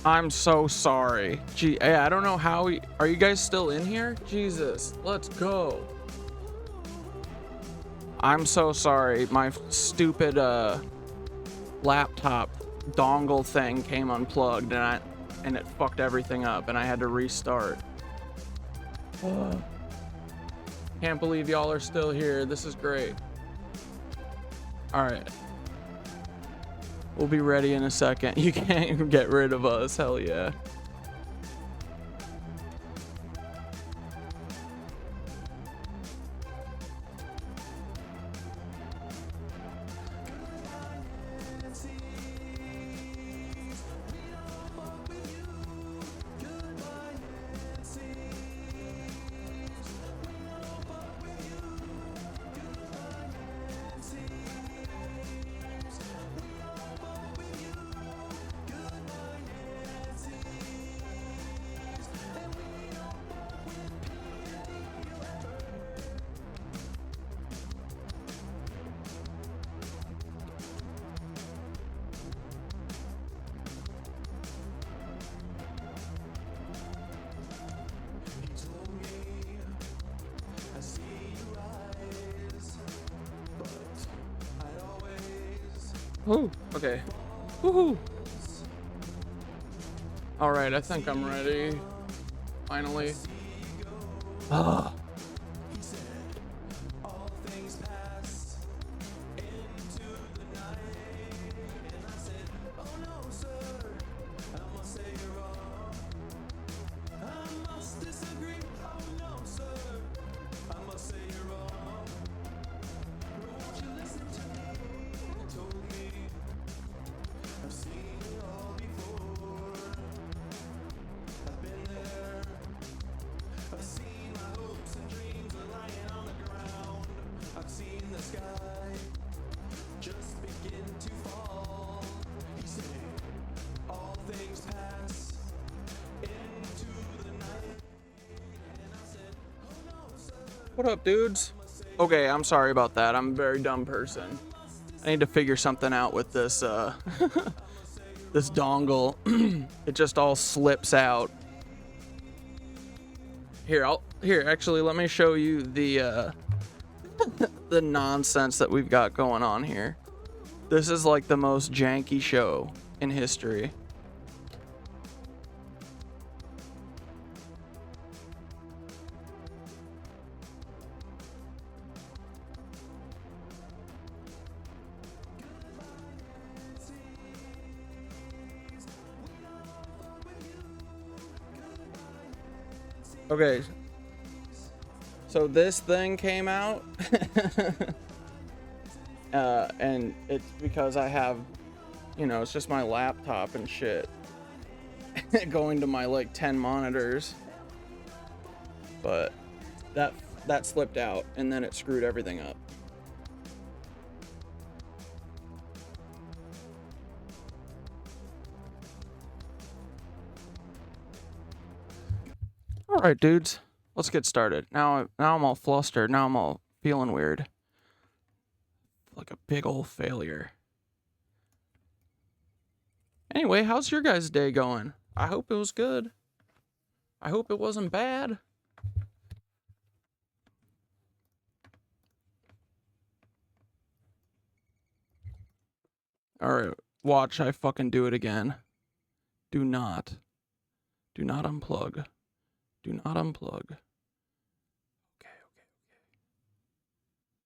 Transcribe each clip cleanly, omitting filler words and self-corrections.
I'm so sorry. Gee, hey, I don't know how are you guys still in here? Jesus, let's go. I'm so sorry. My stupid laptop dongle thing came unplugged and it fucked everything up and I had to restart. Can't believe y'all are still here. This is great. All right. We'll be ready in a second. You can't get rid of us. Hell yeah. Ooh, okay. Woohoo! Alright, I think I'm ready. Finally. Ah. What up, dudes? Okay, I'm sorry about that. I'm a very dumb person. I need to figure something out with this this dongle. It just all slips out. Here, actually let me show you the the nonsense that we've got going on here. This is like the most janky show in history. Okay, so this thing came out, and it's because I have, you know, it's just my laptop and shit going to my like 10 monitors, but that slipped out and then it screwed everything up. All right, dudes, let's get started. Now I'm all flustered. Now I'm all feeling weird. Like a big old failure. Anyway, how's your guys' day going? I hope it was good. I hope it wasn't bad. All right, watch I fucking do it again. Do not unplug. Do not unplug. Okay.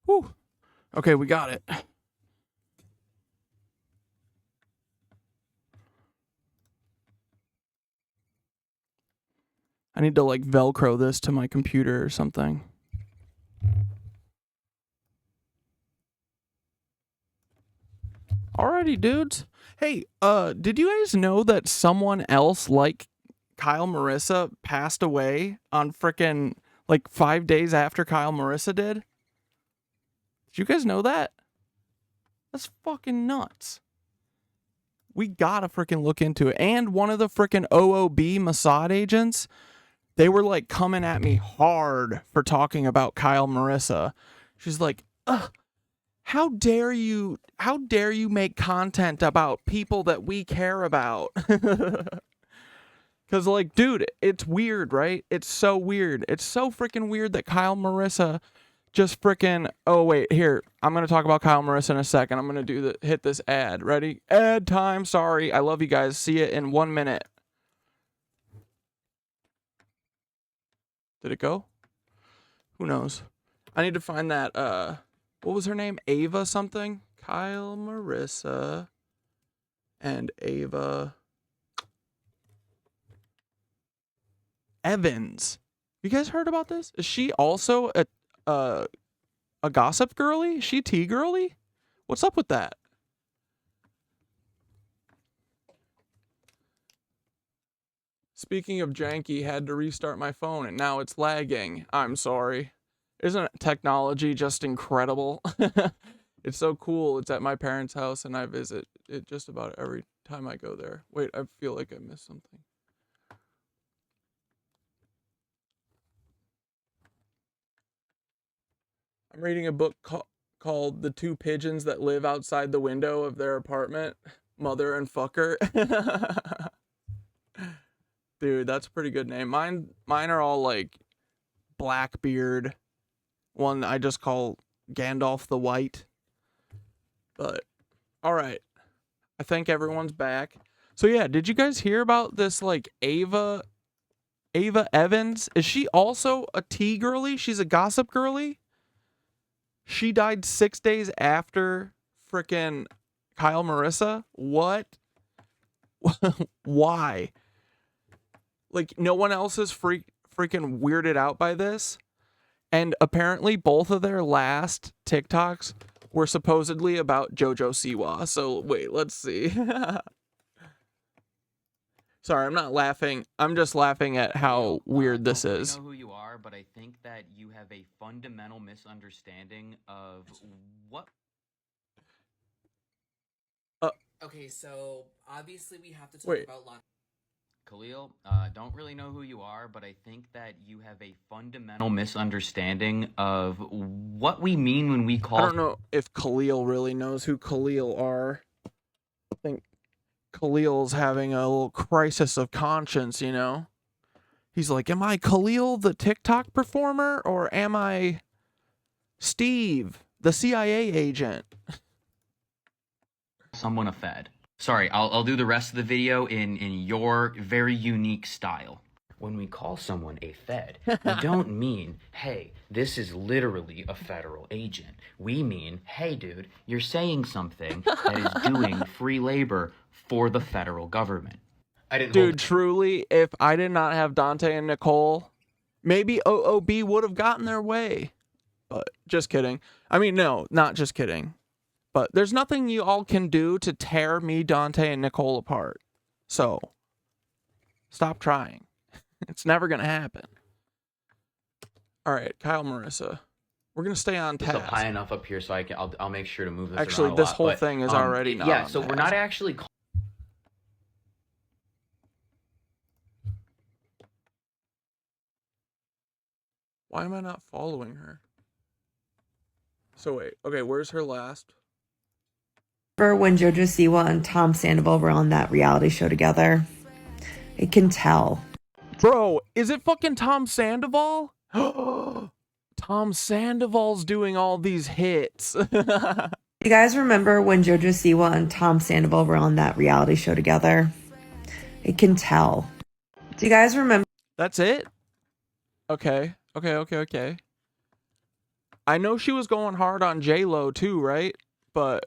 Whew. Okay, we got it. I need to like Velcro this to my computer or something. Alrighty, dudes. Hey, did you guys know that someone else like Kyle Marisa passed away on frickin' like 5 days after Kyle Marisa did? Did you guys know that? That's fucking nuts. We gotta frickin' look into it. And one of the frickin' OOB Mossad agents, they were like coming at me hard for talking about Kyle Marisa. She's like, ugh, how dare you make content about people that we care about? Cause like, dude, it's weird, right? It's so weird. It's so freaking weird that Kyle Marissa just freaking. Oh wait, here, I'm gonna talk about Kyle Marissa in a second. I'm gonna hit this ad. Ready? Ad time. Sorry, I love you guys. See you in 1 minute. Did it go? Who knows? I need to find that. What was her name? Ava something. Kyle Marissa and Ava Evans. You guys heard about this? Is she also a gossip girly? Is she tea girly? What's up with that? Speaking of janky, had to restart my phone and now it's lagging. I'm sorry. Isn't technology just incredible? It's so cool. It's at my parents' house and I visit it just about every time I go there. Wait, I feel like I missed something. I'm reading a book called The Two Pigeons That Live Outside the Window of Their Apartment, Mother and Fucker. Dude, that's a pretty good name. Mine are all like Blackbeard. One I just call Gandalf the White. But, alright. I think everyone's back. So yeah, did you guys hear about this like Ava Evans? Is she also a tea girly? She's a gossip girly? She died 6 days after frickin' Kyle Marissa? What? Why? Like, no one else is freaking weirded out by this? And apparently both of their last TikToks were supposedly about JoJo Siwa. So, wait, let's see. Sorry, I'm not laughing. I'm just laughing at how weird this is. I don't know who you are, but I think that you have a fundamental misunderstanding of what... Okay, so obviously we have to talk about launch. Khalil, don't really know who you are, but I think that you have a fundamental misunderstanding of what we mean when we call... I don't know if Khalil really knows who Khalil are. I think Khalil's having a little crisis of conscience, you know? He's like, am I Khalil the TikTok performer, or am I Steve, the CIA agent? Someone a Fed. Sorry, I'll do the rest of the video in your very unique style. When we call someone a Fed, we don't mean, hey, this is literally a federal agent. We mean, hey, dude, you're saying something that is doing free labor for the federal government. Dude, truly, if I did not have Dante and Nicole, maybe OOB would have gotten their way. But just kidding. I mean, no, not just kidding. But there's nothing you all can do to tear me, Dante, and Nicole apart. So, stop trying. It's never going to happen. All right, Kyle Marissa. We're going to stay on task. It's up high enough up here so I'll make sure to move this actually, around this a lot, whole thing is already not yeah, on so task. we're not actually... Why am I not following her? So wait, okay, where's her last? When JoJo Siwa and Tom Sandoval were on that reality show together. I can tell. Bro, is it fucking Tom Sandoval? Tom Sandoval's doing all these hits. You guys remember when JoJo Siwa and Tom Sandoval were on that reality show together? I can tell. Do you guys remember? That's it? Okay. I know she was going hard on J-Lo too, right? But...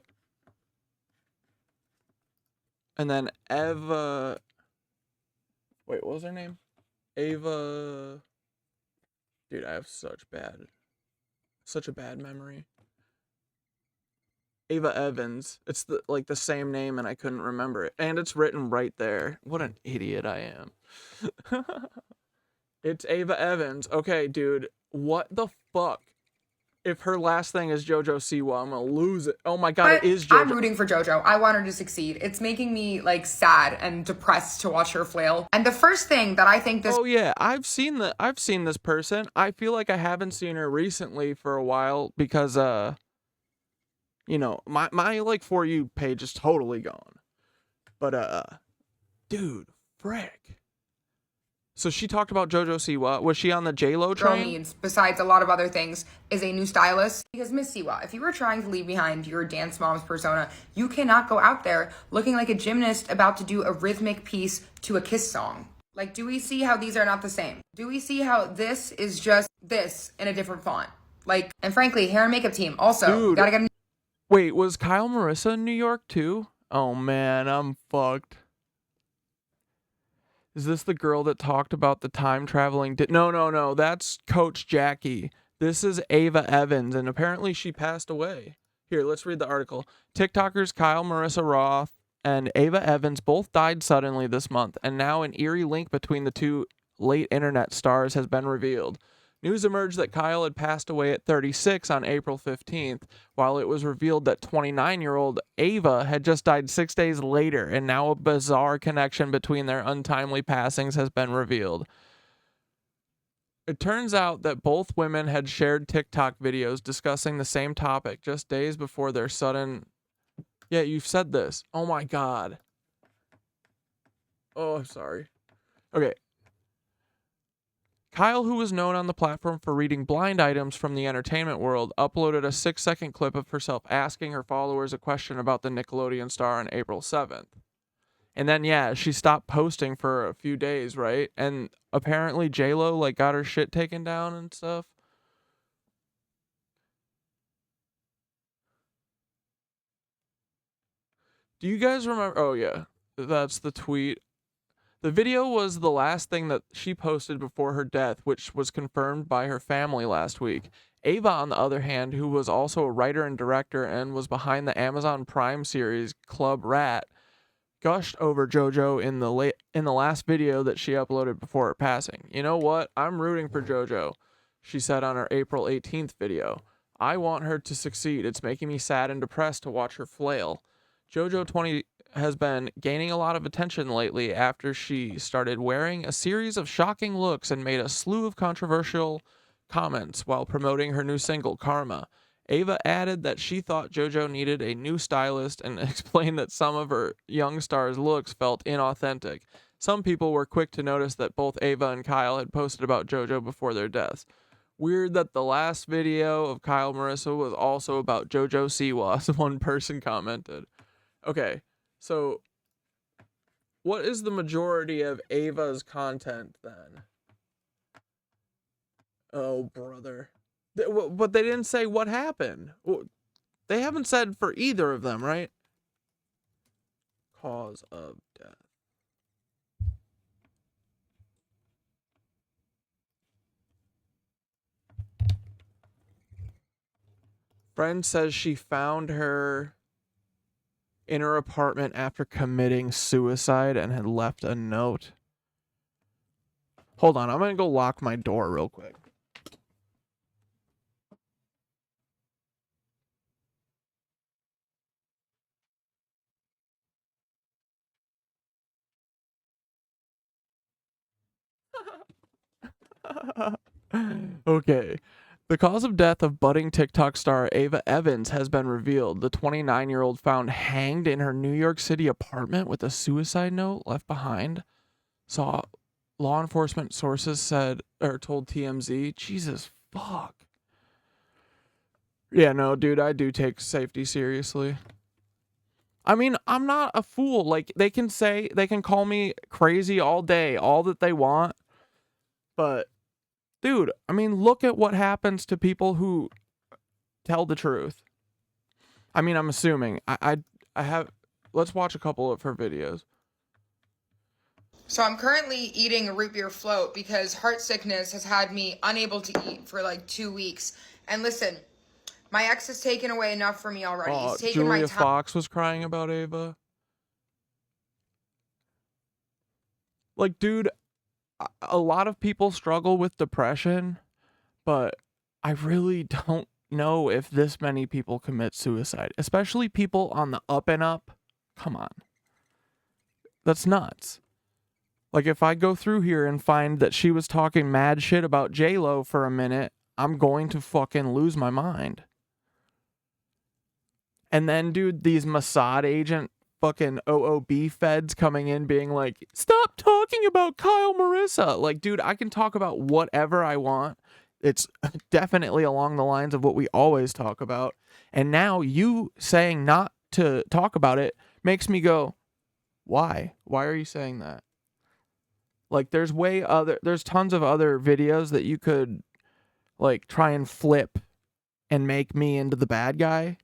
And then Eva... Wait, what was her name? Ava... Dude, I have such a bad memory. Ava Evans. It's the same name and I couldn't remember it. And it's written right there. What an idiot I am. It's Ava Evans. Okay, dude. What the fuck? If her last thing is JoJo Siwa, I'm gonna lose it. Oh my god, it is JoJo. I'm rooting for JoJo. I want her to succeed. It's making me like sad and depressed to watch her flail. And the first thing that I think this... Oh yeah, I've seen this person. I feel like I haven't seen her recently for a while because you know, my like For You page is totally gone. But dude, frick. So she talked about JoJo Siwa. Was she on the J-Lo girl train? needs, besides a lot of other things, is a new stylist. Because Miss Siwa, if you were trying to leave behind your dance mom's persona, you cannot go out there looking like a gymnast about to do a rhythmic piece to a Kiss song. Like, do we see how these are not the same? Do we see how this is just this in a different font? Like, and frankly, hair and makeup team, also, Dude. gotta get a Wait, was Kyle Marissa in New York too? Oh man, I'm fucked. Is this the girl that talked about the time traveling? No. That's Coach Jackie. This is Ava Evans, and apparently she passed away. Here, let's read the article. TikTokers Kyle Marissa Roth and Ava Evans both died suddenly this month, and now an eerie link between the two late internet stars has been revealed. News emerged that Kyle had passed away at 36 on April 15th, while it was revealed that 29-year-old Ava had just died 6 days later, and now a bizarre connection between their untimely passings has been revealed. It turns out that both women had shared TikTok videos discussing the same topic just days before their sudden... Yeah, you've said this. Oh my god. Oh, I'm sorry. Okay. Kyle, who was known on the platform for reading blind items from the entertainment world, uploaded a 6-second clip of herself asking her followers a question about the Nickelodeon star on April 7th. And then, yeah, she stopped posting for a few days, right? And apparently J-Lo, like, got her shit taken down and stuff. Do you guys remember? Oh, yeah. That's the tweet. The video was the last thing that she posted before her death, which was confirmed by her family last week. Ava, on the other hand, who was also a writer and director and was behind the Amazon Prime series Club Rat, gushed over JoJo in the last video that she uploaded before her passing. You know what? I'm rooting for JoJo, she said on her April 18th video. I want her to succeed. It's making me sad and depressed to watch her flail. JoJo 20 has been gaining a lot of attention lately after she started wearing a series of shocking looks and made a slew of controversial comments while promoting her new single, Karma. Ava added that she thought JoJo needed a new stylist and explained that some of her young star's looks felt inauthentic. Some people were quick to notice that both Ava and Kyle had posted about JoJo before their deaths. Weird that the last video of Kyle Marissa was also about JoJo Siwa, one person commented. Okay, so what is the majority of Ava's content then? Oh, brother. But they didn't say what happened. They haven't said for either of them, right? Cause of death. Friend says she found her in her apartment after committing suicide and had left a note. Hold on, I'm gonna go lock my door real quick. Okay. The cause of death of budding TikTok star Ava Evans has been revealed. The 29-year-old found hanged in her New York City apartment with a suicide note left behind. Saw law enforcement sources said or told TMZ. Jesus fuck. Yeah, no, dude, I do take safety seriously. I mean, I'm not a fool. Like, they can call me crazy all day, all that they want. But dude, I mean, look at what happens to people who tell the truth. I mean, I'm assuming. I have... Let's watch a couple of her videos. So I'm currently eating a root beer float because heart sickness has had me unable to eat for like 2 weeks. And listen, my ex has taken away enough for me already. He's taken my Julia time. Fox was crying about Ava. Like, dude, a lot of people struggle with depression, but I really don't know if this many people commit suicide, especially people on the up and up. Come on. That's nuts. Like, if I go through here and find that she was talking mad shit about J-Lo for a minute, I'm going to fucking lose my mind. And then, dude, these Mossad agent fucking OOB feds coming in being like, stop talking about Kyle Marisa. Like, dude, I can talk about whatever I want. It's definitely along the lines of what we always talk about. And now you saying not to talk about it makes me go, why? Why are you saying that? Like, there's tons of other videos that you could like try and flip and make me into the bad guy.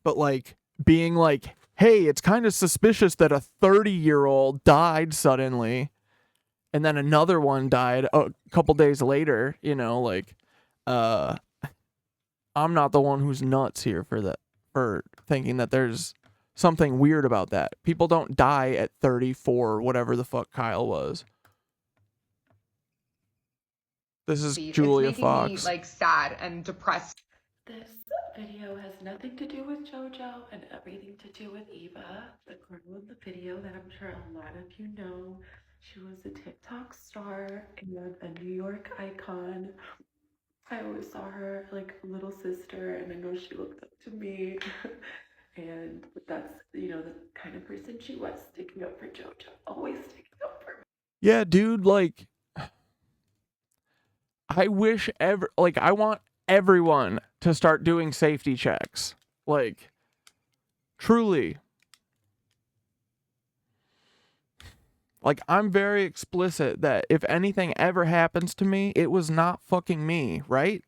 But like being like, hey, it's kind of suspicious that a 30-year-old died suddenly and then another one died a couple days later, you know, like I'm not the one who's nuts here for thinking that there's something weird about that. People don't die at 34, whatever the fuck Kyle was. This is Julia it's making Fox. me like sad and depressed. This video has nothing to do with JoJo and everything to do with Eva, the girl in the video that I'm sure a lot of you know. She was a TikTok star and a New York icon. I always saw her like a little sister, and I know she looked up to me. And that's, you know, the kind of person she was, sticking up for JoJo, always sticking up for me. Yeah, dude, like I want everyone to start doing safety checks. Like, truly. Like, I'm very explicit that if anything ever happens to me, it was not fucking me, right?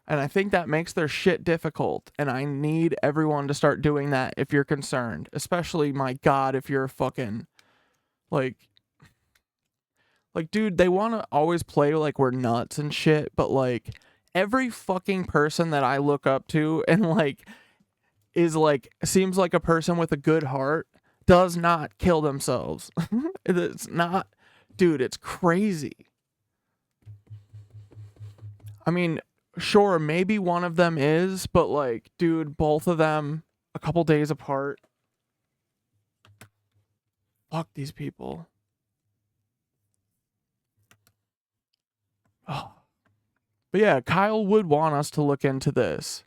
And I think that makes their shit difficult. And I need everyone to start doing that if you're concerned. Especially, my God, if you're a fucking, like, dude, they want to always play like we're nuts and shit, but like every fucking person that I look up to and like is like seems like a person with a good heart does not kill themselves. It's not, dude, it's crazy. I mean, sure, maybe one of them is, but like, dude, both of them a couple days apart. Fuck these people. Oh. But yeah, Kyle would want us to look into this.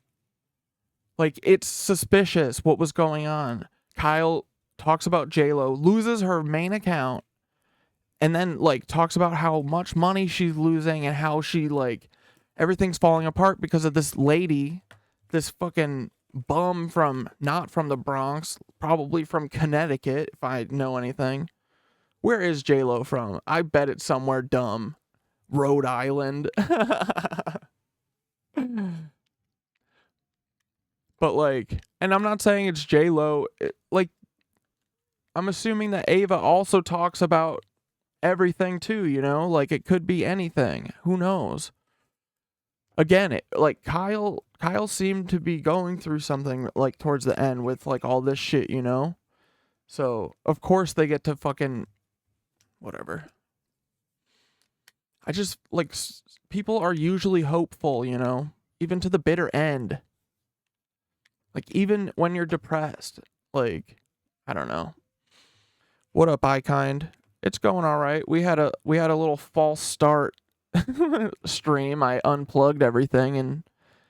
Like, it's suspicious what was going on. Kyle talks about J-Lo, loses her main account, and then, like, talks about how much money she's losing and how she, like, everything's falling apart because of this lady, this fucking bum not from the Bronx, probably from Connecticut, if I know anything. Where is J-Lo from? I bet it's somewhere dumb. Rhode Island. But like, and I'm not saying it's J-Lo, like, I'm assuming that Ava also talks about everything too, you know? Like, it could be anything. Who knows? Again, Kyle seemed to be going through something like towards the end with like all this shit, you know? So, of course they get to fucking whatever. I just like people are usually hopeful, you know, even to the bitter end. Like, even when you're depressed, like, I don't know. What up, iKind? It's going all right. We had a little false start stream. I unplugged everything and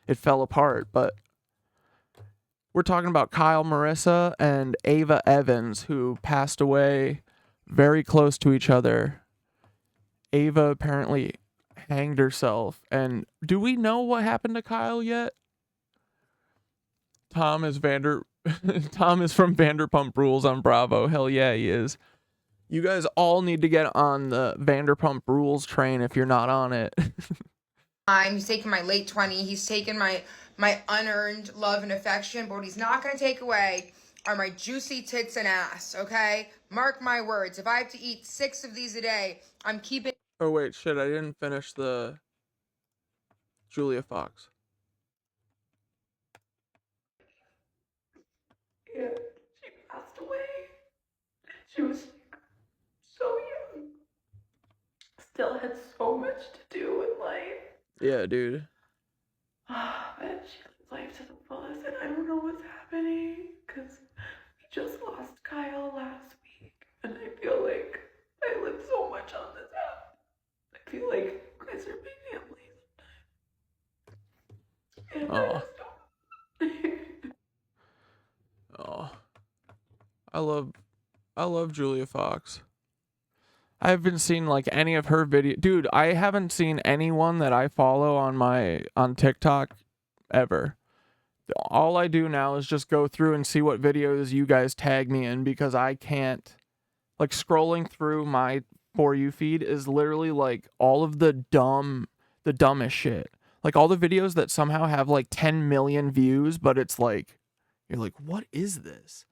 it fell apart, but we're talking about Kyle Marisa and Ava Evans, who passed away very close to each other. Ava apparently hanged herself. And do we know what happened to Kyle yet? Tom is from Vanderpump Rules on Bravo. Hell yeah, he is. You guys all need to get on the Vanderpump Rules train if you're not on it. He's taken my late 20. He's taken my unearned love and affection, but what he's not going to take away are my juicy tits and ass, okay? Mark my words. If I have to eat 6 of these a day, I'm keeping... Oh, wait, shit, I didn't finish the Julia Fox. Yeah, she passed away. She was so young. Still had so much to do in life. Yeah, dude. But she lived life to the fullest, and I don't know what's happening, because we just lost Kyle last week, and I feel like I live so much on this app. I feel like you guys are my family sometimes. And I just don't. Oh. I love Julia Fox. I haven't seen like any of her video. Dude, I haven't seen anyone that I follow on TikTok ever. All I do now is just go through and see what videos you guys tag me in, because I can't, like, scrolling through my For You feed is literally like all of the dumbest shit. Like all the videos that somehow have like 10 million views, but it's like, you're like, what is this?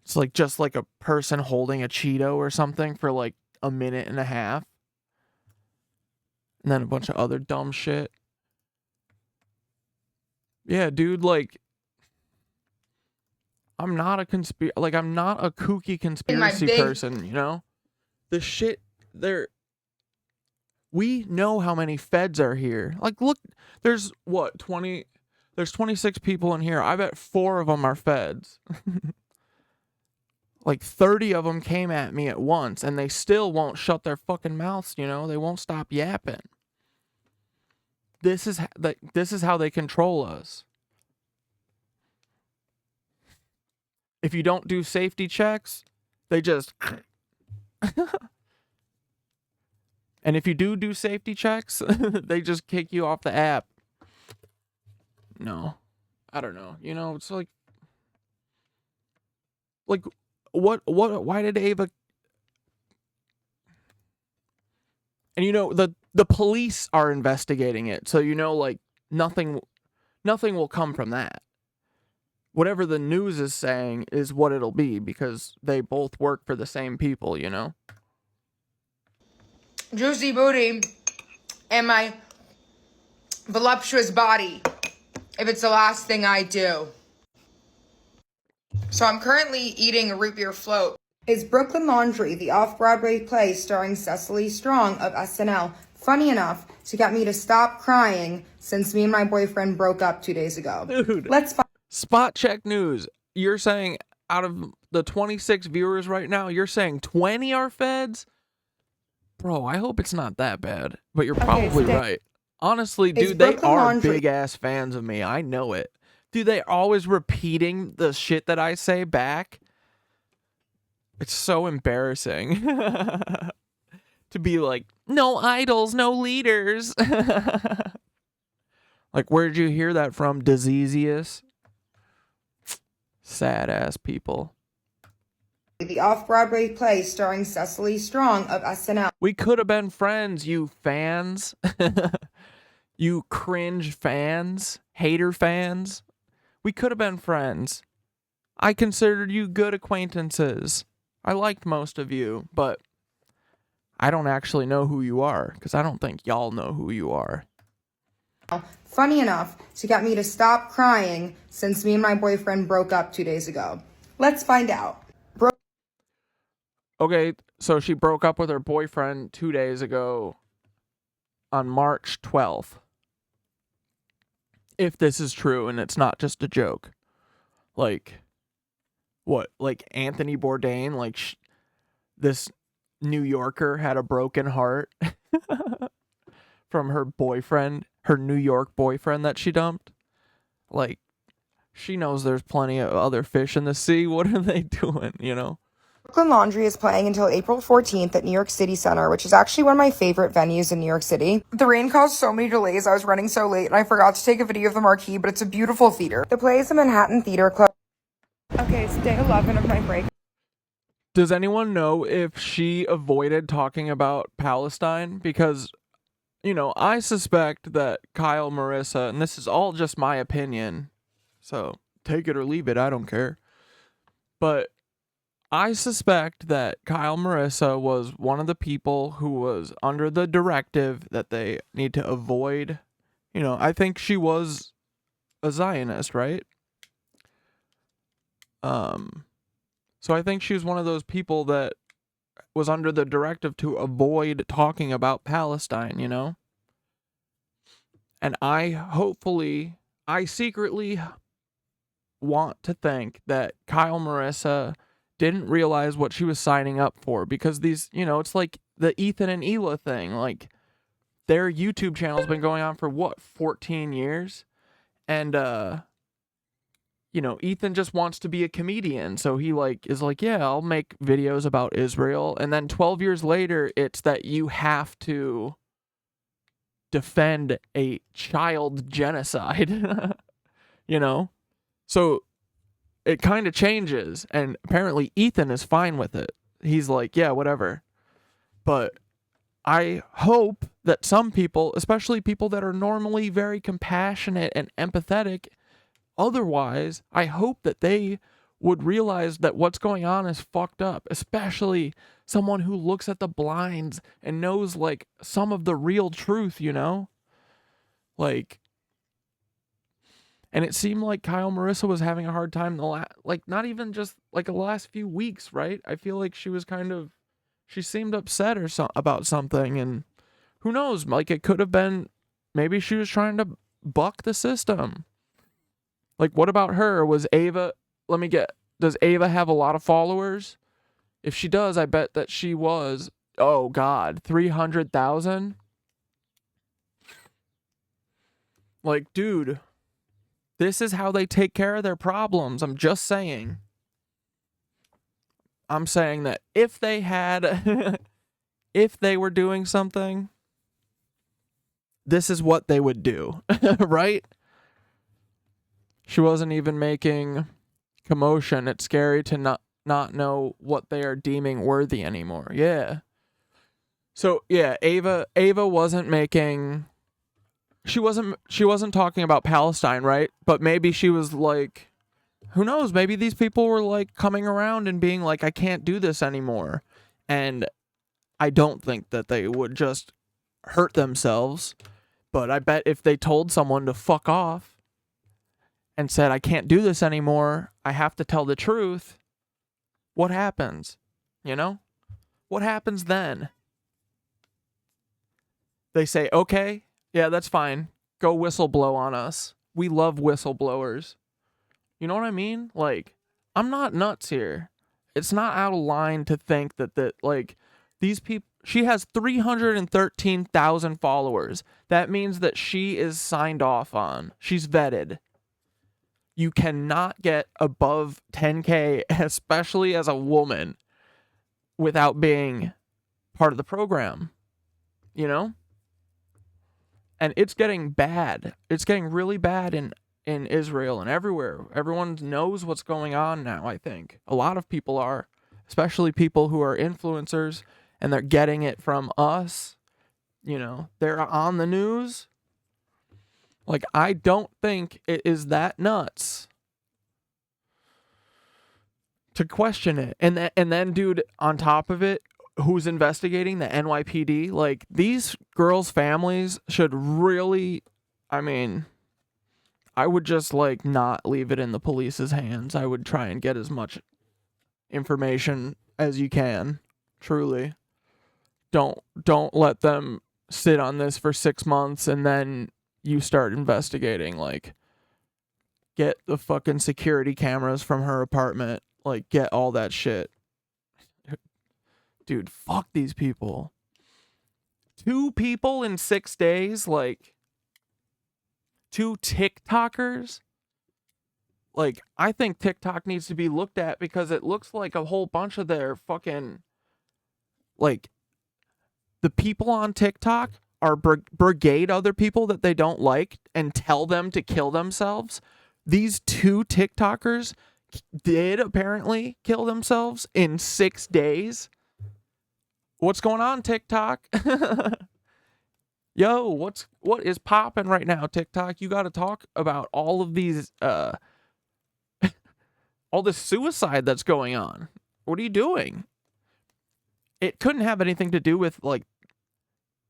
It's like just like a person holding a Cheeto or something for like a minute and a half. And then a bunch of other dumb shit. Yeah, dude, like, I'm not a kooky conspiracy person, you know? The shit we know how many feds are here. Like, look, there's 26 people in here. I bet 4 of them are feds. Like 30 of them came at me at once, and they still won't shut their fucking mouths, you know? They won't stop yapping. This is how they control us. If you don't do safety checks, they just... And if you do safety checks, they just kick you off the app. No. I don't know. You know, it's like why did Ava... And you know, the police are investigating it, so you know, like, nothing will come from that. Whatever the news is saying is what it'll be, because they both work for the same people, you know? Juicy booty and my voluptuous body, if it's the last thing I do. So I'm currently eating a root beer float. Is Brooklyn Laundry, the off-Broadway play starring Cecily Strong of SNL, funny enough to get me to stop crying since me and my boyfriend broke up 2 days ago? Dude. Let's find Spot check news. You're saying out of the 26 viewers right now, you're saying 20 are feds? Bro, I hope it's not that bad. But you're probably right. Honestly, dude, they are big-ass fans of me. I know it. Dude, they're always repeating the shit that I say back. It's so embarrassing. To be like, no idols, no leaders. Like, where'd you hear that from, Diseasius? Sad-ass people. the off-Broadway play starring Cecily Strong of SNL. We could have been friends, you fans. You cringe fans. Hater fans. We could have been friends. I considered you good acquaintances. I liked most of you, but I don't actually know who you are, because I don't think y'all know who you are. Funny enough to get me to stop crying since me and my boyfriend broke up 2 days ago. Let's find out. Okay, so she broke up with her boyfriend 2 days ago on March 12th. If this is true and it's not just a joke. Like, what? Like Anthony Bourdain? Like, this New Yorker had a broken heart from her boyfriend, her New York boyfriend that she dumped? Like, she knows there's plenty of other fish in the sea. What are they doing, you know? Brooklyn Laundry is playing until April 14th at New York City Center, which is actually one of my favorite venues in New York City. The rain caused so many delays. I was running so late and I forgot to take a video of the marquee, but it's a beautiful theater. The play is the Manhattan Theater Club. Okay, it's day 11 of my break. Does anyone know if she avoided talking about Palestine? Because, you know, I suspect that Kyle Marisa, and this is all just my opinion, so take it or leave it, I don't care. But I suspect that Kyle Marisa was one of the people who was under the directive that they need to avoid. You know, I think she was a Zionist, right? So I think she was one of those people that was under the directive to avoid talking about Palestine, you know? And I secretly want to think that Kyle Marisa didn't realize what she was signing up for, because these, you know, it's like the Ethan and Hila thing. Like, their YouTube channel's been going on for what, 14 years? And, you know, Ethan just wants to be a comedian. So he like is like, yeah, I'll make videos about Israel. And then 12 years later, it's that you have to defend a child genocide, you know? So it kind of changes. And apparently Ethan is fine with it. He's like, yeah, whatever. But I hope that some people, especially people that are normally very compassionate and empathetic, otherwise, I hope that they would realize that what's going on is fucked up, especially someone who looks at the blinds and knows like some of the real truth, you know? Like, and it seemed like Kyle Marisa was having a hard time like not even just like the last few weeks, right? I feel like she was she seemed upset or about something, and who knows, like it could have been maybe she was trying to buck the system. Like, what about her? Was Ava, does Ava have a lot of followers? If she does, I bet that she was, oh God, 300,000? Like, dude, this is how they take care of their problems. I'm just saying. I'm saying that if they had, if they were doing something, this is what they would do, right? She wasn't even making commotion. It's scary to not know what they are deeming worthy anymore. Yeah. So yeah, Ava wasn't making. She wasn't talking about Palestine, right? But maybe she was like, who knows? Maybe these people were like coming around and being like, I can't do this anymore. And I don't think that they would just hurt themselves. But I bet if they told someone to fuck off and said, I can't do this anymore, I have to tell the truth, what happens? You know? What happens then? They say, okay, yeah, that's fine. Go whistleblow on us. We love whistleblowers. You know what I mean? Like, I'm not nuts here. It's not out of line to think that like, these people, she has 313,000 followers. That means that she is signed off on. She's vetted. You cannot get above 10K, especially as a woman, without being part of the program. You know? And it's getting bad. It's getting really bad in Israel and everywhere. Everyone knows what's going on now, I think. A lot of people are, especially people who are influencers, and they're getting it from us. You know, they're on the news. Like, I don't think it is that nuts to question it. And then, dude, on top of it, who's investigating? The NYPD. Like, these girls' families should really, I mean, I would just like not leave it in the police's hands. I would try and get as much information as you can. Truly. Don't let them sit on this for 6 months and then you start investigating. Like, get the fucking security cameras from her apartment. Like, get all that shit. Dude, fuck these people. 2 people in 6 days, like 2 TikTokers. Like, I think TikTok needs to be looked at because it looks like a whole bunch of their fucking, like, the people on TikTok are brigade other people that they don't like and tell them to kill themselves. These 2 TikTokers did apparently kill themselves in 6 days. What's going on, TikTok? Yo, what is popping right now, TikTok? You got to talk about all of these all this suicide that's going on. What are you doing? It couldn't have anything to do with like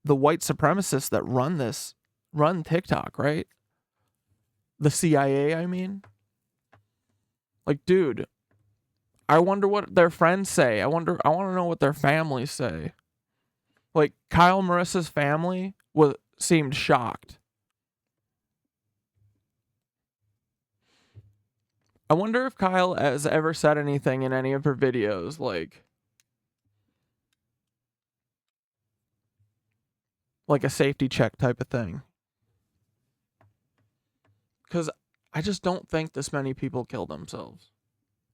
the white supremacists that run TikTok, right? The CIA, I mean. Like, dude, I wonder what their friends say. I want to know what their families say. Like, Kyle Marisa's family seemed shocked. I wonder if Kyle has ever said anything in any of her videos, like a safety check type of thing. Because I just don't think this many people kill themselves.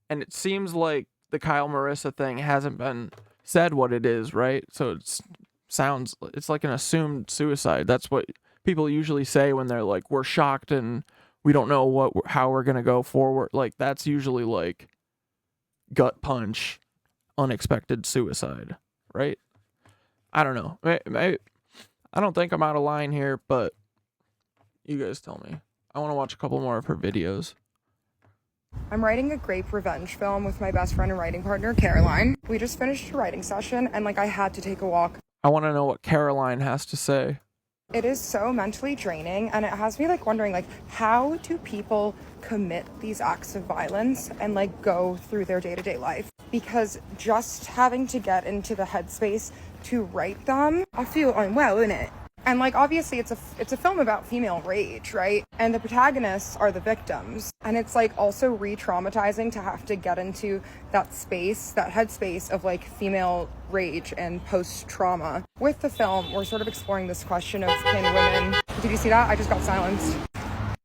And it seems like the Kyle Marisa thing hasn't been said what it is, right? So it's like an assumed suicide. That's what people usually say when they're like, we're shocked and we don't know how we're going to go forward. Like, that's usually like gut punch, unexpected suicide, right? I don't know. I don't think I'm out of line here, but you guys tell me. I want to watch a couple more of her videos. I'm writing a grape revenge film with my best friend and writing partner, Caroline. We just finished a writing session and I had to take a walk. I want to know what Caroline has to say. It is so mentally draining, and it has me wondering how do people commit these acts of violence and go through their day-to-day life? Because just having to get into the headspace to write them, I feel unwell in it. And obviously it's a film about female rage, right? And the protagonists are the victims. And it's also re-traumatizing to have to get into that space, that headspace of female rage and post-trauma. With the film, we're sort of exploring this question of can women... Did you see that? I just got silenced.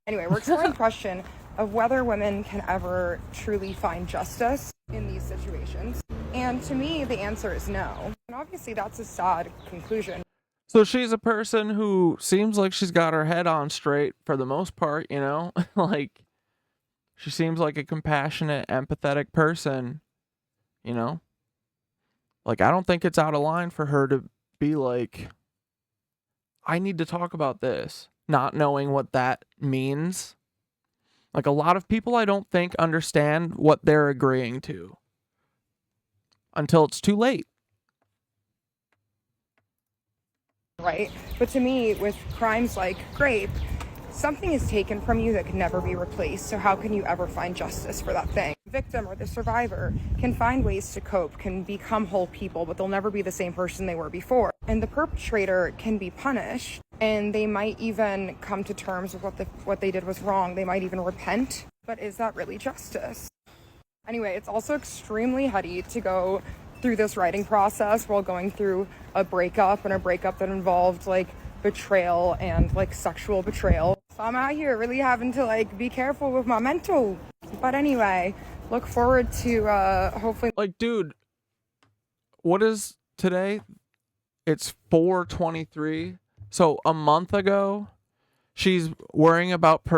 Anyway, we're exploring the question of whether women can ever truly find justice in these situations. And to me, the answer is no. And obviously that's a sad conclusion. So she's a person who seems like she's got her head on straight for the most part, you know? She seems like a compassionate, empathetic person, you know? I don't think it's out of line for her to be like, I need to talk about this, not knowing what that means. A lot of people I don't think understand what they're agreeing to until it's too late. Right? But to me, with crimes like rape, something is taken from you that can never be replaced. So how can you ever find justice for that thing? The victim or the survivor can find ways to cope, can become whole people, but they'll never be the same person they were before. And the perpetrator can be punished, and they might even come to terms with what they did was wrong. They might even repent. But is that really justice? Anyway, it's also extremely heady to go through this writing process while going through a breakup, and a breakup that involved betrayal and sexual betrayal. So I'm out here really having to be careful with my mental. But anyway, look forward to hopefully dude, what is today? It's 4/23. So a month ago, she's worrying about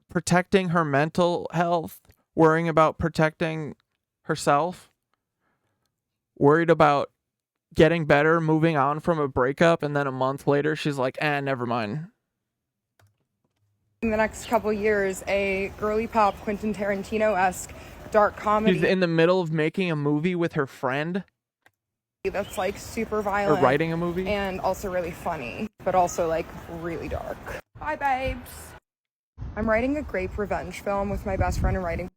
protecting her mental health, worrying about protecting herself, worried about getting better, moving on from a breakup, and then a month later she's like, never mind. in the next couple years a girly pop Quentin Tarantino-esque dark comedy. She's in the middle of making a movie with her friend. That's super violent. Or writing a movie. And also really funny, but also really dark. Bye, babes. I'm writing a grape revenge film with my best friend and writing.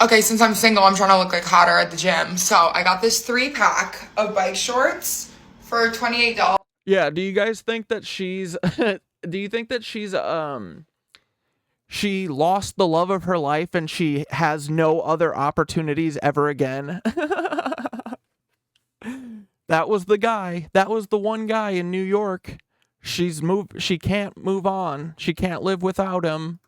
Okay, since I'm single, I'm trying to look hotter at the gym. So I got this 3-pack of bike shorts for $28. Yeah, do you guys think that she's do you think that she's she lost the love of her life and she has no other opportunities ever again? That was the guy. That was the one guy in New York. She can't move on. She can't live without him.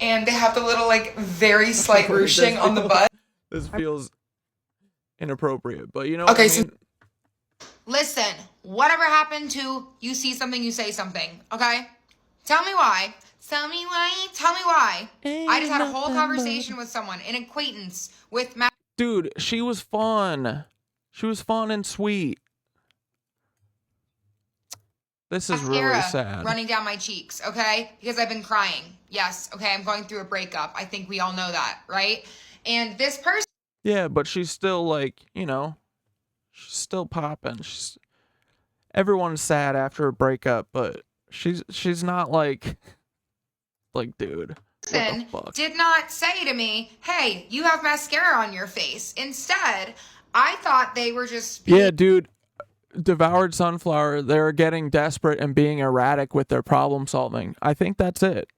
And they have the little very slight ruching on the butt. This feels inappropriate, but you know Okay, what I mean? Listen, whatever happened to you see something, you say something, okay? Tell me why. Tell me why. Tell me why. I just had a whole conversation with someone, an acquaintance with Matt. Dude, she was fun. She was fun and sweet. This is really sad. Running down my cheeks, okay? Because I've been crying. Yes, okay, I'm going through a breakup. I think we all know that, right? And this person... Yeah, but she's still she's still popping. Everyone's sad after a breakup, but she's not dude. Did not say to me, hey, you have mascara on your face. Instead, I thought they were just... Yeah, dude. Devoured Sunflower, they're getting desperate and being erratic with their problem solving. I think that's it.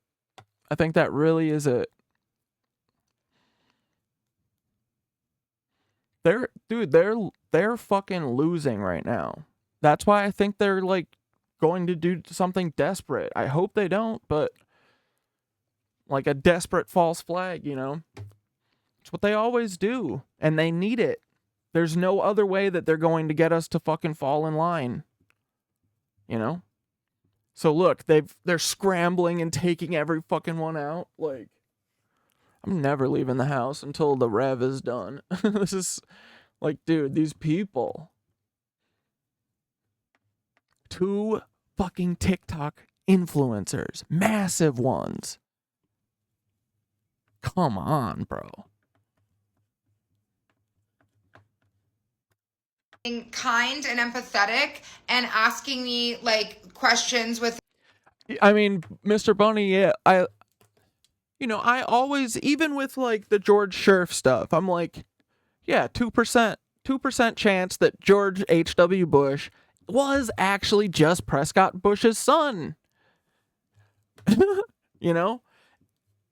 I think that really is it. They're fucking losing right now. That's why I think they're going to do something desperate. I hope they don't, but like a desperate false flag, you know? It's what they always do, and they need it. There's no other way that they're going to get us to fucking fall in line, you know? So look, they're scrambling and taking every fucking one out. Like, I'm never leaving the house until the rev is done. This is like, dude, these people. 2 fucking TikTok influencers, massive ones. Come on, bro. Kind and empathetic and asking me like questions with I mean, Mr. Bunny, yeah, I always, even with like the George Scherf stuff, I'm like, yeah, 2% chance that George H.W. Bush was actually just Prescott Bush's son. You know?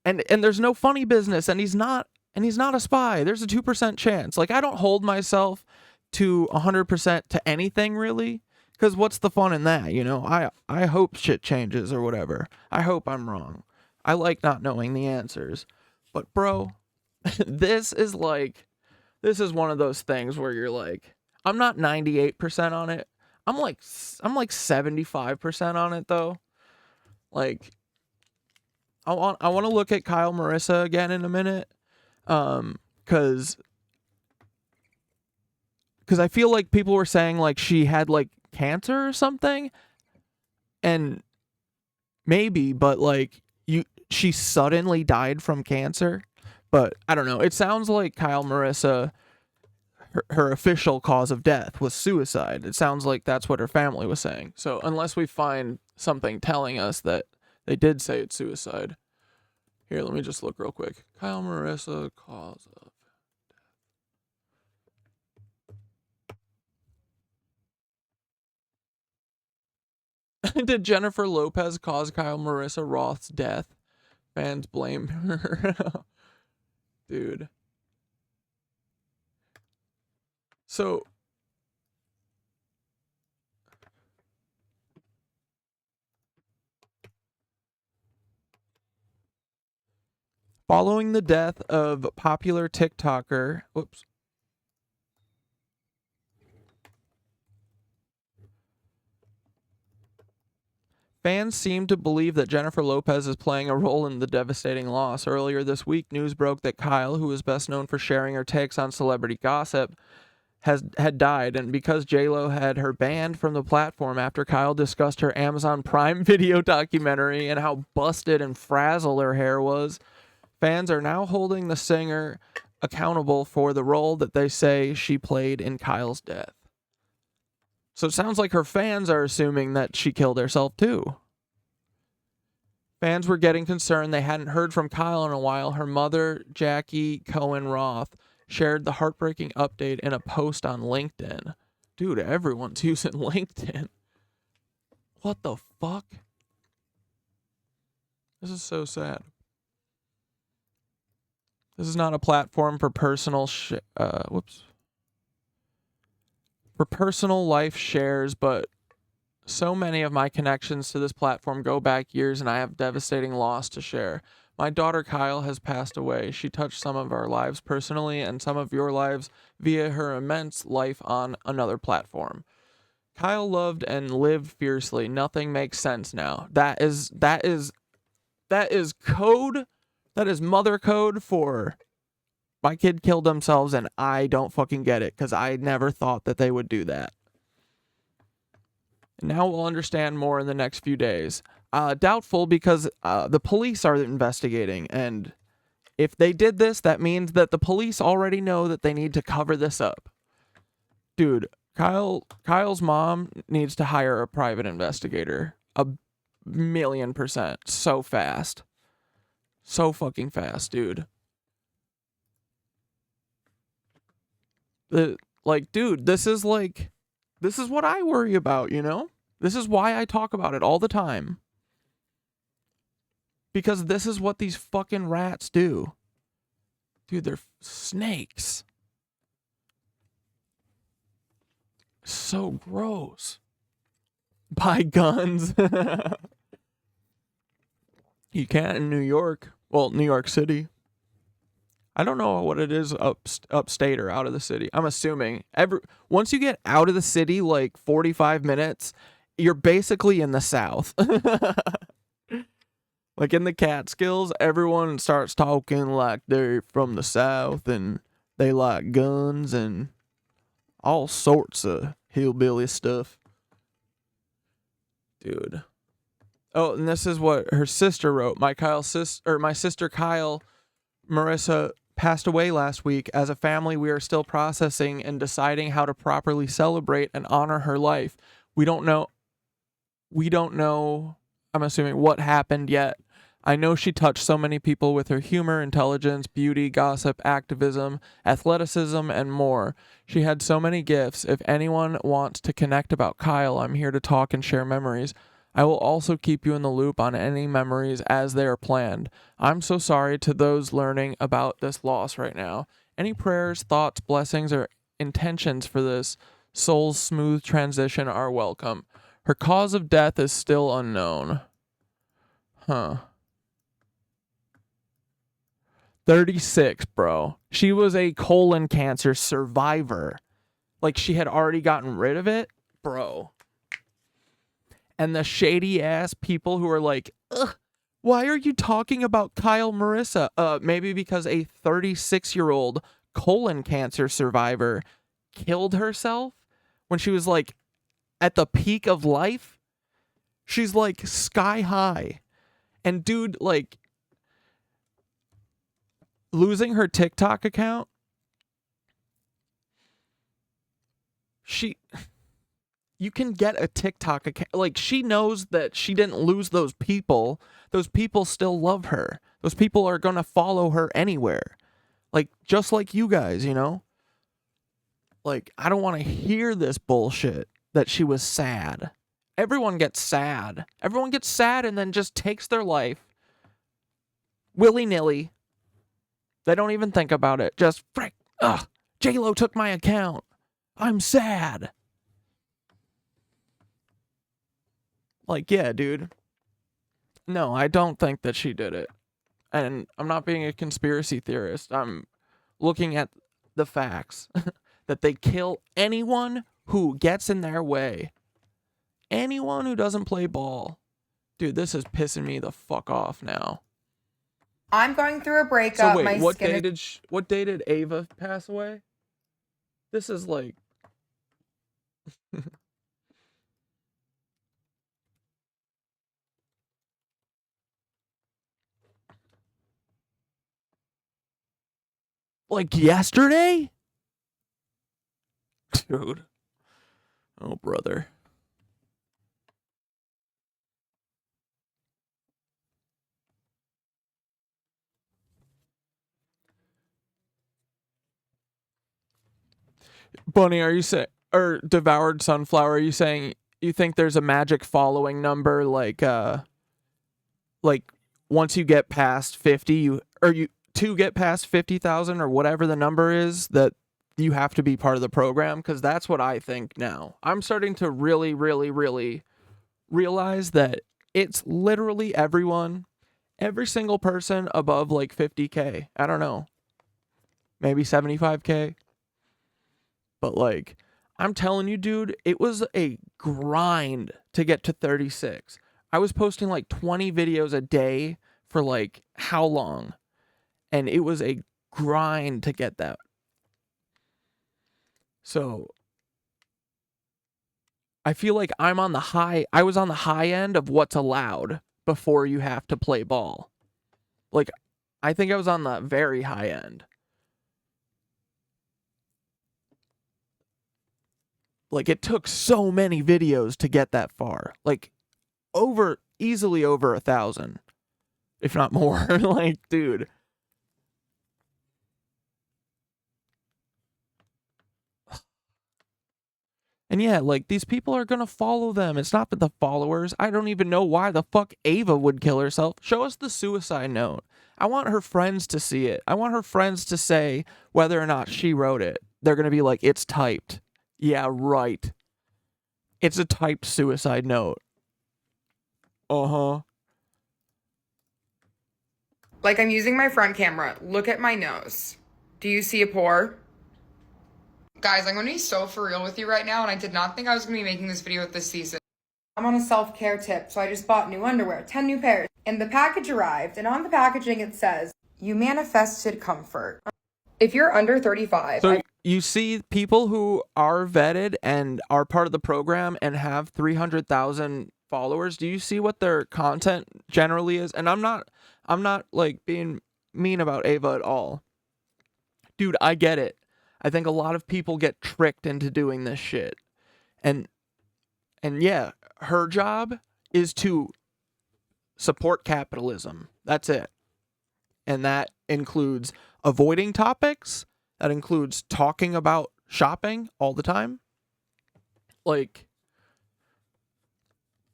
And there's no funny business, and he's not a spy. There's a 2% chance. Like, I don't hold myself to 100% to anything really, because what's the fun in that, you know? I hope shit changes or whatever. I hope I'm wrong. I like not knowing the answers. But bro, this is one of those things where you're like, I'm not 98% on it. I'm like 75% on it though. Like, I want to look at Kyle Marisa again in a minute. Cause I feel like people were saying like she had like cancer or something, and maybe, but like she suddenly died from cancer. But I don't know. It sounds like Kyle Marisa, her official cause of death was suicide. It sounds like that's what her family was saying. So unless we find something telling us that they did say it's suicide. Here, let me just look real quick. Kyle Marisa, cause of death. Did Jennifer Lopez cause Kyle Marisa Roth's death? Fans blame her. Dude. So, following the death of popular TikToker, fans seem to believe that Jennifer Lopez is playing a role in the devastating loss. Earlier this week, news broke that Kyle, who is best known for sharing her takes on celebrity gossip, had died, and because J-Lo had her banned from the platform after Kyle discussed her Amazon Prime Video documentary and how busted and frazzled her hair was, fans are now holding the singer accountable for the role that they say she played in Kyle's death. So it sounds like her fans are assuming that she killed herself too. Fans were getting concerned they hadn't heard from Kyle in a while. Her mother, Jackie Cohen Roth, shared the heartbreaking update in a post on LinkedIn. Dude, everyone's using LinkedIn. What the fuck? This is so sad. This is not a platform for personal for personal life shares, but so many of my connections to this platform go back years, and I have devastating loss to share. My daughter Kyle has passed away. She touched some of our lives personally and some of your lives via her immense life on another platform. Kyle loved and lived fiercely. Nothing makes sense now. That is code. That is mother code for my kid killed themselves and I don't fucking get it because I never thought that they would do that. Now we'll understand more in the next few days. Doubtful because the police are investigating, and if they did this, that means that the police already know that they need to cover this up. Dude, Kyle's mom needs to hire a private investigator. 1,000,000%. So fast. So fucking fast, dude. Dude, this is what I worry about, you know? This is why I talk about it all the time. Because this is what these fucking rats do. Dude, they're snakes. So gross. Buy guns. You can't in New York. Well, New York City. I don't know what it is upstate or out of the city. I'm assuming once you get out of the city, like 45 minutes, you're basically in the South. Like in the Catskills, everyone starts talking like they're from the South and they like guns and all sorts of hillbilly stuff. Dude. Oh, and this is what her sister wrote. My sister Kyle, Marisa, passed away last week. As a family, we are still processing and deciding how to properly celebrate and honor her life. We don't know, I'm assuming, what happened yet. I know she touched so many people with her humor, intelligence, beauty, gossip, activism, athleticism, and more. She had so many gifts. If anyone wants to connect about Kyle, I'm here to talk and share memories. I will also keep you in the loop on any memories as they are planned. I'm so sorry to those learning about this loss right now. Any prayers, thoughts, blessings, or intentions for this soul's smooth transition are welcome. Her cause of death is still unknown. Huh. 36, bro. She was a colon cancer survivor. Like, she had already gotten rid of it? Bro. And the shady ass people who are like, ugh, why are you talking about Kyle Marisa? Maybe because a 36-year-old colon cancer survivor killed herself when she was like at the peak of life. She's like sky high. And dude, like, losing her TikTok account, you can get a TikTok account. Like, she knows that she didn't lose those people. Those people still love her. Those people are going to follow her anywhere. Like, just like you guys, you know? Like, I don't want to hear this bullshit that she was sad. Everyone gets sad. Everyone gets sad and then just takes their life willy-nilly. They don't even think about it. Just, frick, ugh, J-Lo took my account. I'm sad. Like, yeah, dude. No, I don't think that she did it. And I'm not being a conspiracy theorist. I'm looking at the facts. That they kill anyone who gets in their way. Anyone who doesn't play ball. Dude, this is pissing me the fuck off now. I'm going through a breakup. So wait, My what skin day is... what day did Ava pass away? This is like... like yesterday? Dude. Oh, brother. Bunny, are you saying, or Devoured Sunflower, are you saying you think there's a magic following number, like once you get past 50, to get past 50,000 or whatever the number is, that you have to be part of the program? Because that's what I think now. I'm starting to really, really, really realize that it's literally everyone, every single person above like 50K. I don't know. Maybe 75K. But like, I'm telling you, dude, it was a grind to get to 36. I was posting like 20 videos a day for like how long? And it was a grind to get that. So I feel like I was on the high end of what's allowed before you have to play ball. Like, I think I was on the very high end. Like, it took so many videos to get that far. Like, easily over 1,000. If not more. Like, dude. And yeah, like, these people are gonna follow them. It's not the followers. I don't even know why the fuck Ava would kill herself. Show us the suicide note. I want her friends to see it. I want her friends to say whether or not she wrote it. They're gonna be like, it's typed. Yeah, right. It's a typed suicide note. Uh-huh. Like, I'm using my front camera. Look at my nose. Do you see a pore? Guys, I'm gonna be so for real with you right now, and I did not think I was gonna be making this video with this season. I'm on a self-care tip, so I just bought new underwear, 10 new pairs. And the package arrived, and on the packaging it says, you manifested comfort. If you're under 35... So you see people who are vetted and are part of the program and have 300,000 followers, do you see what their content generally is? And I'm not like being mean about Ava at all. Dude, I get it. I think a lot of people get tricked into doing this shit. And yeah, her job is to support capitalism. That's it. And that includes avoiding topics. That includes talking about shopping all the time. Like,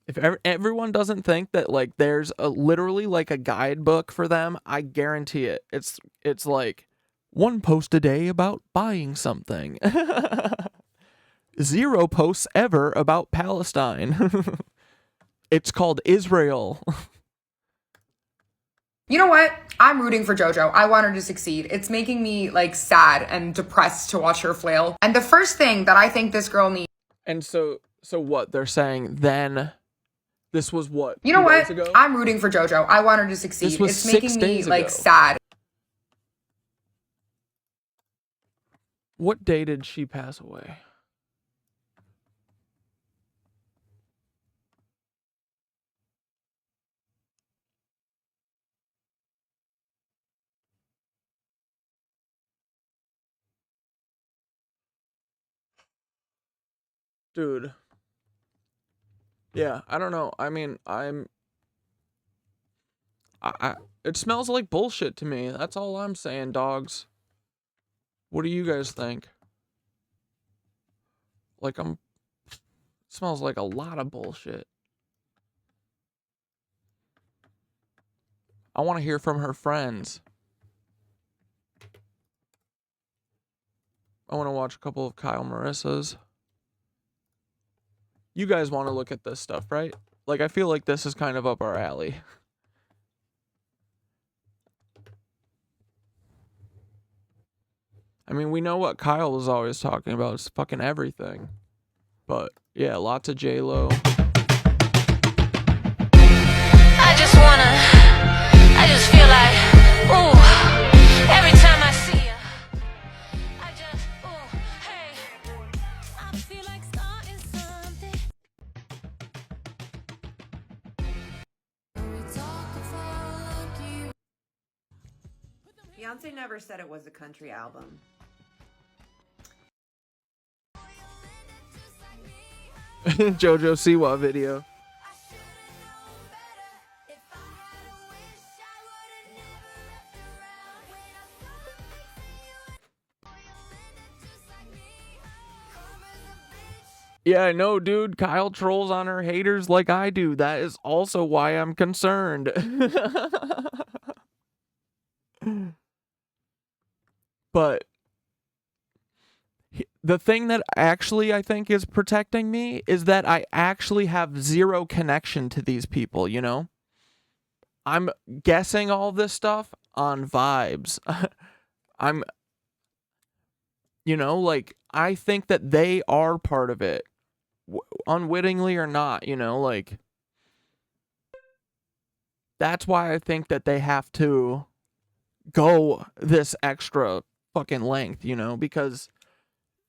if everyone doesn't think that, like, there's literally like a guidebook for them, I guarantee it. It's like 1 post a day about buying something. 0 posts ever about Palestine. It's called Israel. You know what? I'm rooting for JoJo. I want her to succeed. It's making me, like, sad and depressed to watch her flail. And the first thing that I think this girl needs... And so what? They're saying then this was what? You know 2 days what? ago? I'm rooting for JoJo. I want her to succeed. This was It's 6 making me, days like, ago. sad. What day did she pass away? Dude. Yeah, I don't know. I mean, it smells like bullshit to me. That's all I'm saying, dogs. What do you guys think? Like, it smells like a lot of bullshit. I want to hear from her friends. I want to watch a couple of Kyle Marissa's. You guys want to look at this stuff, right? Like, I feel like this is kind of up our alley. I mean, we know what Kyle was always talking about. It's fucking everything. But, yeah, lots of J-Lo. I just feel like, ooh, every time I see you, I just, ooh, hey, I feel like starting something. Beyonce never said it was a country album. JoJo Siwa video. Yeah, I know, dude. Kyle trolls on her haters like I do. That is also why I'm concerned. But the thing that actually I think is protecting me is that I actually have zero connection to these people, you know? I'm guessing all this stuff on vibes. I'm, you know, like, I think that they are part of it. Unwittingly or not, you know, like, that's why I think that they have to go this extra fucking length, you know, because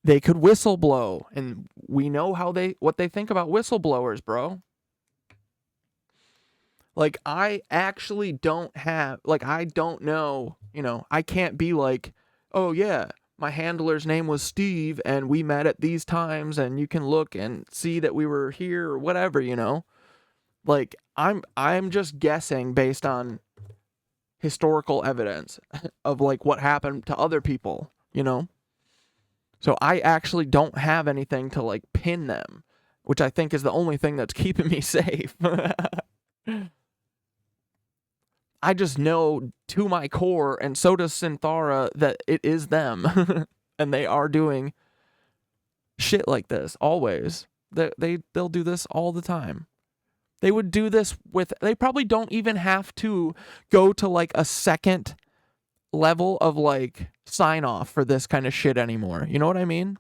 they could whistleblow, and we know what they think about whistleblowers, bro. Like, I actually don't know, you know, I can't be like, oh yeah, my handler's name was Steve and we met at these times and you can look and see that we were here or whatever, you know? Like, I'm just guessing based on historical evidence of, like, what happened to other people, you know? So I actually don't have anything to, like, pin them, which I think is the only thing that's keeping me safe. I just know to my core, and so does Synthara, that it is them. And they are doing shit like this, always. They'll do this all the time. They would do this with, they probably don't even have to go to like a second level of like sign off for this kind of shit anymore. You know what I mean?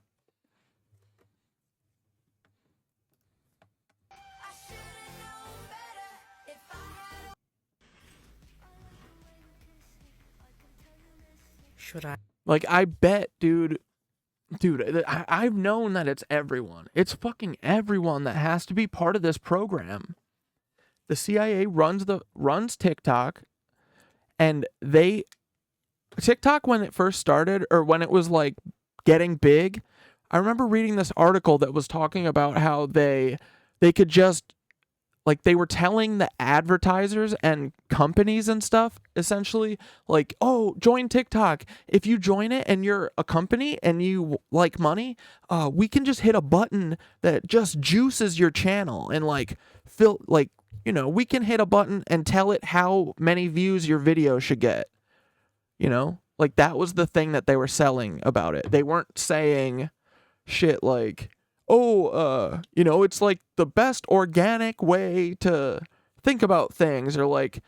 Should I? Like, I bet, dude, I've known that it's everyone. It's fucking everyone that has to be part of this program. The CIA runs TikTok, and TikTok, when it first started, or when it was like getting big, I remember reading this article that was talking about how they could just, like, they were telling the advertisers and companies and stuff, essentially, like, oh, join TikTok. If you join it and you're a company and you like money, we can just hit a button that just juices your channel and like we can hit a button and tell it how many views your video should get. Like, that was the thing that they were selling about it. They weren't saying shit like, oh, it's like the best organic way to think about things, or like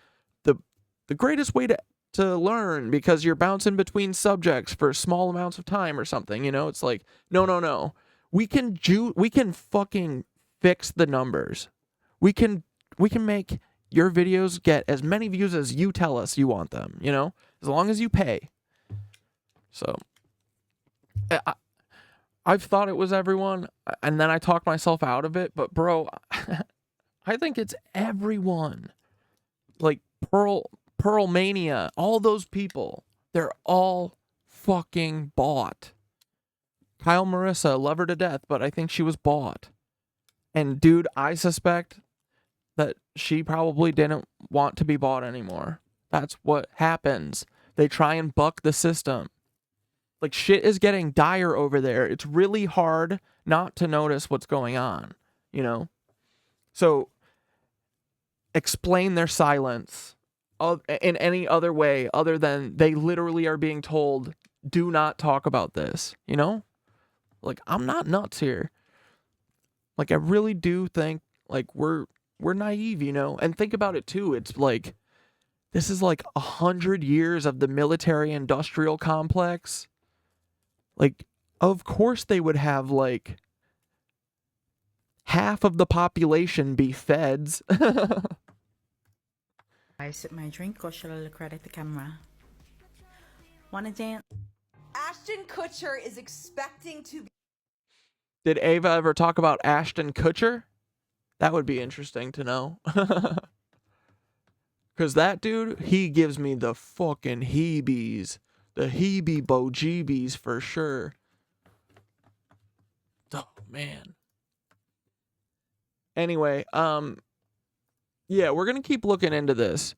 the greatest way to learn because you're bouncing between subjects for small amounts of time or something. It's like, no. We can fucking fix the numbers. We can make your videos get as many views as you tell us you want them, as long as you pay. So I've thought it was everyone, and then I talked myself out of it, but bro, I think it's everyone. Like Pearl Mania, all those people, they're all fucking bought. Kyle Marisa, love her to death, but I think she was bought. And dude, I suspect that she probably didn't want to be bought anymore. That's what happens. They try and buck the system. Like, shit is getting dire over there. It's really hard not to notice what's going on, So, explain their silence in any other way other than they literally are being told, do not talk about this, Like, I'm not nuts here. Like, I really do think, like, we're naive, And think about it, too. It's like, this is like 100 years of the military-industrial complex. Like, of course they would have, like, half of the population be feds. I sip my drink or shall I look right at the camera? Wanna dance? Ashton Kutcher is expecting to be. Did Ava ever talk about Ashton Kutcher? That would be interesting to know. Because that dude, he gives me the fucking heebies. The heebie-bo-jeebies for sure. Oh, man. Anyway, yeah, we're going to keep looking into this.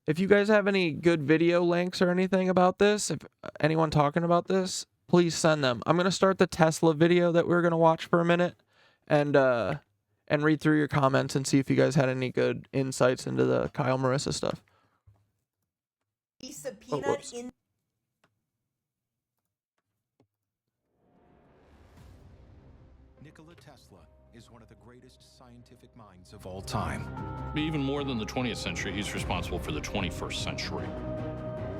If you guys have any good video links or anything about this, if anyone talking about this, please send them. I'm going to start the Tesla video that we're going to watch for a minute and read through your comments and see if you guys had any good insights into the Kyle Marisa stuff. Subpoenaed in. Nikola Tesla is one of the greatest scientific minds of all time. Even more than the 20th century, he's responsible for the 21st century.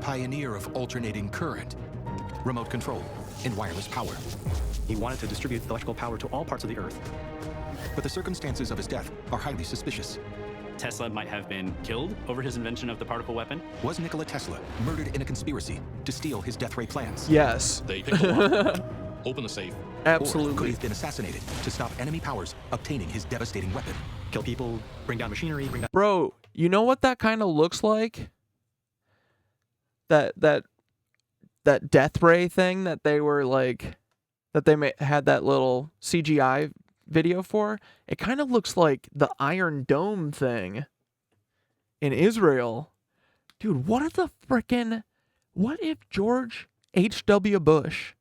Pioneer of alternating current, remote control, and wireless power. He wanted to distribute electrical power to all parts of the Earth. But the circumstances of his death are highly suspicious. Tesla might have been killed over his invention of the particle weapon. Was Nikola Tesla murdered in a conspiracy to steal his death ray plans? Yes. They pick the lock, open the safe. Absolutely. Or could he have been assassinated to stop enemy powers obtaining his devastating weapon? Kill people, bring down machinery, bring down... Bro, you know what that kind of looks like? That death ray thing that they were like, that they had that little CGI video for? It kind of looks like the Iron Dome thing in Israel. Dude, what if George H.W. Bush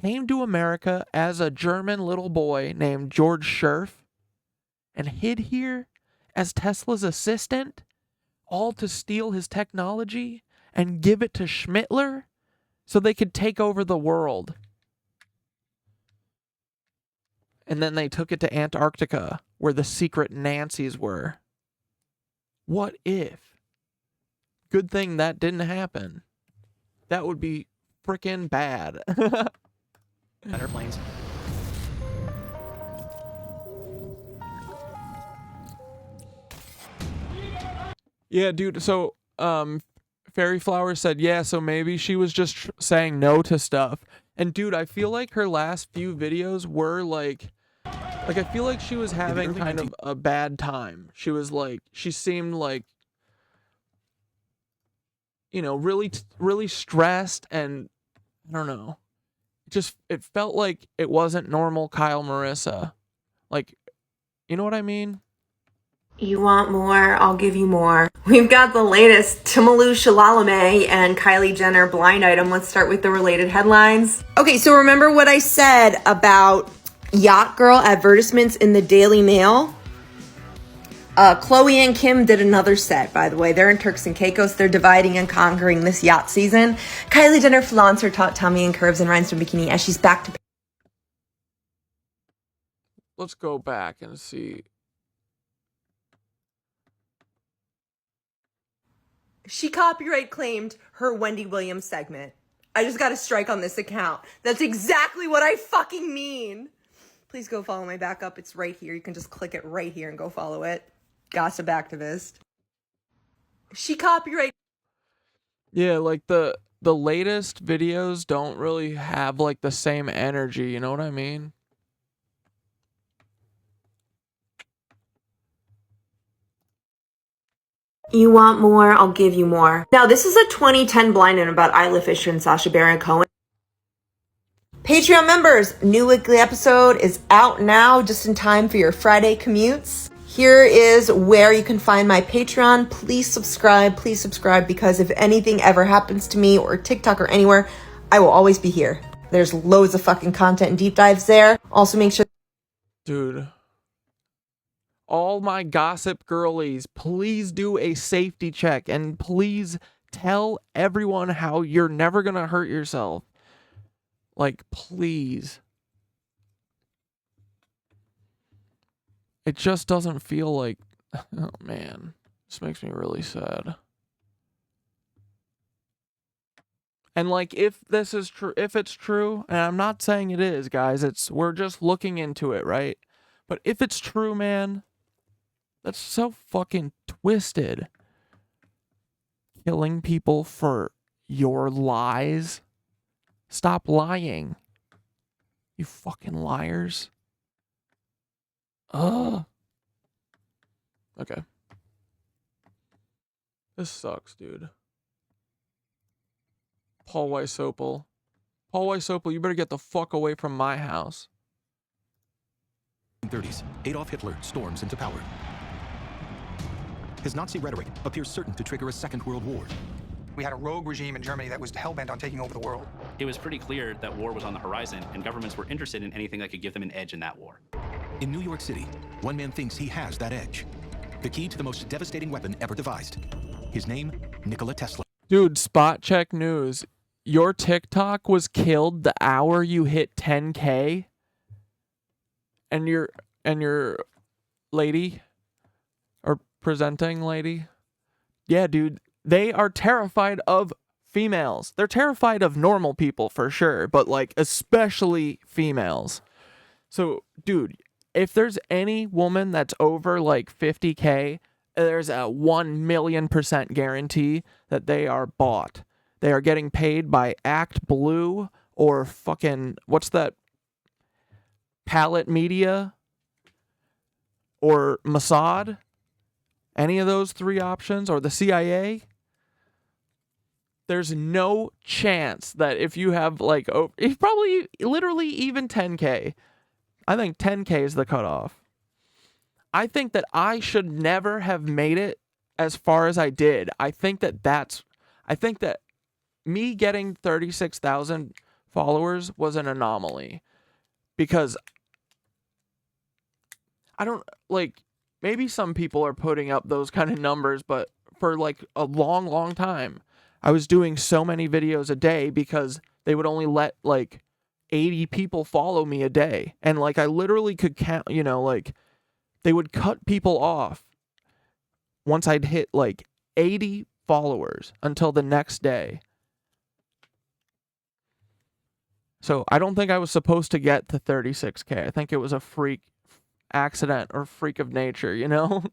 came to America as a German little boy named George Scherf and hid here as Tesla's assistant, all to steal his technology and give it to Schmittler so they could take over the world? And then they took it to Antarctica, where the secret Nancys were. What if? Good thing that didn't happen. That would be freaking bad. Airplanes. Yeah, dude. So, Fairy Flower said, yeah, so maybe she was just saying no to stuff. And dude, I feel like her last few videos were like I feel like she was having kind of a bad time. She was like, she seemed like, you know, really stressed, and I don't know. It felt like it wasn't normal Kyle Marisa. Like, you know what I mean? You want more? I'll give you more. We've got the latest Tamalu Chalamet and Kylie Jenner blind item. Let's start with the related headlines. Okay, so remember what I said about Yacht Girl advertisements in the Daily Mail? Chloe and Kim did another set, by the way. They're in Turks and Caicos. They're dividing and conquering this yacht season. Kylie Jenner flaunts her taut tummy and curves in rhinestone bikini as she's back to... Let's go back and see. She copyright claimed her Wendy Williams segment. I just got a strike on this account. That's exactly what I fucking mean. Please go follow my backup. It's right here. You can just click it right here and go follow it. Gossip activist. She copyright. Yeah, like the latest videos don't really have like the same energy, you know what I mean? You want more? I'll give you more. Now, this is a 2010 blind item about Isla Fisher and Sacha Baron Cohen. Patreon members, new weekly episode is out now, just in time for your Friday commutes. Here is where you can find my Patreon. Please subscribe, because if anything ever happens to me or TikTok or anywhere, I will always be here. There's loads of fucking content and deep dives there. Also make sure... Dude. All my gossip girlies, please do a safety check and please tell everyone how you're never gonna hurt yourself. Like, please. It just doesn't feel like... Oh, man. This makes me really sad. And, like, if this is true, if it's true, and I'm not saying it is, guys, we're just looking into it, right? But if it's true, man, that's so fucking twisted. Killing people for your lies. Stop lying. You fucking liars. Ugh. Okay. This sucks, dude. Paul Weisopel. Paul Weisopel, you better get the fuck away from my house. 30s, Adolf Hitler storms into power. His Nazi rhetoric appears certain to trigger a second world war. We had a rogue regime in Germany that was hell-bent on taking over the world. It was pretty clear that war was on the horizon, and governments were interested in anything that could give them an edge in that war. In New York City, one man thinks he has that edge. The key to the most devastating weapon ever devised. His name, Nikola Tesla. Dude, spot check news. Your TikTok was killed the hour you hit 10K? And your lady, or presenting lady? Yeah, dude. They are terrified of females. They're terrified of normal people for sure, but like especially females. So, dude, if there's any woman that's over like 50K, there's a 1,000,000% guarantee that they are bought. They are getting paid by Act Blue or fucking, what's that? Palette Media or Mossad. Any of those three options, or the CIA. There's no chance that if you have like, probably literally even 10K. I think 10K is the cutoff. I think that I should never have made it as far as I did. I think that me getting 36,000 followers was an anomaly. Because I don't, like, maybe some people are putting up those kind of numbers, but for like a long, long time, I was doing so many videos a day because they would only let like 80 people follow me a day. And like I literally could count, you know, like they would cut people off once I'd hit like 80 followers until the next day. So I don't think I was supposed to get to 36K. I think it was a freak accident or freak of nature, you know?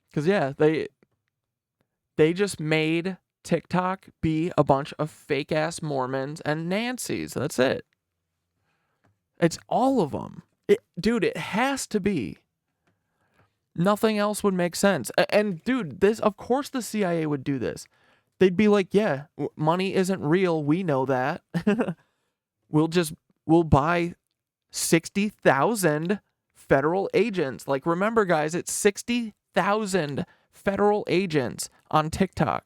Because, yeah, they just made TikTok be a bunch of fake-ass Mormons and Nancys. That's it. It's all of them. Dude, it has to be. Nothing else would make sense. And, dude, of course the CIA would do this. They'd be like, yeah, money isn't real. We know that. We'll buy 60,000 federal agents. Like, remember, guys, it's 60,000 federal agents on TikTok.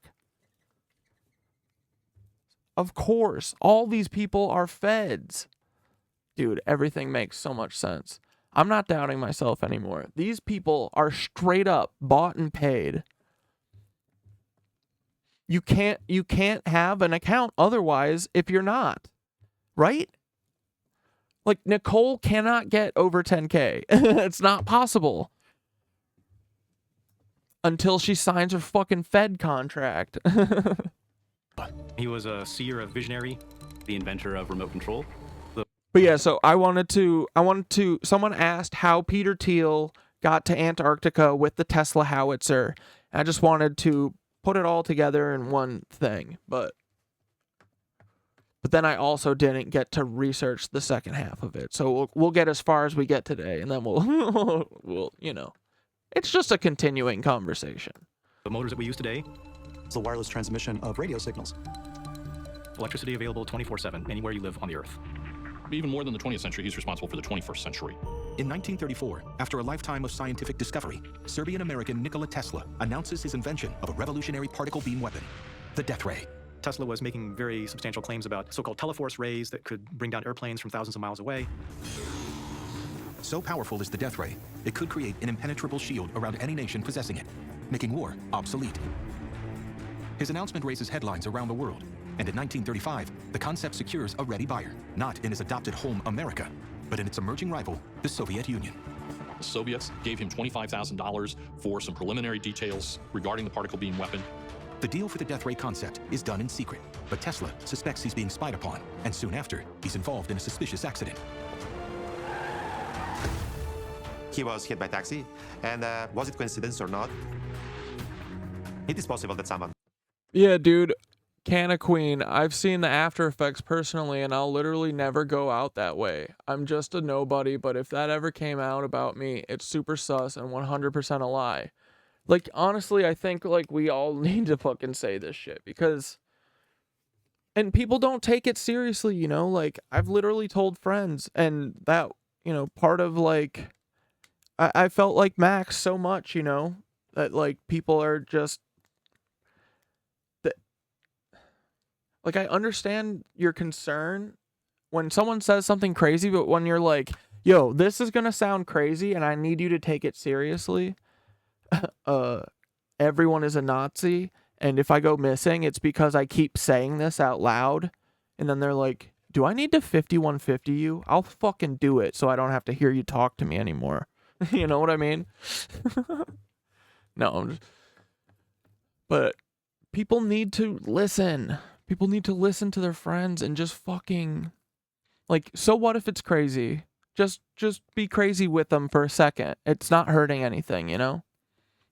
Of course, all these people are feds. Dude, everything makes so much sense. I'm not doubting myself anymore. These people are straight up bought and paid. You can't have an account otherwise if you're not. Right? Like, Nicole cannot get over 10K. It's not possible. Until she signs her fucking Fed contract. He was a seer, a visionary, the inventor of remote control. But yeah, so I wanted to, someone asked how Peter Thiel got to Antarctica with the Tesla howitzer. I just wanted to put it all together in one thing, but then I also didn't get to research the second half of it. So we'll get as far as we get today, and then we'll it's just a continuing conversation. The motors that we use today, It's the wireless transmission of radio signals. electricity available 24/7 anywhere you live on the Earth. Even more than the 20th century, he's responsible for the 21st century. In 1934, after a lifetime of scientific discovery, Serbian-American Nikola Tesla announces his invention of a revolutionary particle beam weapon, the death ray. Tesla was making very substantial claims about so-called teleforce rays that could bring down airplanes from thousands of miles away. So powerful is the death ray, it could create an impenetrable shield around any nation possessing it, making war obsolete. His announcement raises headlines around the world, and in 1935, the concept secures a ready buyer, not in his adopted home, America, but in its emerging rival, the Soviet Union. The Soviets gave him $25,000 for some preliminary details regarding the particle beam weapon. The deal for the death ray concept is done in secret, but Tesla suspects he's being spied upon, and soon after, he's involved in a suspicious accident. He was hit by taxi, and was it coincidence or not? It is possible that someone... Yeah, dude, Canna Queen, I've seen the after effects personally, and I'll literally never go out that way. I'm just a nobody, but if that ever came out about me, it's super sus and 100% a lie. Like, honestly, I think, like, we all need to fucking say this shit, because... And people don't take it seriously, you know? Like, I've literally told friends, and that, you know, part of, like... I felt like Max so much, you know? That, like, people are just... Like, I understand your concern when someone says something crazy, but when you're like, yo, this is gonna sound crazy and I need you to take it seriously. Everyone is a Nazi, and if I go missing, it's because I keep saying this out loud. And then they're like, do I need to 5150 you? I'll fucking do it so I don't have to hear you talk to me anymore. You know what I mean? No, but people need to listen. People need to listen to their friends and just fucking, like, so what if it's crazy? Just be crazy with them for a second. It's not hurting anything, you know?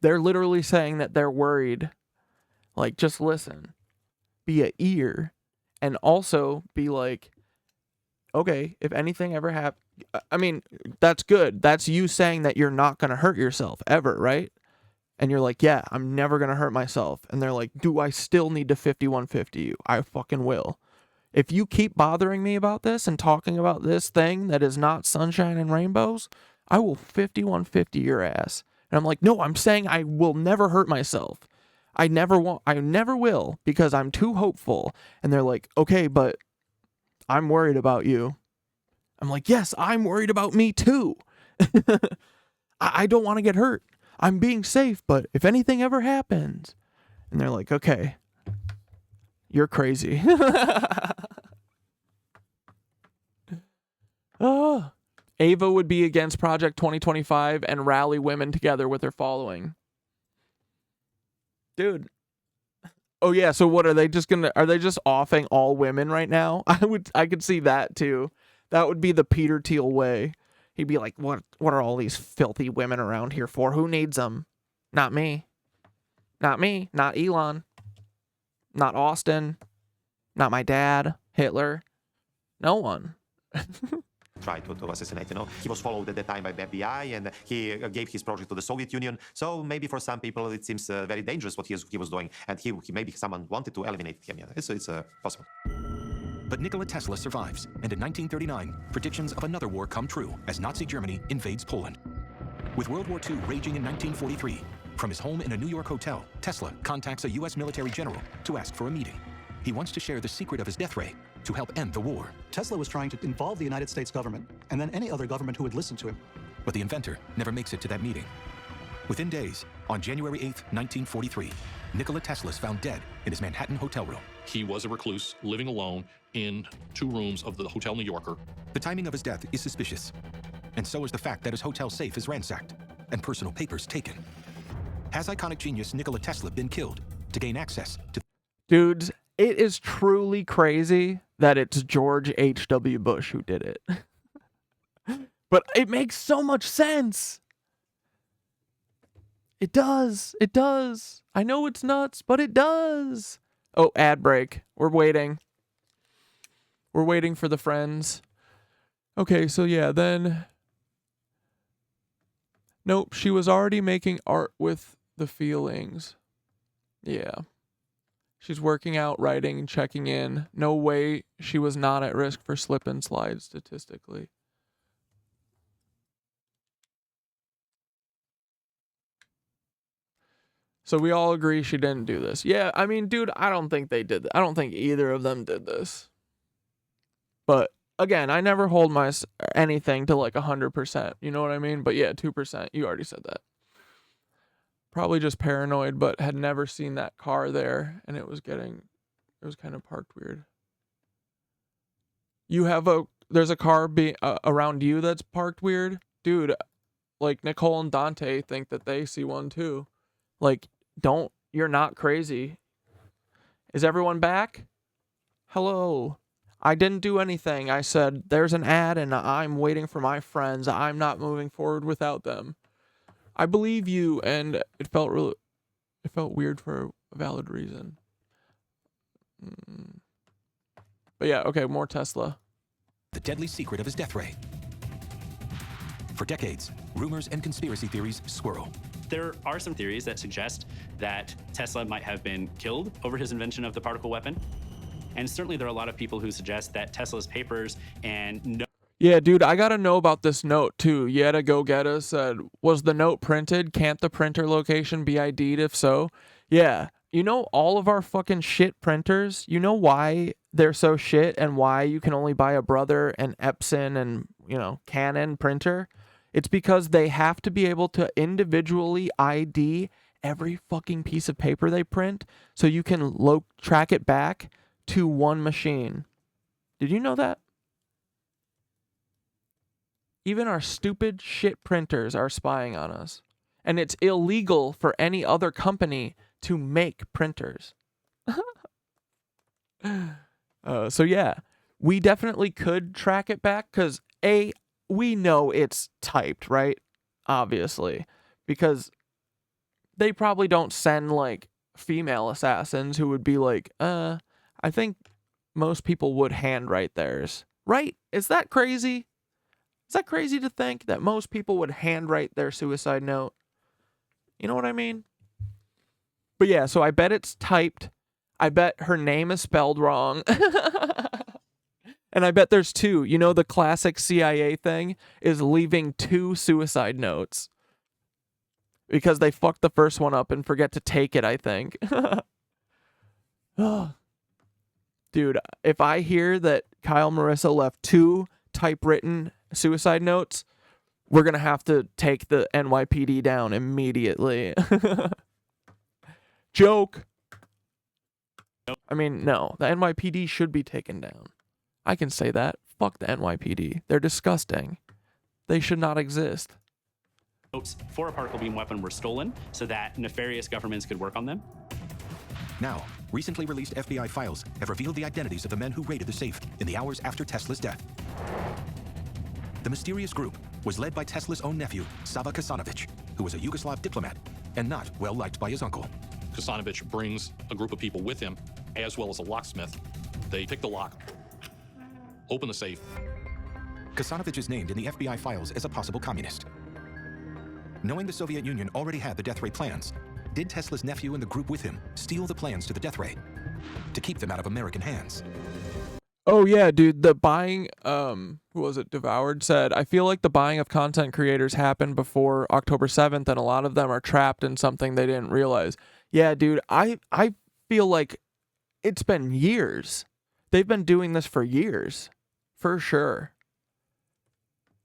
They're literally saying that they're worried. Like, just listen. Be a ear. And also be like, okay, if anything ever happens, I mean, that's good. That's you saying that you're not going to hurt yourself ever, right? And you're like, yeah, I'm never going to hurt myself. And they're like, do I still need to 5150 you? I fucking will. If you keep bothering me about this and talking about this thing that is not sunshine and rainbows, I will 5150 your ass. And I'm like, no, I'm saying I will never hurt myself. I never will, because I'm too hopeful. And they're like, okay, but I'm worried about you. I'm like, yes, I'm worried about me too. I don't want to get hurt. I'm being safe, but if anything ever happens, and they're like, okay, you're crazy. Ava would be against Project 2025 and rally women together with her following. Dude. Oh yeah, so what are they just are they just offing all women right now? I could see that too. That would be the Peter Thiel way. He'd be like, what are all these filthy women around here for? Who needs them? Not me. Not me. Not Elon. Not Austin. Not my dad. Hitler. No one. Tried to assassinate, you know. He was followed at that time by the FBI, and he gave his project to the Soviet Union. So maybe for some people it seems very dangerous what he was doing, and he maybe someone wanted to eliminate him. Yeah, it's possible. But Nikola Tesla survives, and in 1939, predictions of another war come true as Nazi Germany invades Poland. With World War II raging in 1943, from his home in a New York hotel, Tesla contacts a U.S. military general to ask for a meeting. He wants to share the secret of his death ray to help end the war. Tesla was trying to involve the United States government, and then any other government who would listen to him. But the inventor never makes it to that meeting. Within days, on January 8th, 1943, Nikola Tesla is found dead in his Manhattan hotel room. He was a recluse, living alone in 2 rooms of the Hotel New Yorker. The timing of his death is suspicious, and so is the fact that his hotel safe is ransacked and personal papers taken. Has iconic genius Nikola Tesla been killed to gain access to... Dudes, it is truly crazy that it's George H.W. Bush who did it. But it makes so much sense. It does. It does. I know it's nuts, but it does. Oh, ad break. We're waiting. We're waiting for the friends. Okay, so yeah, then... Nope, she was already making art with the feelings. Yeah. She's working out, writing, checking in. No way she was not at risk for slip and slide statistically. So we all agree she didn't do this. Yeah, I mean, dude, I don't think they did that. I don't think either of them did this. But again, I never hold anything to like 100%. You know what I mean? But yeah, 2%. You already said that. Probably just paranoid, but had never seen that car there, and it was kind of parked weird. There's a car around you that's parked weird? Dude, like Nicole and Dante think that they see one too. Like, you're not crazy. Is everyone back? Hello. I didn't do anything. I said, there's an ad and I'm waiting for my friends. I'm not moving forward without them. I believe you, and it felt weird for a valid reason. But yeah, okay, more Tesla. The deadly secret of his death ray. For decades, rumors and conspiracy theories swirl. There are some theories that suggest that Tesla might have been killed over his invention of the particle weapon. And certainly there are a lot of people who suggest that Tesla's papers and... Yeah, dude, I gotta know about this note, too. Yetta Go Getta said, was the note printed? Can't the printer location be ID'd if so? Yeah, you know all of our fucking shit printers, you know why they're so shit and why you can only buy a Brother and Epson and, Canon printer? It's because they have to be able to individually ID every fucking piece of paper they print so you can track it back to one machine. Did you know that? Even our stupid shit printers are spying on us. And it's illegal for any other company to make printers. So yeah, we definitely could track it back because we know it's typed, right? Obviously. Because they probably don't send like female assassins who would be like, I think most people would handwrite theirs. Right? Is that crazy? Is that crazy to think that most people would handwrite their suicide note? You know what I mean? But yeah, so I bet it's typed. I bet her name is spelled wrong. And I bet there's 2. You know, the classic CIA thing is leaving 2 suicide notes. Because they fucked the first one up and forget to take it, I think. Dude, if I hear that Kyle Marisa left 2 typewritten suicide notes, we're going to have to take the NYPD down immediately. Joke. I mean, no, the NYPD should be taken down. I can say that. Fuck the NYPD. They're disgusting. They should not exist. Votes for a particle beam weapon were stolen so that nefarious governments could work on them. Now, recently released FBI files have revealed the identities of the men who raided the safe in the hours after Tesla's death. The mysterious group was led by Tesla's own nephew, Sava Kasanovic, who was a Yugoslav diplomat and not well liked by his uncle. Kasanovic brings a group of people with him, as well as a locksmith. They pick the lock, open the safe. Kasanovic is named in the FBI files as a possible communist. Knowing the Soviet Union already had the death ray plans, did Tesla's nephew and the group with him steal the plans to the death ray to keep them out of American hands? Oh yeah, dude, the buying, who was it, Devoured said, I feel like the buying of content creators happened before October 7th and a lot of them are trapped in something they didn't realize. Yeah, dude, I feel like it's been years. They've been doing this for years. For sure.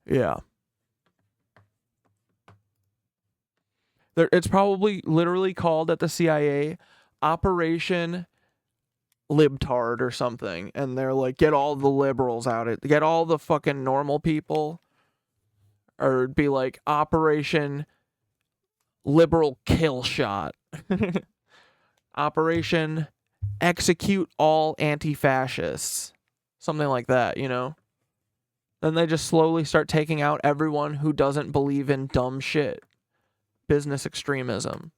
Yeah. It's probably literally called at the CIA Operation Libtard or something, and they're like, get all the liberals out, get all the fucking normal people, or it'd be like Operation Liberal Kill Shot. Operation Execute All Anti-Fascists, something like that, you know. Then they just slowly start taking out everyone who doesn't believe in dumb shit, business extremism.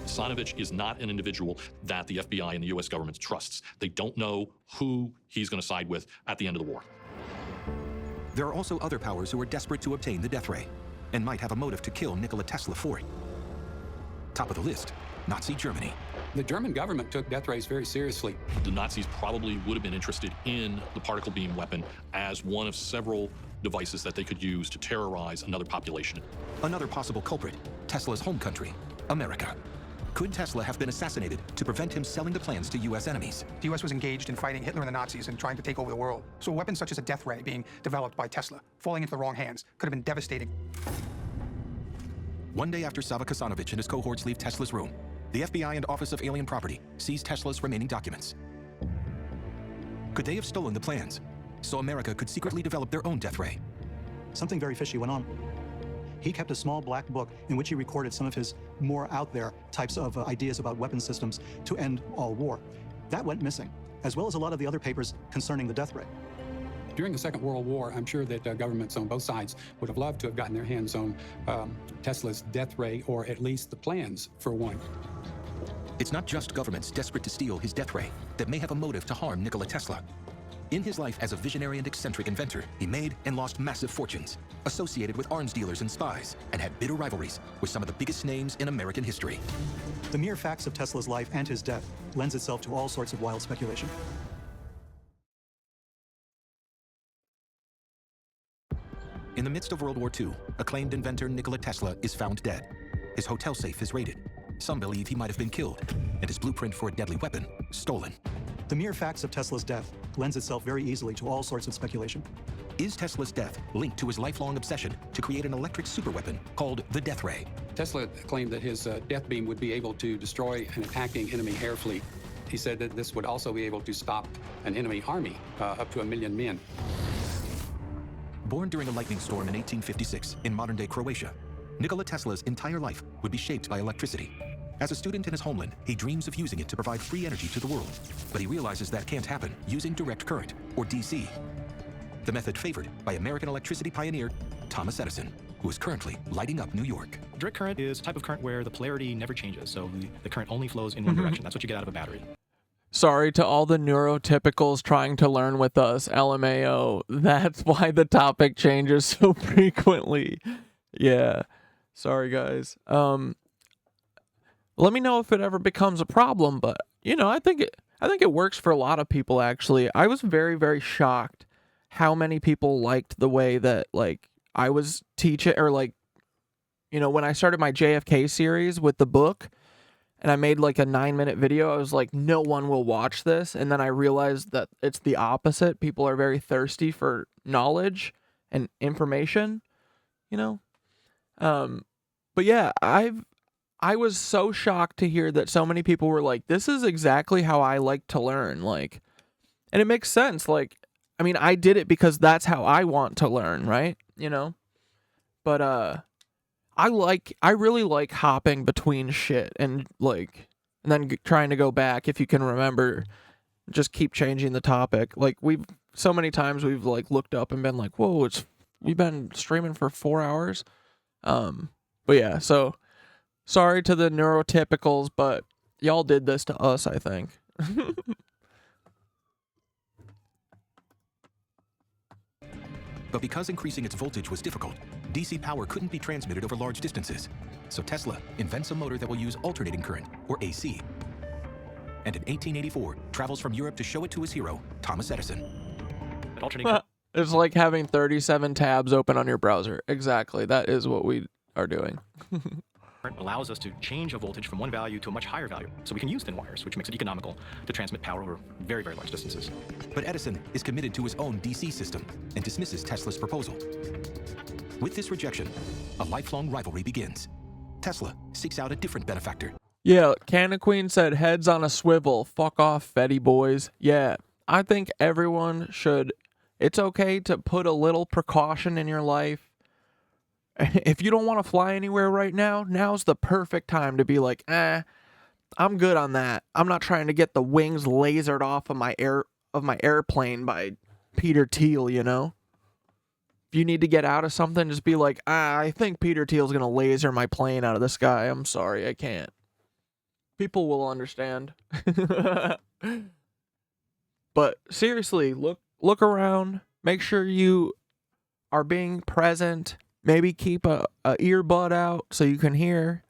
Kasanovic is not an individual that the FBI and the U.S. government trusts. They don't know who he's going to side with at the end of the war. There are also other powers who are desperate to obtain the death ray and might have a motive to kill Nikola Tesla for it. Top of the list, Nazi Germany. The German government took death rays very seriously. The Nazis probably would have been interested in the particle beam weapon as one of several devices that they could use to terrorize another population. Another possible culprit, Tesla's home country, America. Could Tesla have been assassinated to prevent him selling the plans to U.S. enemies? The U.S. was engaged in fighting Hitler and the Nazis and trying to take over the world. So a weapon such as a death ray being developed by Tesla, falling into the wrong hands, could have been devastating. One day after Sava Kasanovic and his cohorts leave Tesla's room, the FBI and Office of Alien Property seize Tesla's remaining documents. Could they have stolen the plans so America could secretly develop their own death ray? Something very fishy went on. He kept a small black book in which he recorded some of his more out there types of ideas about weapon systems to end all war. That went missing, as well as a lot of the other papers concerning the death ray. During the Second World War, I'm sure that governments on both sides would have loved to have gotten their hands on Tesla's death ray, or at least the plans for one. It's not just governments desperate to steal his death ray that may have a motive to harm Nikola Tesla. In his life as a visionary and eccentric inventor, he made and lost massive fortunes, associated with arms dealers and spies, and had bitter rivalries with some of the biggest names in American history. The mere facts of Tesla's life and his death lends itself to all sorts of wild speculation. In the midst of World War II, acclaimed inventor Nikola Tesla is found dead. His hotel safe is raided. Some believe he might have been killed, and his blueprint for a deadly weapon stolen. The mere facts of Tesla's death lends itself very easily to all sorts of speculation. Is Tesla's death linked to his lifelong obsession to create an electric superweapon called the death ray? Tesla claimed that his death beam would be able to destroy an attacking enemy air fleet. He said that this would also be able to stop an enemy army, up to 1 million men. Born during a lightning storm in 1856 in modern-day Croatia, Nikola Tesla's entire life would be shaped by electricity. As a student in his homeland, he dreams of using it to provide free energy to the world, but he realizes that can't happen using direct current, or DC, the method favored by American electricity pioneer Thomas Edison, who is currently lighting up New York. Direct current is a type of current where the polarity never changes, so the current only flows in one direction. That's what you get out of a battery. Sorry to all the neurotypicals trying to learn with us, LMAO. That's why the topic changes so frequently. Yeah. Sorry, guys. Let me know if it ever becomes a problem, but you know, I think it works for a lot of people actually. I was very, very shocked how many people liked the way that like I was teaching, or like, you know, when I started my JFK series with the book and I made like a 9-minute video, I was like, no one will watch this. And then I realized that it's the opposite. People are very thirsty for knowledge and information, you know? But yeah, I was so shocked to hear that so many people were like, this is exactly how I like to learn. Like, and it makes sense. Like, I mean, I did it because that's how I want to learn, right? You know? But, I really like hopping between shit and then trying to go back if you can remember. Just keep changing the topic. Like so many times we've like looked up and been like, whoa, we've been streaming for 4 hours. But yeah, so sorry to the neurotypicals, but y'all did this to us, I think. But because increasing its voltage was difficult, DC power couldn't be transmitted over large distances. So Tesla invents a motor that will use alternating current, or AC. And in 1884, travels from Europe to show it to his hero, Thomas Edison. It's like having 37 tabs open on your browser. Exactly. That is what we are doing. Allows us to change a voltage from one value to a much higher value. So we can use thin wires, which makes it economical to transmit power over very, very large distances. But Edison is committed to his own DC system and dismisses Tesla's proposal. With this rejection, a lifelong rivalry begins. Tesla seeks out a different benefactor. Yeah, Canna Queen said heads on a swivel. Fuck off, Fetty boys. Yeah, I think everyone should. It's okay to put a little precaution in your life. If you don't want to fly anywhere right now, now's the perfect time to be like, I'm good on that. I'm not trying to get the wings lasered off of my airplane by Peter Thiel, you know? If you need to get out of something, just be like, I think Peter Thiel's going to laser my plane out of the sky. I'm sorry, I can't. People will understand. But seriously, look around. Make sure you are being present. Maybe keep a earbud out so you can hear.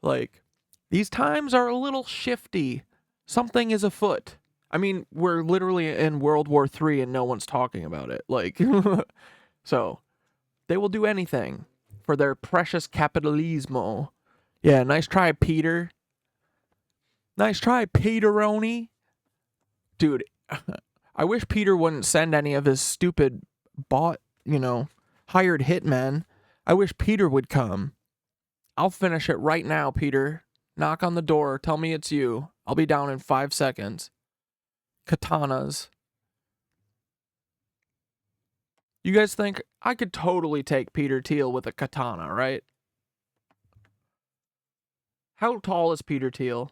Like, these times are a little shifty. Something is afoot. I mean, we're literally in World War III and no one's talking about it. Like, so they will do anything for their precious capitalismo. Yeah, nice try, Peter. Nice try, Peteroni. Dude, I wish Peter wouldn't send any of his stupid hired hitmen. I wish Peter would come. I'll finish it right now, Peter. Knock on the door. Tell me it's you. I'll be down in 5 seconds. Katanas. You guys think I could totally take Peter Thiel with a katana, right? How tall is Peter Thiel?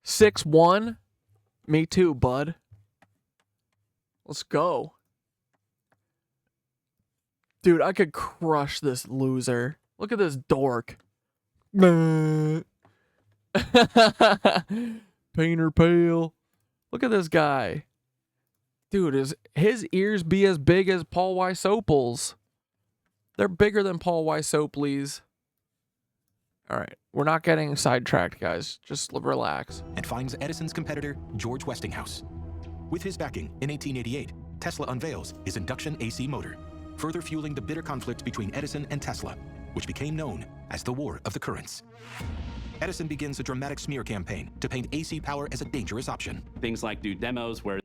Six one? Me too, bud. Let's go. Dude, I could crush this loser. Look at this dork. Painter pale. Look at this guy. Dude, his ears be as big as Paul Wysopal's. They're bigger than Paul Wysopal's. All right, we're not getting sidetracked, guys. Just relax. And finds Edison's competitor, George Westinghouse. With his backing, in 1888, Tesla unveils his induction AC motor, further fueling the bitter conflict between Edison and Tesla, which became known as the War of the Currents. Edison begins a dramatic smear campaign to paint AC power as a dangerous option. Things like do demos where...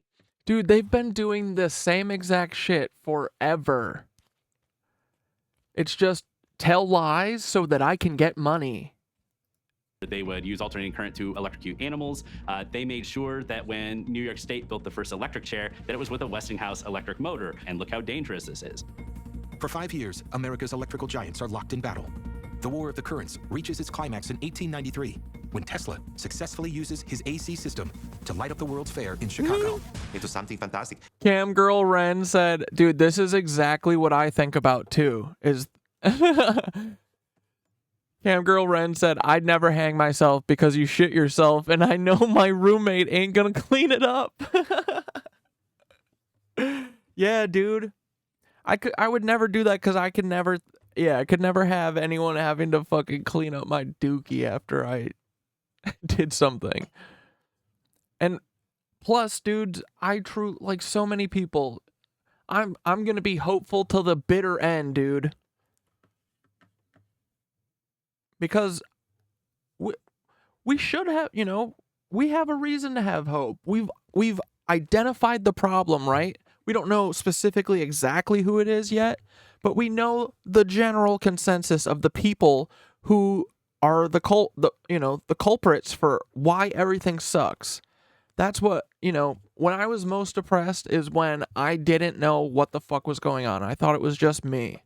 Dude, they've been doing the same exact shit forever. It's just tell lies so that I can get money. They would use alternating current to electrocute animals. They made sure that when New York State built the first electric chair, that it was with a Westinghouse electric motor. And look how dangerous this is. For 5 years, America's electrical giants are locked in battle. The War of the Currents reaches its climax in 1893, when Tesla successfully uses his AC system to light up the World's Fair in Chicago. Into something fantastic. Cam Girl Ren said, dude, this is exactly what I think about too, is... Cam Girl Ren said, I'd never hang myself because you shit yourself and I know my roommate ain't gonna clean it up. Yeah, dude. I would never do that because I could never have anyone having to fucking clean up my dookie after I did something. And plus, dudes, like so many people, I'm gonna be hopeful till the bitter end, dude. Because we should have, we have a reason to have hope. We've identified the problem, right? We don't know specifically exactly who it is yet, but we know the general consensus of the people who are the culprits for why everything sucks. That's what, when I was most depressed is when I didn't know what the fuck was going on. I thought it was just me.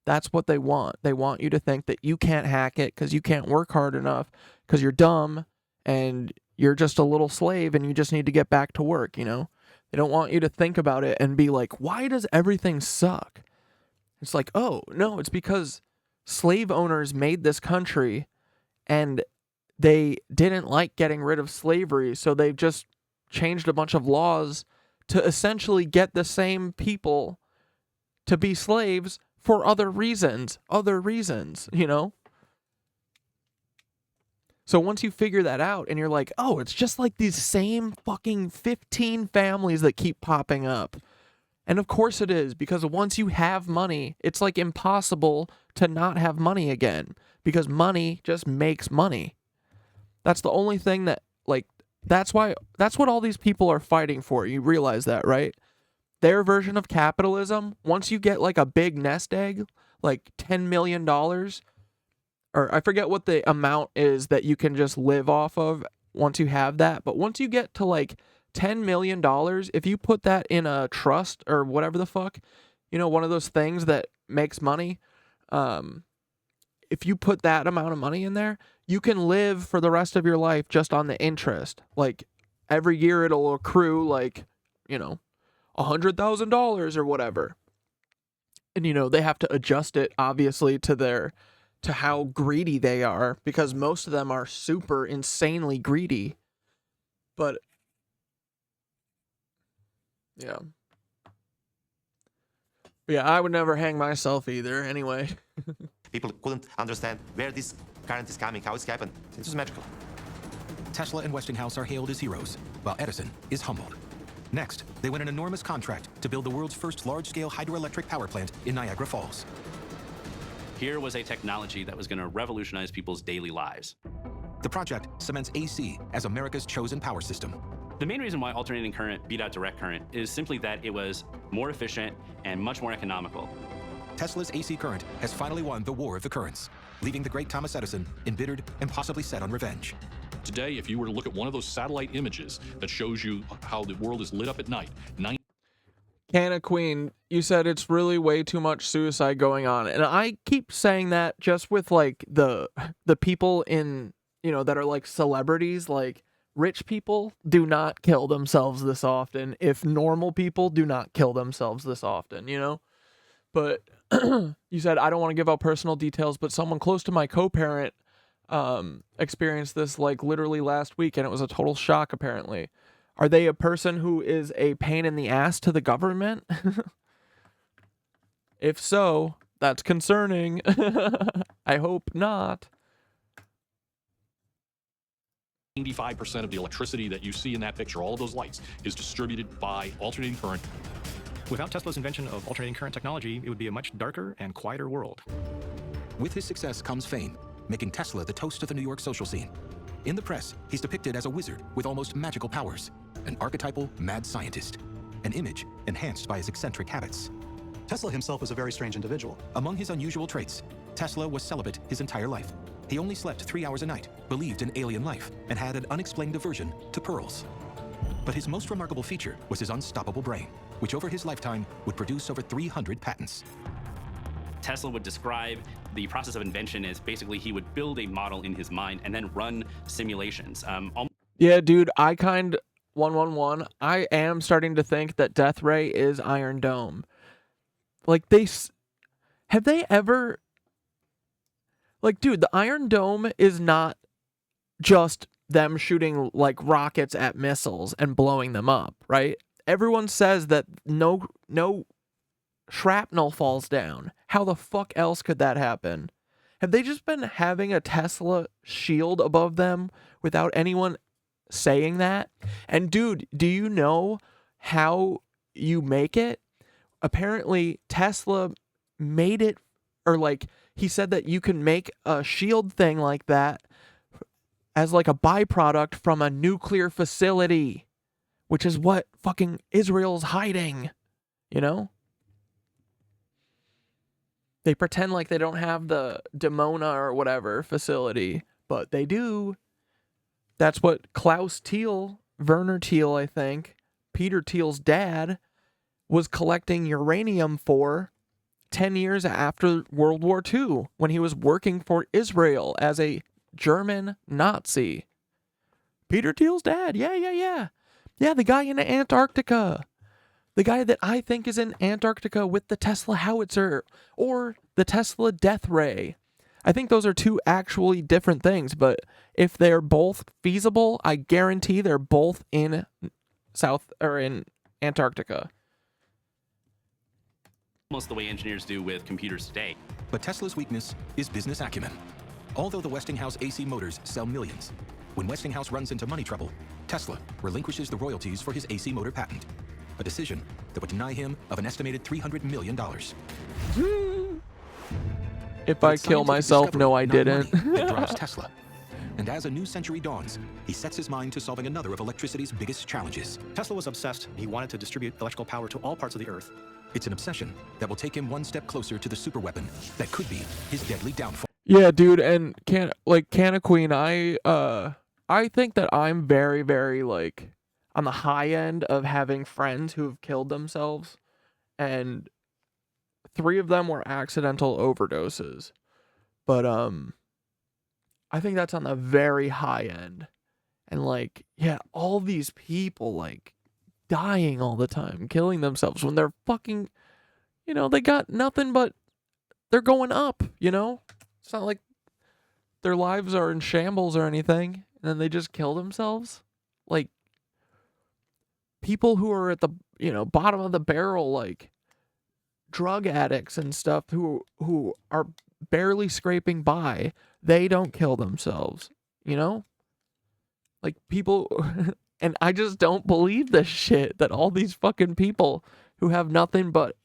That's what they want. They want you to think that you can't hack it because you can't work hard enough because you're dumb and you're just a little slave and you just need to get back to work, They don't want you to think about it and be like, why does everything suck? It's like, oh, no, it's because slave owners made this country and they didn't like getting rid of slavery, so they've just changed a bunch of laws to essentially get the same people to be slaves for other reasons, So once you figure that out and you're like, oh, it's just like these same fucking 15 families that keep popping up. And of course it is, because once you have money, it's like impossible to not have money again, because money just makes money. That's the only thing that, that's what all these people are fighting for. You realize that, right? Their version of capitalism, once you get like a big nest egg, like $10 million, or I forget what the amount is that you can just live off of once you have that. But once you get to like $10 million, if you put that in a trust or whatever the fuck, one of those things that makes money, if you put that amount of money in there, you can live for the rest of your life just on the interest. Like every year it'll accrue like, $100,000 or whatever. And they have to adjust it obviously to how greedy they are, because most of them are super insanely greedy. But yeah. Yeah, I would never hang myself either anyway. People couldn't understand where this current is coming, how it's happened. It was magical. Tesla and Westinghouse are hailed as heroes, while Edison is humbled. Next, they win an enormous contract to build the world's first large-scale hydroelectric power plant in Niagara Falls. Here was a technology that was going to revolutionize people's daily lives. The project cements AC as America's chosen power system. The main reason why alternating current beat out direct current is simply that it was more efficient and much more economical. Tesla's AC current has finally won the war of the currents, leaving the great Thomas Edison embittered and possibly set on revenge. Today, if you were to look at one of those satellite images that shows you how the world is lit up at night, Canna Queen, you said it's really way too much suicide going on. And I keep saying that just with like the people in, that are like celebrities, like rich people do not kill themselves this often. If normal people do not kill themselves this often, But you said, I don't want to give out personal details, but someone close to my co-parent experienced this like literally last week, and it was a total shock apparently. Are they a person who is a pain in the ass to the government? If so, that's concerning. I hope not. 95% of the electricity that you see in that picture, all of those lights, is distributed by alternating current. Without Tesla's invention of alternating current technology, it would be a much darker and quieter world. With his success comes fame, making Tesla the toast of the New York social scene. In the press, he's depicted as a wizard with almost magical powers, an archetypal mad scientist, an image enhanced by his eccentric habits. Tesla himself was a very strange individual. Among his unusual traits, Tesla was celibate his entire life. He only slept 3 hours a night, believed in alien life, and had an unexplained aversion to pearls. But his most remarkable feature was his unstoppable brain, which over his lifetime would produce over 300 patents. Tesla would describe the process of invention as basically he would build a model in his mind and then run simulations. Yeah, dude, 111. I am starting to think that Death Ray is Iron Dome. Like, have they ever... Like, dude, the Iron Dome is not just them shooting, like, rockets at missiles and blowing them up, right? Everyone says that no shrapnel falls down. How the fuck else could that happen? Have they just been having a Tesla shield above them without anyone saying that? And dude, do you know how you make it? Apparently Tesla made it, or like he said that you can make a shield thing like that as like a byproduct from a nuclear facility, which is what fucking Israel's hiding, They pretend like they don't have the Demona or whatever facility, but they do. That's what Klaus Thiel, Werner Thiel, I think, Peter Thiel's dad, was collecting uranium for 10 years after World War II when he was working for Israel as a German Nazi. Peter Thiel's dad. Yeah, the guy in Antarctica. The guy that I think is in Antarctica with the Tesla howitzer or the Tesla death ray. I think those are two actually different things, but if they're both feasible, I guarantee they're both in in Antarctica. Almost the way engineers do with computers today. But Tesla's weakness is business acumen. Although the Westinghouse AC motors sell millions, when Westinghouse runs into money trouble, Tesla relinquishes the royalties for his AC motor patent, a decision that would deny him of an estimated $300 million. If I kill myself, no, I didn't. That drives Tesla. And as a new century dawns, he sets his mind to solving another of electricity's biggest challenges. Tesla was obsessed. He wanted to distribute electrical power to all parts of the Earth. It's an obsession that will take him one step closer to the superweapon that could be his deadly downfall. Yeah, dude, and Canna Queen, I think that I'm very, very like on the high end of having friends who have killed themselves, and 3 of them were accidental overdoses. But I think that's on the very high end. And like, yeah, all these people like dying all the time, killing themselves when they're fucking, they got nothing but they're going up, It's not like their lives are in shambles or anything, and then they just kill themselves. Like, people who are at the, bottom of the barrel, like drug addicts and stuff who are barely scraping by, they don't kill themselves, Like, people, and I just don't believe this shit, that all these fucking people who have nothing but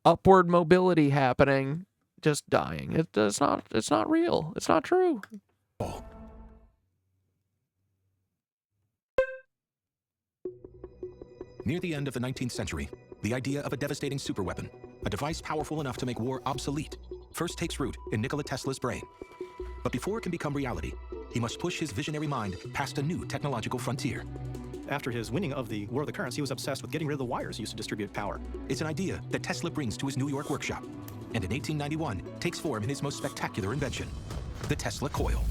upward mobility happening just dying. It's not real. It's not true. Near the end of the 19th century, the idea of a devastating superweapon, a device powerful enough to make war obsolete, first takes root in Nikola Tesla's brain. But before it can become reality, he must push his visionary mind past a new technological frontier. After his winning of the War of the Currents, he was obsessed with getting rid of the wires used to distribute power. It's an idea that Tesla brings to his New York workshop, and in 1891 takes form in his most spectacular invention, the Tesla coil.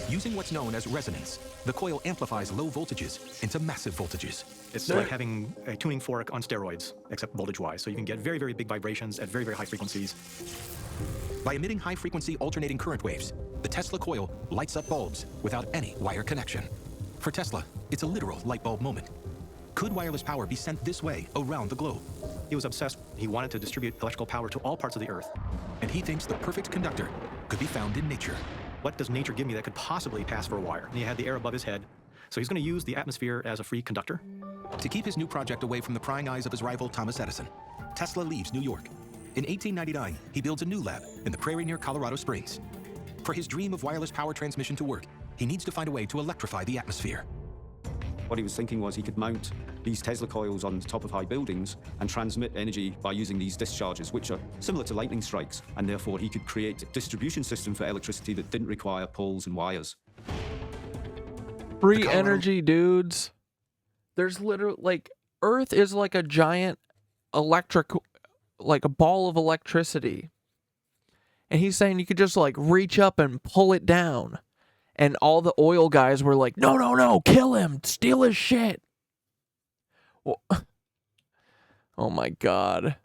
Using what's known as resonance, the coil amplifies low voltages into massive voltages. It's like having a tuning fork on steroids, except voltage-wise, so you can get very, very big vibrations at very, very high frequencies. By emitting high-frequency alternating current waves, the Tesla coil lights up bulbs without any wire connection. For Tesla, it's a literal light bulb moment. Could wireless power be sent this way around the globe? He was obsessed. He wanted to distribute electrical power to all parts of the Earth. And he thinks the perfect conductor could be found in nature. What does nature give me that could possibly pass for a wire? And he had the air above his head, so he's going to use the atmosphere as a free conductor. To keep his new project away from the prying eyes of his rival Thomas Edison, Tesla leaves New York. In 1899, he builds a new lab in the prairie near Colorado Springs. For his dream of wireless power transmission to work, he needs to find a way to electrify the atmosphere. What he was thinking was he could mount these Tesla coils on the top of high buildings and transmit energy by using these discharges, which are similar to lightning strikes, and therefore he could create a distribution system for electricity that didn't require poles and wires. Free energy, dudes. There's literally, like, Earth is like a giant like a ball of electricity. And he's saying you could just, like, reach up and pull it down. And all the oil guys were like, no, kill him, steal his shit. Well, oh my God.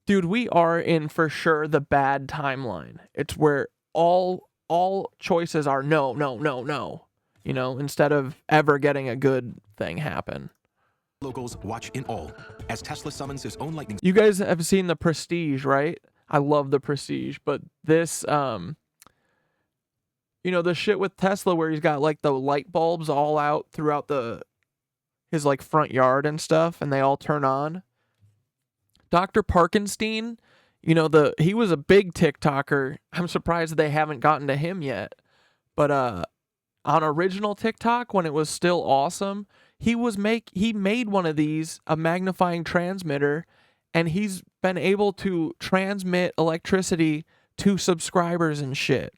Dude, we are in, for sure, the bad timeline. It's where all choices are no. Instead of ever getting a good thing happen. Locals watch in awe as Tesla summons his own lightning. You guys have seen The Prestige, right? I love The Prestige, but this, the shit with Tesla where he's got like the light bulbs all out throughout his like front yard and stuff, and they all turn on. Dr. Parkenstein, he was a big TikToker. I'm surprised they haven't gotten to him yet. But on original TikTok, when it was still awesome, he made one of these, a magnifying transmitter, and he's been able to transmit electricity to subscribers and shit.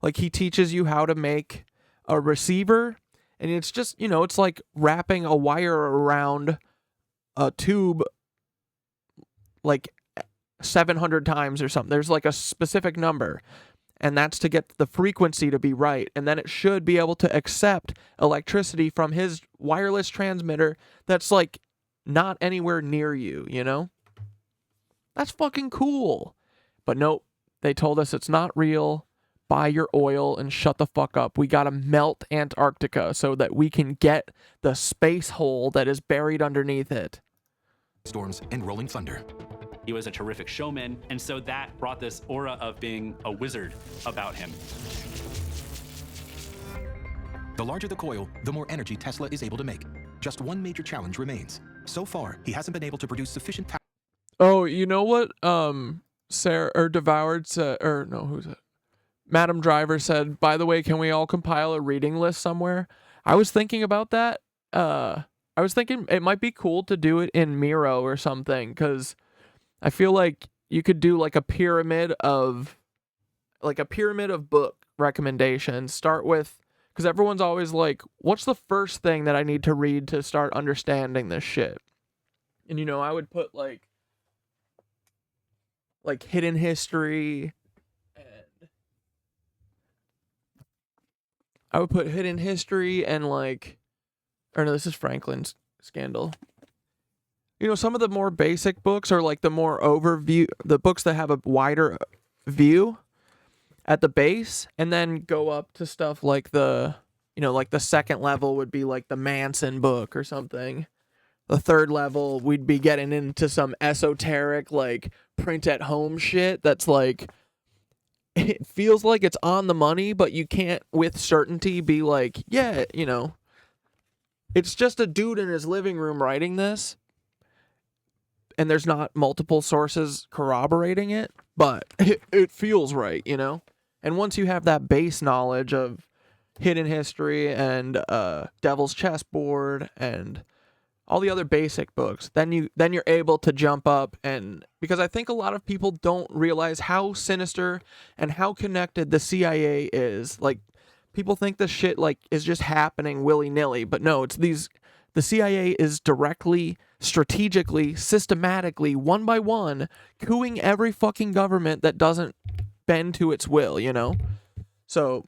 Like, he teaches you how to make a receiver, and it's just, you know, it's like wrapping a wire around a tube like 700 times or something. There's like a specific number, and that's to get the frequency to be right, and then it should be able to accept electricity from his wireless transmitter that's like not anywhere near you, you know? That's fucking cool. But nope, they told us it's not real. Buy your oil and shut the fuck up. We gotta melt Antarctica so that we can get the space hole that is buried underneath it. Storms and rolling thunder. He was a terrific showman, and so that brought this aura of being a wizard about him. The larger the coil, the more energy Tesla is able to make. Just one major challenge remains. So far, he hasn't been able to produce sufficient power. Oh, you know what? Sarah or Devoured said, or no, who's it? Madam Driver said, by the way, can we all compile a reading list somewhere? I was thinking about that. I was thinking it might be cool to do it in Miro or something, because I feel like you could do like a pyramid of book recommendations. Start with, because everyone's always like, what's the first thing that I need to read to start understanding this shit? And, you know, I would put like hidden history, and I would put hidden history and like, or no, this is Franklin's Scandal. You know, some of the more basic books are like the more overview, the books that have a wider view at the base, and then go up to stuff like the, you know, like the second level would be like the Manson book or something. The third level, we'd be getting into some esoteric, like, print at home shit that's like, it feels like it's on the money, but you can't with certainty be like, yeah, you know, it's just a dude in his living room writing this, and there's not multiple sources corroborating it, but it feels right, you know? And once you have that base knowledge of hidden history and Devil's Chessboard and all the other basic books, then you're able to jump up, and because I think a lot of people don't realize how sinister and how connected the CIA is. Like, people think this shit like is just happening willy-nilly, but no, it's the CIA is directly, strategically, systematically, one by one, cooing every fucking government that doesn't bend to its will, you know? So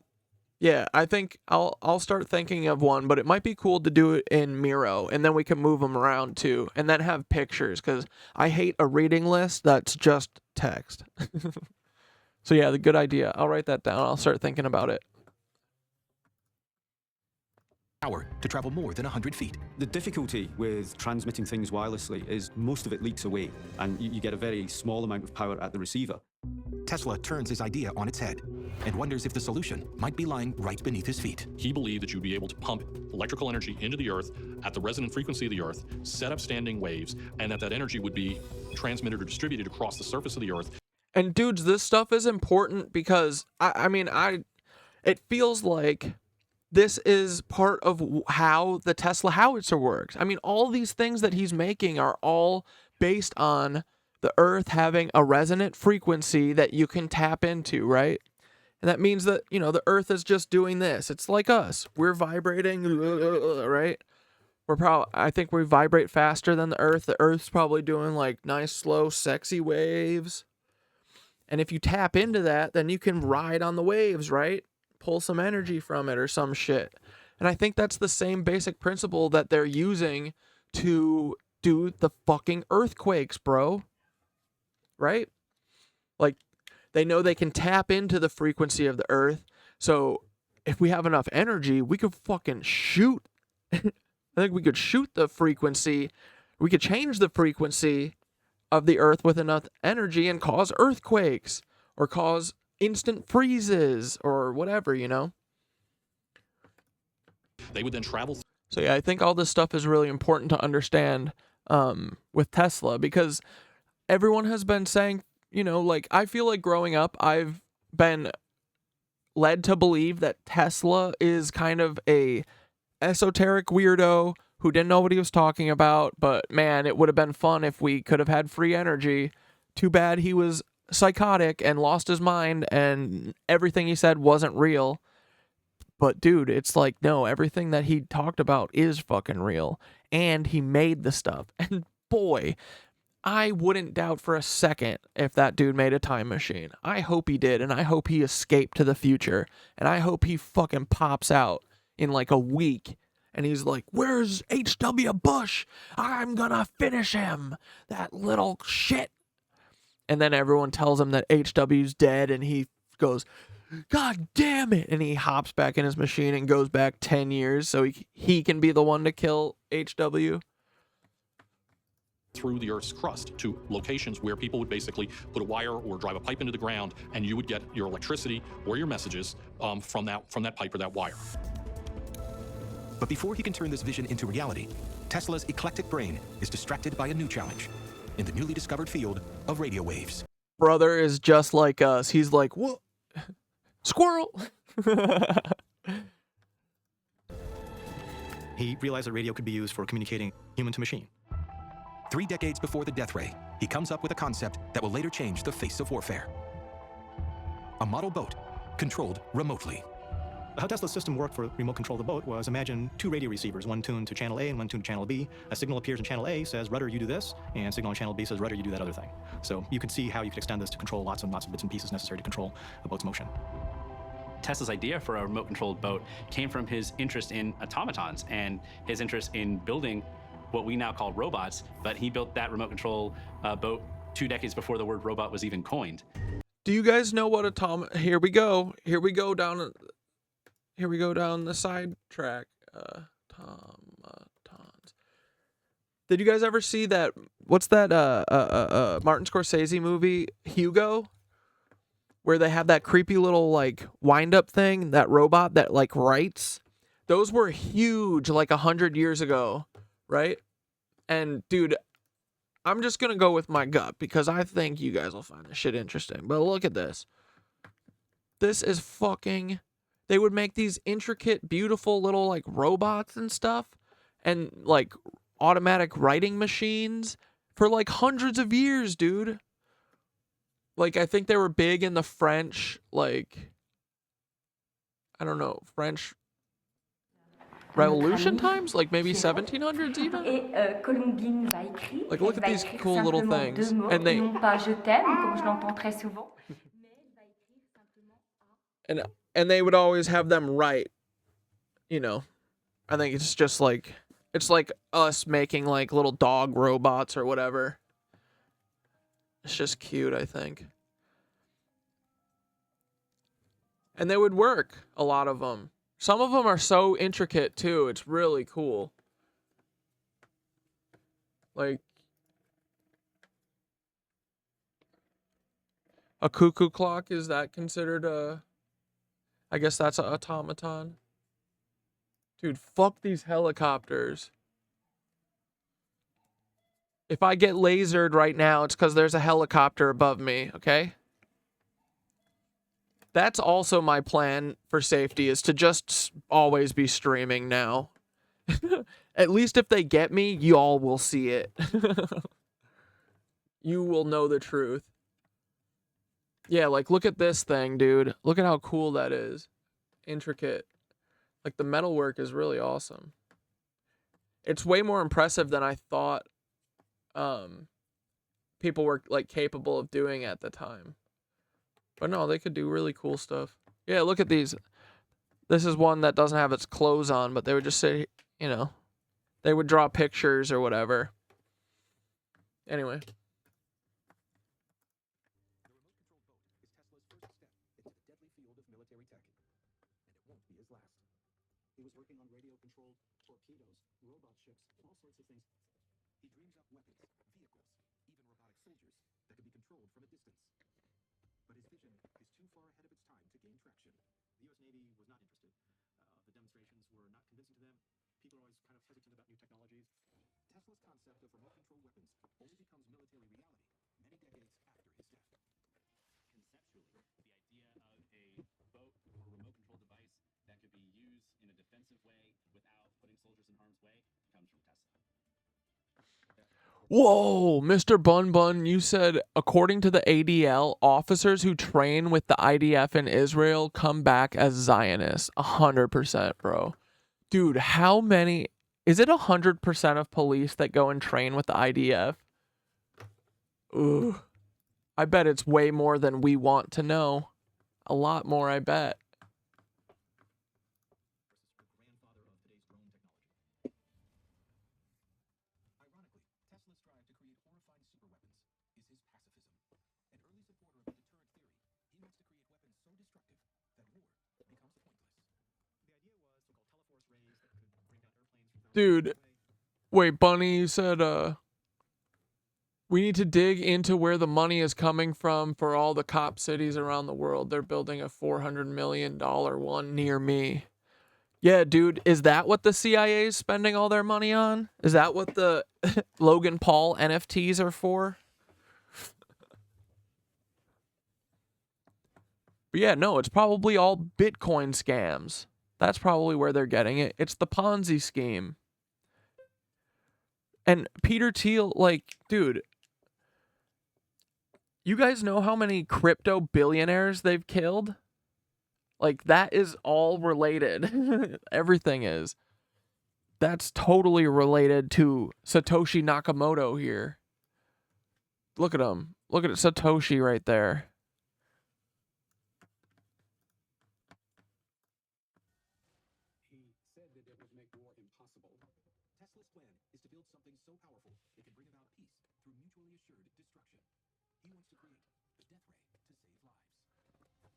yeah, I think I'll start thinking of one, but it might be cool to do it in Miro, and then we can move them around too, and then have pictures, because I hate a reading list that's just text. So yeah, the good idea. I'll write that down. I'll start thinking about it. Power to travel more than 100 feet. The difficulty with transmitting things wirelessly is most of it leaks away, and you get a very small amount of power at the receiver. Tesla turns his idea on its head and wonders if the solution might be lying right beneath his feet. He believed that you'd be able to pump electrical energy into the Earth at the resonant frequency of the Earth, set up standing waves, and that energy would be transmitted or distributed across the surface of the Earth. And dudes, this stuff is important because it feels like this is part of how the Tesla howitzer works. I mean, all these things that he's making are all based on the Earth having a resonant frequency that you can tap into, right? And that means that, you know, the Earth is just doing this. It's like us. We're vibrating, right? I think we vibrate faster than the Earth. The Earth's probably doing like nice, slow, sexy waves. And if you tap into that, then you can ride on the waves, right? Pull some energy from it or some shit. And I think that's the same basic principle that they're using to do the fucking earthquakes, bro. Right? Like, they know they can tap into the frequency of the Earth. So if we have enough energy, we could fucking shoot. I think we could shoot the frequency. We could change the frequency of the Earth with enough energy and cause earthquakes or cause instant freezes or whatever, you know? They would then travel. So yeah, I think all this stuff is really important to understand with Tesla, because everyone has been saying, you know, like, I feel like growing up, I've been led to believe that Tesla is kind of a esoteric weirdo who didn't know what he was talking about, but man, it would have been fun if we could have had free energy. Too bad he was psychotic and lost his mind and everything he said wasn't real. But dude, it's like, no, everything that he talked about is fucking real. And he made the stuff. And boy, I wouldn't doubt for a second if that dude made a time machine. I hope he did, and I hope he escaped to the future. And I hope he fucking pops out in like a week. And he's like, where's H.W. Bush? I'm gonna finish him. That little shit. And then everyone tells him that H.W.'s dead, and he goes, God damn it. And he hops back in his machine and goes back 10 years so he can be the one to kill H.W. Through the Earth's crust to locations where people would basically put a wire or drive a pipe into the ground, and you would get your electricity or your messages from that pipe or that wire. But before he can turn this vision into reality, Tesla's eclectic brain is distracted by a new challenge in the newly discovered field of radio waves. Brother is just like us. He's like, whoa, squirrel. He realized that radio could be used for communicating human to machine. 3 decades before the death ray, he comes up with a concept that will later change the face of warfare. A model boat controlled remotely. How Tesla's system worked for remote control of the boat was, imagine 2 radio receivers, one tuned to channel A and one tuned to channel B. A signal appears in channel A, says, rudder, you do this, and signal on channel B says, rudder, you do that other thing. So you can see how you could extend this to control lots and lots of bits and pieces necessary to control a boat's motion. Tesla's idea for a remote-controlled boat came from his interest in automatons and his interest in building what we now call robots, but he built that remote-control boat 2 decades before the word robot was even coined. Do you guys know what Here we go down the side track. Automatons. Did you guys ever see that? What's that? Martin Scorsese movie, Hugo, where they have that creepy little like wind-up thing, that robot that like writes. Those were huge, like 100 years ago, right? And dude, I'm just gonna go with my gut because I think you guys will find this shit interesting. But look at this. This is fucking. They would make these intricate, beautiful little like robots and stuff, and like automatic writing machines for like hundreds of years, dude. Like I think they were big in the French, like I don't know, French Revolution times, like maybe 1700s even. Like look at these cool little things, and they and they would always have them write. You know, I think it's just like it's like us making like little dog robots or whatever. It's just cute, I think. And they would work, a lot of them. Some of them are so intricate too. It's really cool. Like a cuckoo clock, is that considered a... I guess that's an automaton. Dude, fuck these helicopters. If I get lasered right now, it's because there's a helicopter above me, okay? That's also my plan for safety, is to just always be streaming now. At least if they get me, you all will see it. You will know the truth. Yeah, like, look at this thing, dude. Look at how cool that is. Intricate. Like, the metalwork is really awesome. It's way more impressive than I thought people were, like, capable of doing at the time. But no, they could do really cool stuff. Yeah, look at these. This is one that doesn't have its clothes on, but they would just say, you know, they would draw pictures or whatever. Anyway. He was working on radio-controlled torpedoes, robot ships, all sorts of things. He dreams up weapons, vehicles, even robotic soldiers that could be controlled from a distance. But his vision is too far ahead of its time to gain traction. The U.S. Navy was not interested. The demonstrations were not convincing to them. People are always kind of hesitant about new technologies. Tesla's concept of remote-control weapons only becomes military reality many decades after his death. Conceptually, the idea of a boat or remote-controlled device that could be used in a defensive way without putting soldiers in harm's way becomes Whoa, Mr. Bun Bun, you said, according to the ADL, officers who train with the IDF in Israel come back as Zionists. 100%, bro. Dude, how many... Is it 100% of police that go and train with the IDF? Ooh. I bet it's way more than we want to know. A lot more, I bet. Dude, wait, Bunny, you said, we need to dig into where the money is coming from for all the cop cities around the world. They're building a $400 million one near me. Yeah, dude, is that what the CIA is spending all their money on? Is that what the Logan Paul NFTs are for? But yeah, no, it's probably all Bitcoin scams. That's probably where they're getting it. It's the Ponzi scheme. And Peter Thiel, like, dude, you guys know how many crypto billionaires they've killed? Like, that is all related. Everything is. That's totally related to Satoshi Nakamoto here. Look at him. Look at Satoshi right there. He said that it would make war impossible. Tesla's plan is to build something so powerful it can bring about peace through mutually assured destruction. He wants to create the death ray to save lives.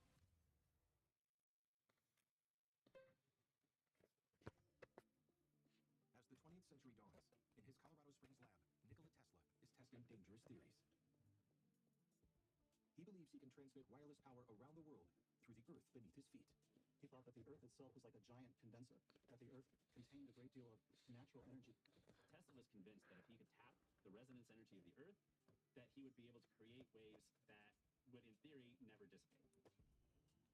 As the 20th century dawns, in his Colorado Springs lab, Nikola Tesla is testing dangerous theories. He believes he can transmit wireless power around the world through the earth beneath his feet. He thought that the earth itself was like a giant condenser, that the earth contained a great deal of natural energy. Tesla was convinced that if he could tap the resonance energy of the Earth, that he would be able to create waves that would, in theory, never dissipate.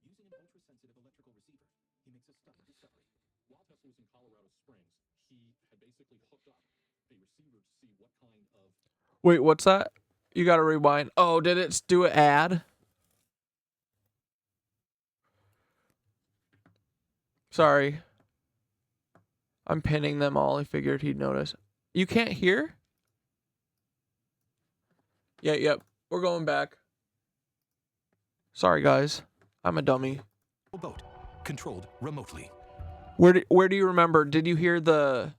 Using an ultra-sensitive electrical receiver, he makes a stunning discovery. While Tesla was in Colorado Springs, he had basically hooked up a receiver to see what kind of... Wait, what's that? You gotta rewind. Oh, did it do an ad? Sorry. I'm pinning them all. I figured he'd notice. You can't hear? Yeah, yep. We're going back. Sorry, guys. I'm a dummy. Boat, controlled remotely. Where do you remember? Did you hear the...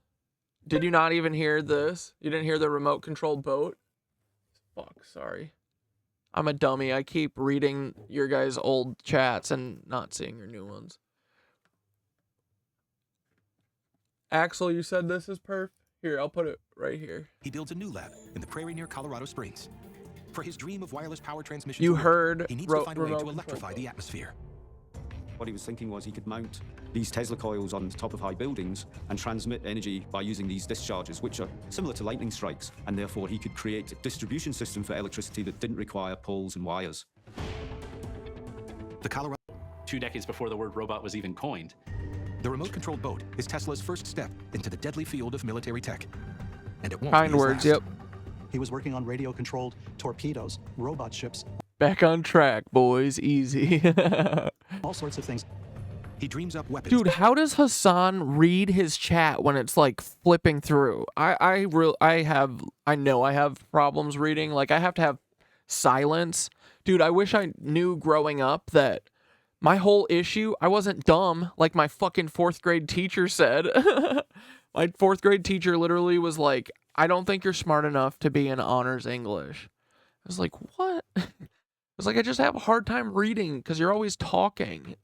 Did you not even hear this? You didn't hear the remote-controlled boat? Fuck, sorry. I'm a dummy. I keep reading your guys' old chats and not seeing your new ones. Axel, you said this is perf? Here, I'll put it right here. He builds a new lab in the prairie near Colorado Springs. For his dream of wireless power transmission, You heard he needs to find a way to remote electrify control. the atmosphere. What he was thinking was he could mount these Tesla coils on top of high buildings and transmit energy by using these discharges, which are similar to lightning strikes, and therefore he could create a distribution system for electricity that didn't require poles and wires. The Colorado... 2 decades before the word robot was even coined. The remote-controlled boat is Tesla's first step into the deadly field of military tech. And it won't Kind be his words, last. yep. He was working on radio-controlled torpedoes, robot ships, Back on track, boys. Easy. all sorts of things. He dreams up weapons. Dude, how does Hassan read his chat when it's like flipping through? I know I have problems reading. Like, I have to have silence. Dude, I wish I knew growing up that my whole issue, I wasn't dumb like my fucking 4th grade teacher said. My 4th grade teacher literally was like, I don't think you're smart enough to be in honors English. I was like, what? I was like, I just have a hard time reading because you're always talking.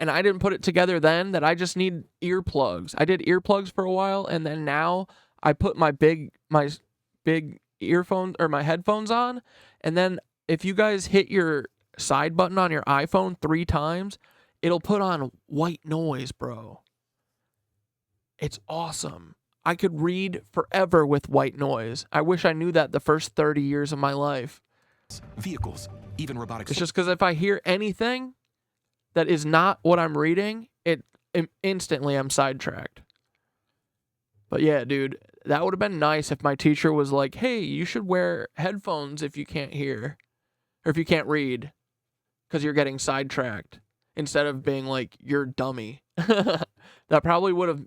And I didn't put it together then that I just need earplugs. I did earplugs for a while, and then now I put my big earphone or my headphones on, and then if you guys hit your side button on your iPhone 3 times, it'll put on white noise, bro. It's awesome. I could read forever with white noise. I wish I knew that the first 30 years of my life. Vehicles, even robotics. It's just because if I hear anything that is not what I'm reading, instantly I'm sidetracked. But yeah, dude, that would have been nice if my teacher was like, hey, you should wear headphones if you can't hear or if you can't read because you're getting sidetracked, instead of being like, you're dummy. That probably would have.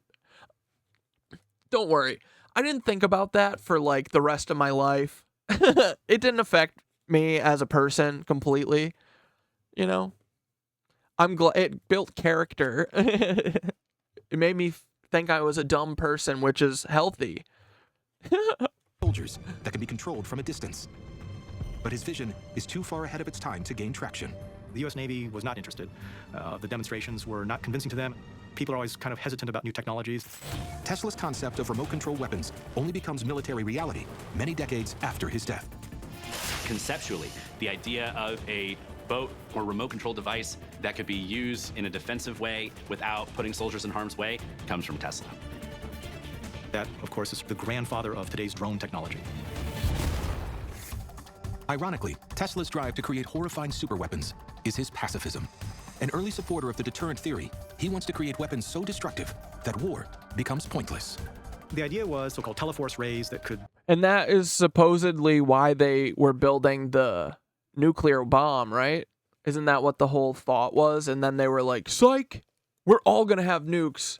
Don't worry. I didn't think about that for like the rest of my life. It didn't affect me as a person completely. You know, I'm glad it built character. It made me think I was a dumb person, which is healthy. Soldiers that can be controlled from a distance. But his vision is too far ahead of its time to gain traction. The U.S. Navy was not interested. The demonstrations were not convincing to them. People are always kind of hesitant about new technologies. Tesla's concept of remote control weapons only becomes military reality many decades after his death. Conceptually, the idea of a boat or remote control device that could be used in a defensive way without putting soldiers in harm's way comes from Tesla. That, of course, is the grandfather of today's drone technology. Ironically, Tesla's drive to create horrifying superweapons is his pacifism. An early supporter of the deterrent theory, he wants to create weapons so destructive that war becomes pointless. The idea was so-called teleforce rays that could... And that is supposedly why they were building the nuclear bomb, right? Isn't that what the whole thought was? And then they were like, psych, we're all going to have nukes.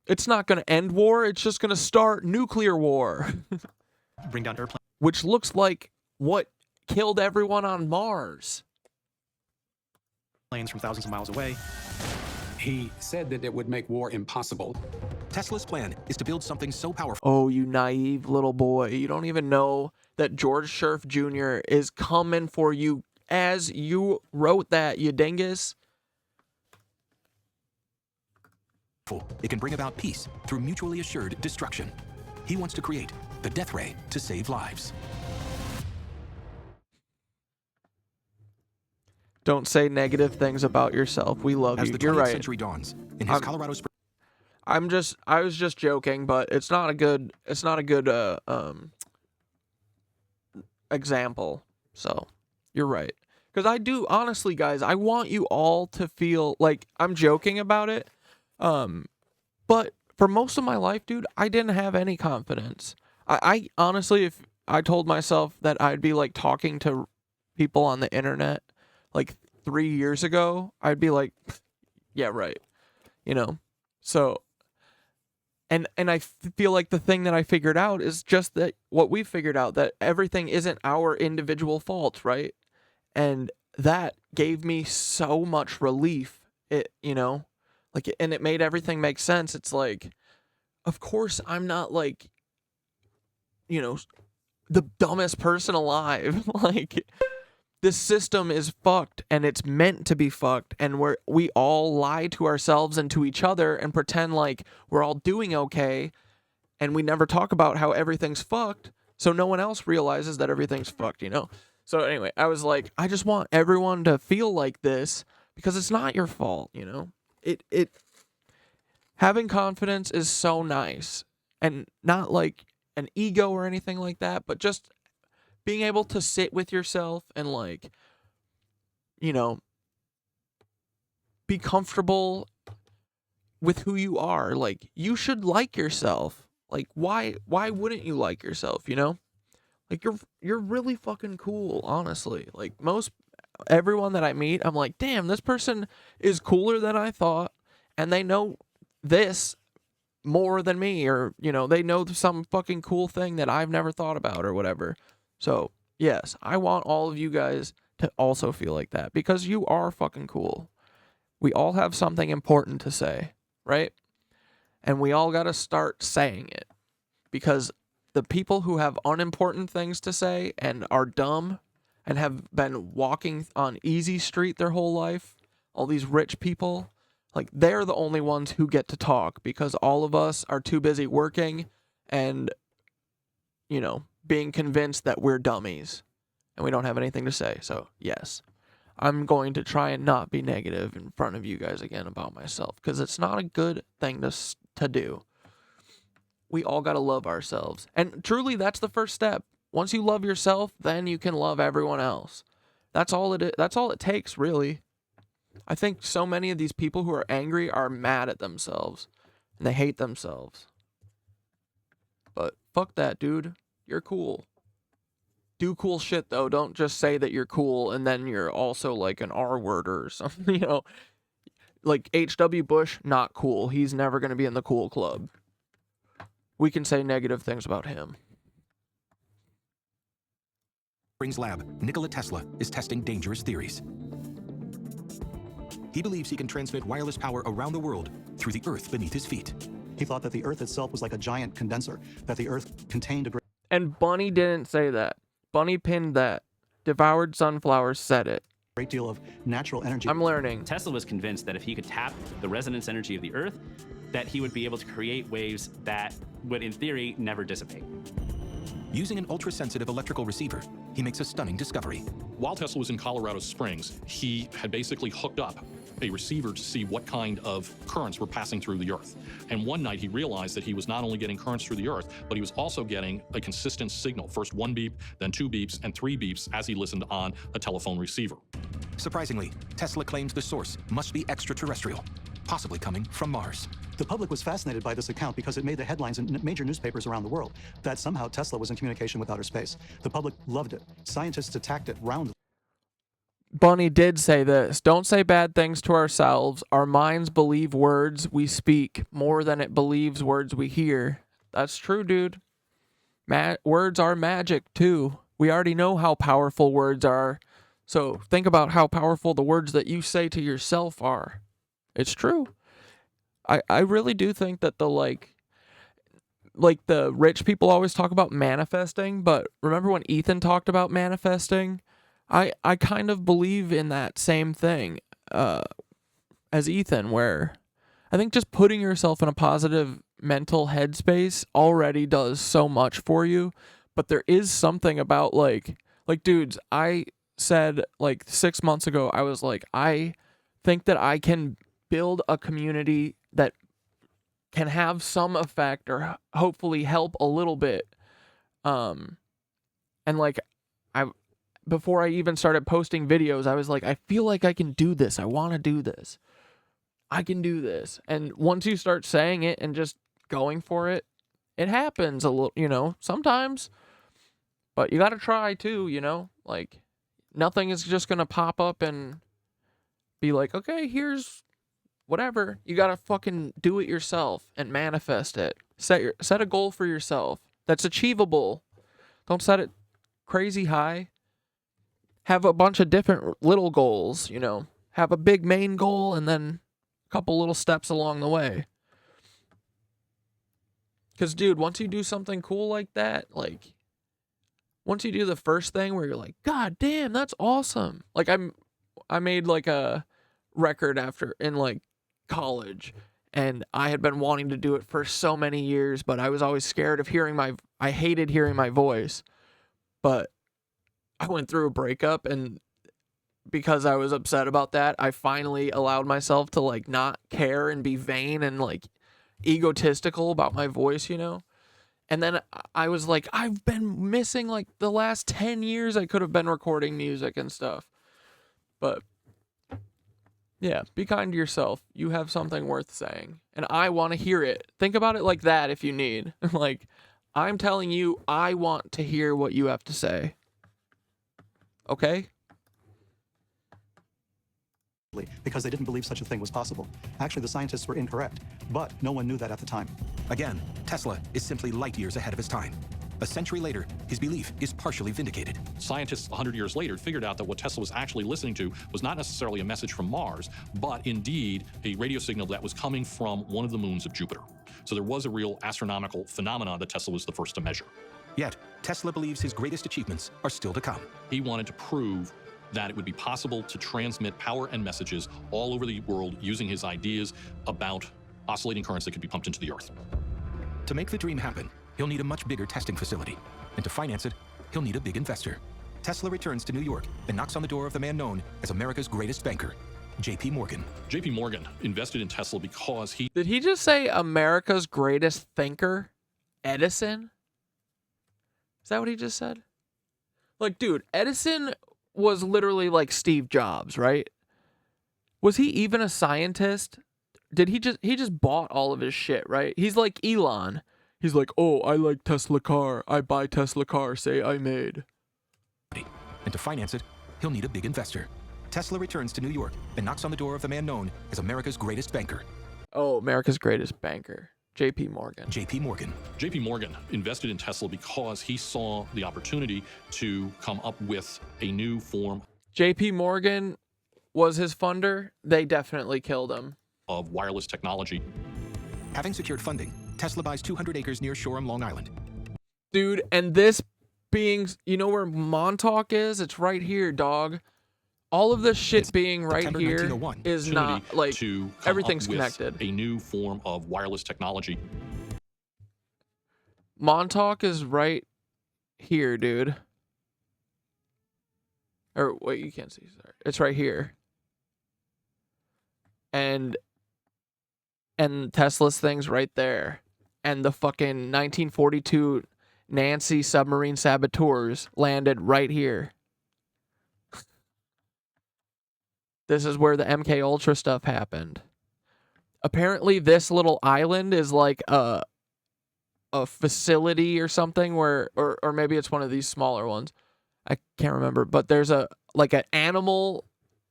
It's not going to end war, it's just going to start nuclear war. Bring down airplanes. Which looks like what killed everyone on Mars. Planes from thousands of miles away. He said that it would make war impossible. Tesla's plan is to build something so powerful. Oh, you naive little boy. You don't even know that George Scherf Jr. is coming for you as you wrote that, you dingus. It can bring about peace through mutually assured destruction. He wants to create the death ray to save lives. Don't say negative things about yourself. We love As you. the You're 20th right. century dawns, in his Colorado Springs. I was just joking, but it's not a good example. So, you're right. Cuz I do honestly, guys, I want you all to feel like I'm joking about it. But for most of my life, dude, I didn't have any confidence. I honestly, if I told myself that I'd be like talking to people on the internet like 3 years ago, I'd be like, yeah, right. You know? So, and I feel like the thing that I figured out is just that what we figured out, that everything isn't our individual fault, right? And that gave me so much relief. It, you know, like, and it made everything make sense. It's like, of course I'm not like, you know, the dumbest person alive. Like, this system is fucked and it's meant to be fucked, and we all lie to ourselves and to each other and pretend like we're all doing okay, and we never talk about how everything's fucked, so no one else realizes that everything's fucked, you know? So anyway, I was like, I just want everyone to feel like this because it's not your fault, you know? It having confidence is so nice, and not like an ego or anything like that, but just being able to sit with yourself and, like, you know, be comfortable with who you are. Like, you should like yourself. Like, why wouldn't you like yourself, you know? Like, you're really fucking cool, honestly. Like, everyone that I meet, I'm like, damn, this person is cooler than I thought, and they know this more than me, or, you know, they know some fucking cool thing that I've never thought about or whatever. So, yes, I want all of you guys to also feel like that, because you are fucking cool. We all have something important to say, right? And we all got to start saying it, because the people who have unimportant things to say and are dumb and have been walking on easy street their whole life, all these rich people, like, they're the only ones who get to talk, because all of us are too busy working and, you know, being convinced that we're dummies and we don't have anything to say. So, yes, I'm going to try and not be negative in front of you guys again about myself, because it's not a good thing to do. We all got to love ourselves. And truly, that's the first step. Once you love yourself, then you can love everyone else. That's all it is. That's all it takes, really. I think so many of these people who are angry are mad at themselves and they hate themselves. Fuck that, dude. You're cool. Do cool shit, though. Don't just say that you're cool and then you're also like an R-worder or something, you know? Like H.W. Bush, not cool. He's never going to be in the cool club. We can say negative things about him. Springs lab, Nikola Tesla is testing dangerous theories. He believes he can transmit wireless power around the world through the earth beneath his feet. He thought that the Earth itself was like a giant condenser, that the Earth contained a great And Bunny didn't say that. Bunny pinned that. Devoured Sunflowers said it. great deal of natural energy. I'm learning. Tesla was convinced that if he could tap the resonance energy of the Earth, that he would be able to create waves that would, in theory, never dissipate. Using an ultra-sensitive electrical receiver, he makes a stunning discovery. While Tesla was in Colorado Springs, he had basically hooked up a receiver to see what kind of currents were passing through the Earth. And one night he realized that he was not only getting currents through the Earth, but he was also getting a consistent signal. First 1 beep, then 2 beeps, and 3 beeps as he listened on a telephone receiver. Surprisingly, Tesla claims the source must be extraterrestrial, possibly coming from Mars. The public was fascinated by this account because it made the headlines in major newspapers around the world that somehow Tesla was in communication with outer space. The public loved it. Scientists attacked it roundly. Bunny did say this. Don't say bad things to ourselves. Our minds believe words we speak more than it believes words we hear. That's true, dude. Words are magic, too. We already know how powerful words are. So think about how powerful the words that you say to yourself are. It's true. I really do think that the like the rich people always talk about manifesting, but remember when Ethan talked about manifesting? I kind of believe in that same thing as Ethan, where I think just putting yourself in a positive mental headspace already does so much for you. But there is something about like dudes, I said like 6 months ago, I was like, I think that I can build a community that can have some effect or hopefully help a little bit. And like before I even started posting videos, I was like, I feel like I can do this. I want to do this. I can do this. And once you start saying it and just going for it, it happens a little, you know, sometimes. But you got to try too, you know? Like nothing is just going to pop up and be like, okay, here's whatever. You got to fucking do it yourself and manifest it. Set a goal for yourself that's achievable. Don't set it crazy high. Have a bunch of different little goals, you know. Have a big main goal and then a couple little steps along the way. Because, dude, once you do something cool like that, like, once you do the first thing where you're like, God damn, that's awesome. Like, I made, like, a record in, like, college. And I had been wanting to do it for so many years, but I was always scared of I hated hearing my voice. But I went through a breakup, and because I was upset about that, I finally allowed myself to like not care and be vain and like egotistical about my voice, you know? And then I was like, I've been missing like the last 10 years I could have been recording music and stuff. But yeah, be kind to yourself. You have something worth saying, and I want to hear it. Think about it like that if you need. Like, I'm telling you, I want to hear what you have to say. Okay? Because they didn't believe such a thing was possible. Actually, the scientists were incorrect, but no one knew that at the time. Again, Tesla is simply light years ahead of his time. A century later, his belief is partially vindicated. Scientists 100 years later figured out that what Tesla was actually listening to was not necessarily a message from Mars, but indeed a radio signal that was coming from one of the moons of Jupiter. So there was a real astronomical phenomenon that Tesla was the first to measure. Yet, Tesla believes his greatest achievements are still to come. He wanted to prove that it would be possible to transmit power and messages all over the world using his ideas about oscillating currents that could be pumped into the Earth. To make the dream happen, he'll need a much bigger testing facility. And to finance it, he'll need a big investor. Tesla returns to New York and knocks on the door of the man known as America's greatest banker, J.P. Morgan. J.P. Morgan invested in Tesla because he... Did he just say America's greatest thinker? Edison? Is that what he just said? Like, dude, Edison was literally like Steve Jobs, right? Was he even a scientist? Did he just bought all of his shit, right? He's like Elon. He's like, oh, I like Tesla car. I buy Tesla car. Say I made. And to finance it, he'll need a big investor. Tesla returns to New York and knocks on the door of the man known as America's greatest banker. Oh, America's greatest banker. J.P. Morgan. J.P. Morgan. J.P. Morgan invested in Tesla because he saw the opportunity to come up with a new form J.P. Morgan was his funder. They definitely killed him. Of wireless technology. Having secured funding, Tesla buys 200 acres near Shoreham, Long Island. Dude, and this being, you know where Montauk is? It's right here, dog. All of this shit being right September here 1901. is not, like, to come everything's up with connected. A new form of wireless technology. Montauk is right here, dude. Or, wait, you can't see. Sorry. It's right here. And Tesla's thing's right there. And the fucking 1942 Nancy submarine saboteurs landed right here. This is where the MK Ultra stuff happened. Apparently, this little island is like a facility or something where, or maybe it's one of these smaller ones. I can't remember, but there's an animal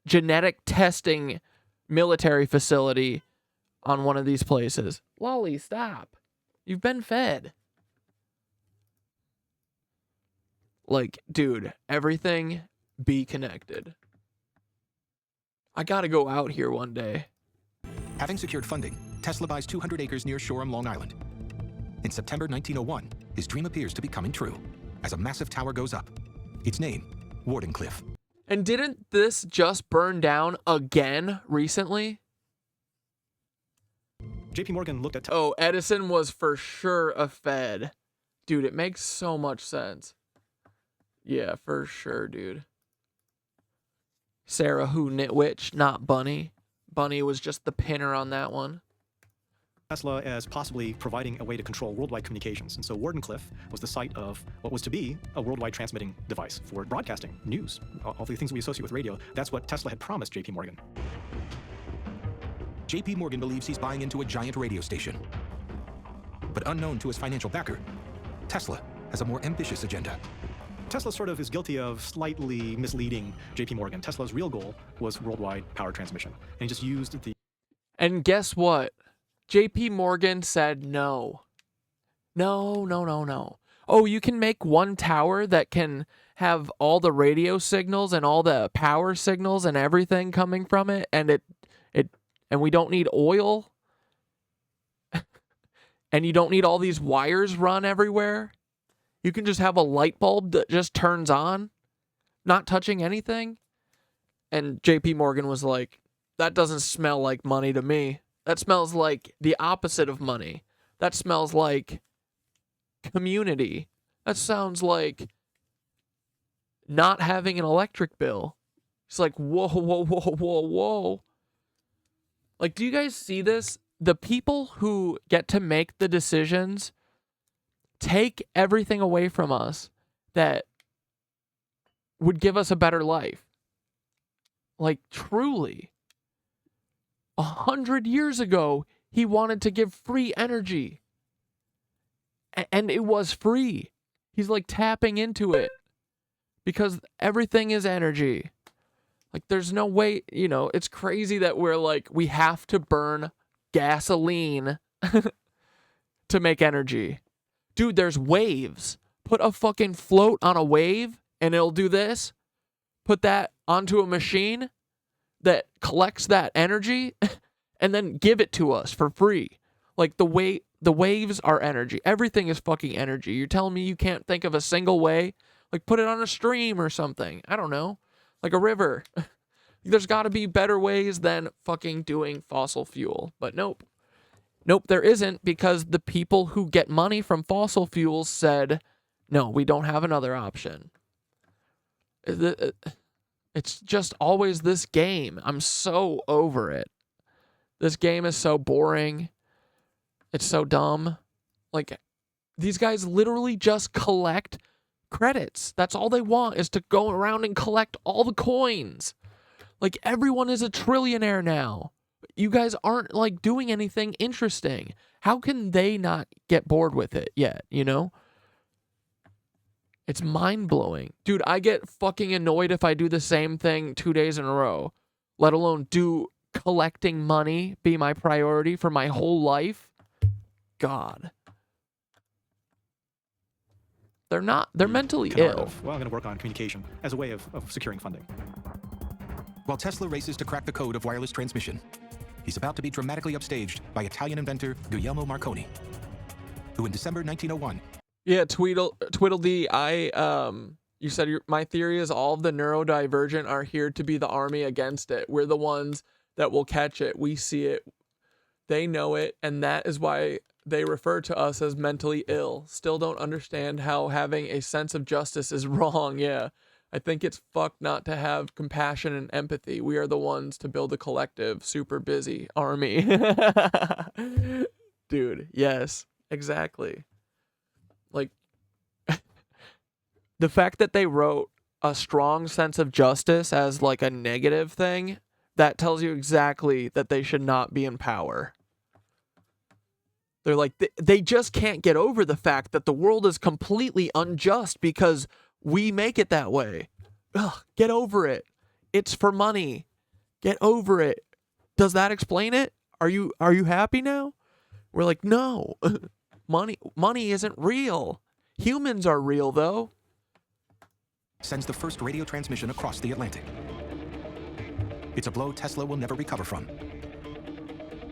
genetic testing military facility on one of these places. Lolly, stop. You've been fed. Like, dude, everything be connected. I gotta go out here one day. Having secured funding, Tesla buys 200 acres near Shoreham, Long Island. In September 1901, his dream appears to be coming true as a massive tower goes up. Its name, Wardenclyffe. And didn't this just burn down again recently? JP Morgan looked at... Oh, Edison was for sure a Fed. Dude, it makes so much sense. Yeah, for sure, dude. Sarah who Nitwitch, not Bunny. Bunny was just the pinner on that one. Tesla as possibly providing a way to control worldwide communications. And so Wardenclyffe was the site of what was to be a worldwide transmitting device for broadcasting news, all the things we associate with radio. That's what Tesla had promised JP Morgan. JP Morgan believes he's buying into a giant radio station. But unknown to his financial backer, Tesla has a more ambitious agenda. Tesla sort of is guilty of slightly misleading JP Morgan. Tesla's real goal was worldwide power transmission. And he just used the... And guess what? JP Morgan said no. No, no, no, no. Oh, you can make one tower that can have all the radio signals and all the power signals and everything coming from it, and and we don't need oil? And you don't need all these wires run everywhere? You can just have a light bulb that just turns on, not touching anything? And JP Morgan was like, that doesn't smell like money to me. That smells like the opposite of money. That smells like community. That sounds like not having an electric bill. It's like, whoa, whoa, whoa, whoa, whoa. Like, do you guys see this? The people who get to make the decisions take everything away from us that would give us a better life. Like, truly. 100 years ago, he wanted to give free energy. And it was free. He's like tapping into it. Because everything is energy. Like, there's no way, you know, it's crazy that we're like, we have to burn gasoline to make energy. Dude, there's waves. Put a fucking float on a wave and it'll do this. Put that onto a machine that collects that energy and then give it to us for free. Like, the waves are energy. Everything is fucking energy. You're telling me you can't think of a single way? Like, put it on a stream or something. I don't know. Like a river. There's got to be better ways than fucking doing fossil fuel. But nope. Nope, there isn't, because the people who get money from fossil fuels said, no, we don't have another option. It's just always this game. I'm so over it. This game is so boring. It's so dumb. Like, these guys literally just collect credits. That's all they want, is to go around and collect all the coins. Like, everyone is a trillionaire now. You guys aren't like doing anything interesting. How can they not get bored with it yet, you know? It's mind-blowing. Dude, I get fucking annoyed if I do the same thing 2 days in a row, let alone do collecting money be my priority for my whole life. God. They're mentally ill. Well, I'm going to work on communication as a way of securing funding. While Tesla races to crack the code of wireless transmission, he's about to be dramatically upstaged by Italian inventor Guglielmo Marconi, who in December 1901... Yeah, Tweedledee, you said my theory is all of the neurodivergent are here to be the army against it. We're the ones that will catch it. We see it. They know it, and that is why they refer to us as mentally ill. Still don't understand how having a sense of justice is wrong. Yeah, I think it's fucked not to have compassion and empathy. We are the ones to build a collective, super busy army. Dude, yes, exactly. Like, the fact that they wrote a strong sense of justice as like a negative thing, that tells you exactly that they should not be in power. They're like, they just can't get over the fact that the world is completely unjust because we make it that way. Ugh, get over it. It's for money. Get over it. Does that explain it? Are you happy now? We're like, no. Money isn't real. Humans are real, though. Sends the first radio transmission across the Atlantic. It's a blow Tesla will never recover from.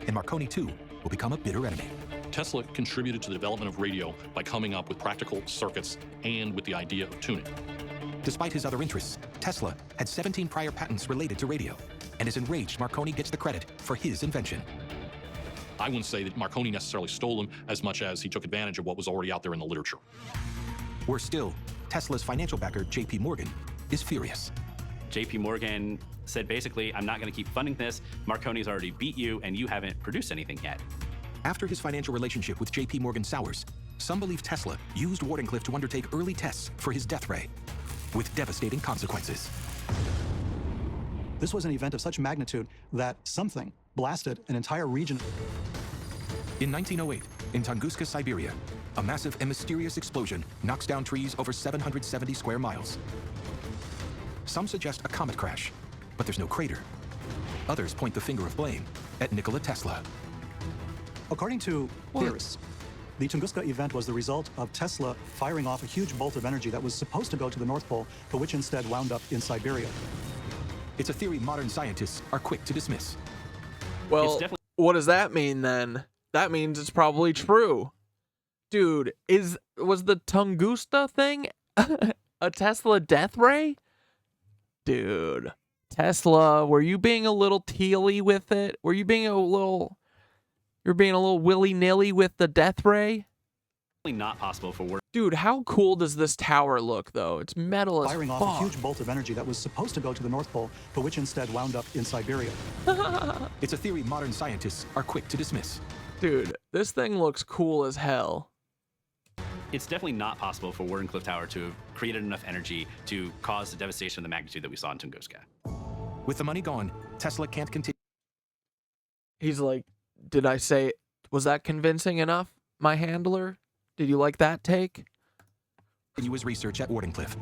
And Marconi, too, will become a bitter enemy. Tesla contributed to the development of radio by coming up with practical circuits and with the idea of tuning. Despite his other interests, Tesla had 17 prior patents related to radio, and is enraged Marconi gets the credit for his invention. I wouldn't say that Marconi necessarily stole them as much as he took advantage of what was already out there in the literature. Worse still, Tesla's financial backer, J.P. Morgan, is furious. J.P. Morgan said basically, I'm not going to keep funding this. Marconi's already beat you, and you haven't produced anything yet. After his financial relationship with J.P. Morgan sours, some believe Tesla used Wardenclyffe to undertake early tests for his death ray, with devastating consequences. This was an event of such magnitude that something blasted an entire region. In 1908, in Tunguska, Siberia, a massive and mysterious explosion knocks down trees over 770 square miles. Some suggest a comet crash, but there's no crater. Others point the finger of blame at Nikola Tesla. According to theorists, the Tunguska event was the result of Tesla firing off a huge bolt of energy that was supposed to go to the North Pole, but which instead wound up in Siberia. It's a theory modern scientists are quick to dismiss. Well, what does that mean then? That means it's probably true. Dude, was the Tunguska thing a Tesla death ray? Dude, Tesla, were you being a little tealy with it? Were you being you're being a little willy-nilly with the death ray? Not possible for work. Dude, how cool does this tower look, though? It's metal as fuck. Firing off a huge bolt of energy that was supposed to go to the North Pole, but which instead wound up in Siberia. It's a theory modern scientists are quick to dismiss. Dude, this thing looks cool as hell. It's definitely not possible for Wardenclyffe Tower to have created enough energy to cause the devastation of the magnitude that we saw in Tunguska. With the money gone, Tesla can't continue. He's like, did I say, was that convincing enough, my handler? Did you like that take? Continue his research at Wardenclyffe.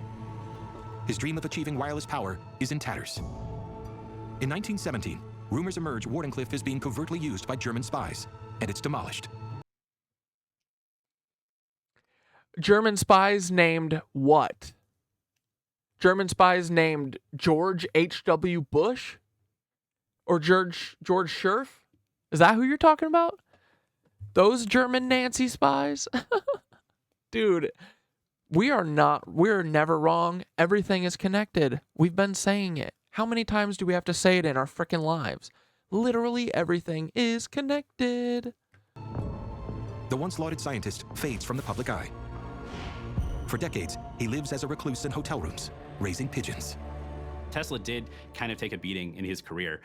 His dream of achieving wireless power is in tatters. In 1917, rumors emerge Wardenclyffe is being covertly used by German spies, and it's demolished. German spies named what? German spies named George H.W. Bush? Or George Scherf? Is that who you're talking about? Those German Nancy spies? Dude, we're never wrong. Everything is connected. We've been saying it. How many times do we have to say it in our freaking lives? Literally everything is connected. The once lauded scientist fades from the public eye. For decades, he lives as a recluse in hotel rooms, raising pigeons. Tesla did kind of take a beating in his career.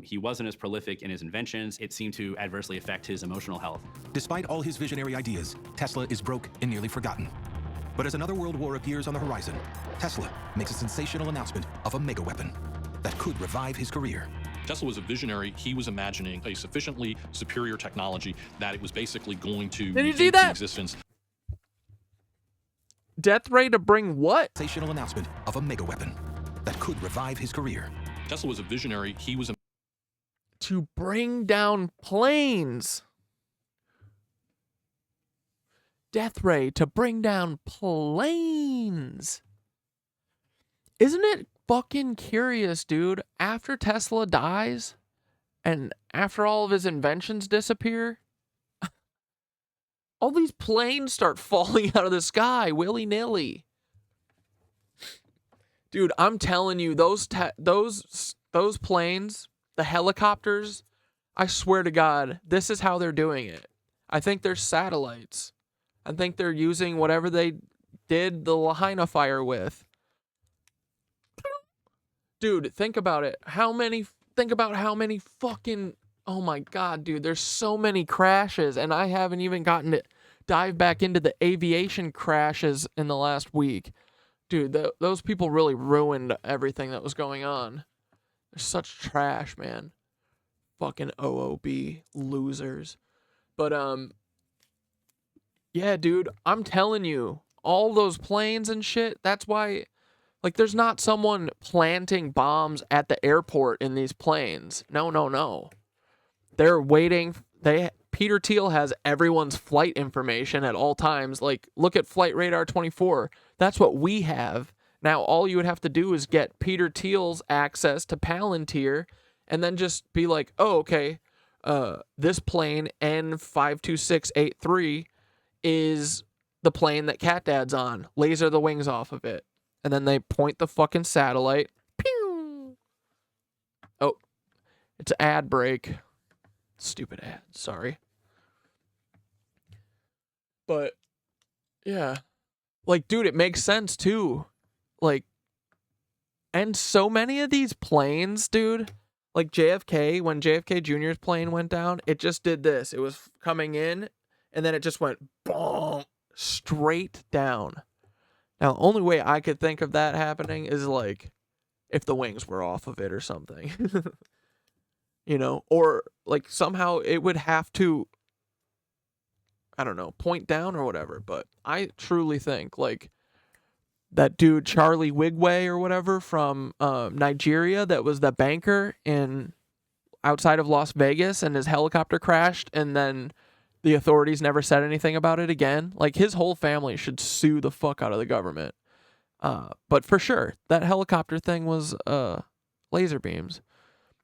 He wasn't as prolific in his inventions. It seemed to adversely affect his emotional health. Despite all his visionary ideas, Tesla is broke and nearly forgotten. But as another world war appears on the horizon, Tesla makes a sensational announcement of a mega weapon that could revive his career. Tesla was a visionary. He was imagining a sufficiently superior technology that it was basically going to Did you see negate the that? existence. Death ray to bring what? Sensational announcement of a mega weapon that could revive his career. Tesla was a visionary. He was To bring down planes. Death ray to bring down planes. Isn't it fucking curious, dude? After Tesla dies and after all of his inventions disappear, all these planes start falling out of the sky willy-nilly. Dude, I'm telling you, those planes, the helicopters, I swear to God, this is how they're doing it. I think they're satellites. I think they're using whatever they did the Lahaina fire with. Dude, think about it. Think about how many fucking, oh my God, dude, there's so many crashes, and I haven't even gotten to dive back into the aviation crashes in the last week. Dude, those people really ruined everything that was going on. They're such trash, man. Fucking OOB losers. But, yeah, dude, I'm telling you, all those planes and shit, that's why, like, there's not someone planting bombs at the airport in these planes. No, no, no. They're waiting. Peter Thiel has everyone's flight information at all times. Like, look at Flight Radar 24. That's what we have. Now, all you would have to do is get Peter Thiel's access to Palantir and then just be like, oh, okay, this plane N52683 is the plane that Cat Dad's on. Laser the wings off of it. And then they point the fucking satellite. Pew! Oh, it's an ad break. Stupid ad, sorry. But, yeah. Like, dude, it makes sense, too. Like, and so many of these planes, dude, like JFK, when JFK Jr.'s plane went down, it just did this. It was coming in, and then it just went boom, straight down. Now, the only way I could think of that happening is, like, if the wings were off of it or something. You know? Or, like, somehow it would have to, I don't know, point down or whatever. But I truly think, like, that dude Charlie Wigway or whatever from Nigeria that was the banker outside of Las Vegas, and his helicopter crashed, and then the authorities never said anything about it again. Like, his whole family should sue the fuck out of the government. But for sure, that helicopter thing was laser beams.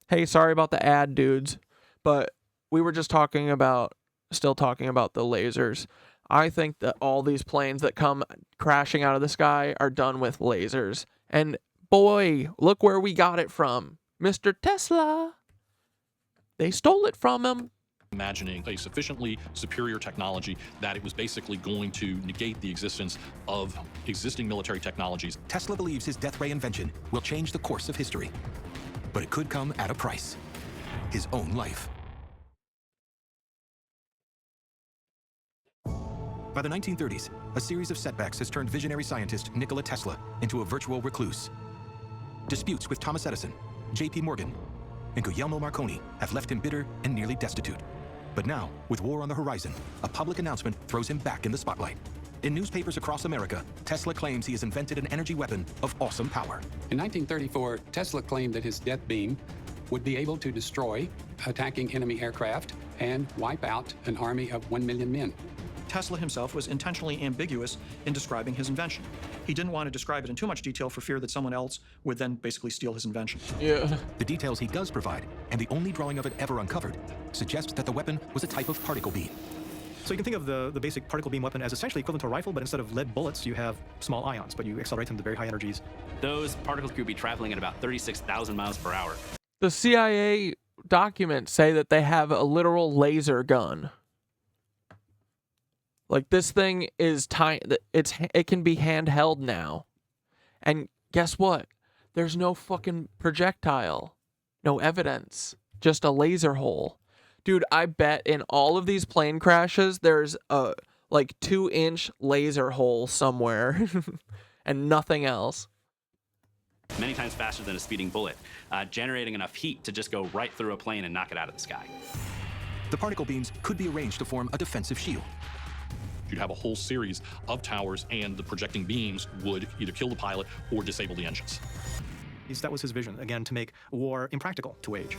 Hey, sorry about the ad, dudes, but we were just still talking about the lasers. I think that all these planes that come crashing out of the sky are done with lasers. And boy, look where we got it from. Mr. Tesla. They stole it from him. Imagining a sufficiently superior technology that it was basically going to negate the existence of existing military technologies. Tesla believes his death ray invention will change the course of history. But it could come at a price. His own life. By the 1930s, a series of setbacks has turned visionary scientist Nikola Tesla into a virtual recluse. Disputes with Thomas Edison, J.P. Morgan, and Guglielmo Marconi have left him bitter and nearly destitute. But now, with war on the horizon, a public announcement throws him back in the spotlight. In newspapers across America, Tesla claims he has invented an energy weapon of awesome power. In 1934, Tesla claimed that his death beam would be able to destroy attacking enemy aircraft and wipe out an army of 1 million men. Tesla himself was intentionally ambiguous in describing his invention. He didn't want to describe it in too much detail for fear that someone else would then basically steal his invention. Yeah. The details he does provide, and the only drawing of it ever uncovered, suggest that the weapon was a type of particle beam. So you can think of the basic particle beam weapon as essentially equivalent to a rifle, but instead of lead bullets, you have small ions, but you accelerate them to very high energies. Those particles could be traveling at about 36,000 miles per hour. The CIA documents say that they have a literal laser gun. Like, this thing is tiny. It can be handheld now. And guess what? There's no fucking projectile. No evidence. Just a laser hole. Dude, I bet in all of these plane crashes, there's a, like, 2-inch laser hole somewhere. And nothing else. many times faster than a speeding bullet, generating enough heat to just go right through a plane and knock it out of the sky. The particle beams could be arranged to form a defensive shield. You'd have a whole series of towers, and the projecting beams would either kill the pilot or disable the engines. That was his vision, again, to make war impractical to wage.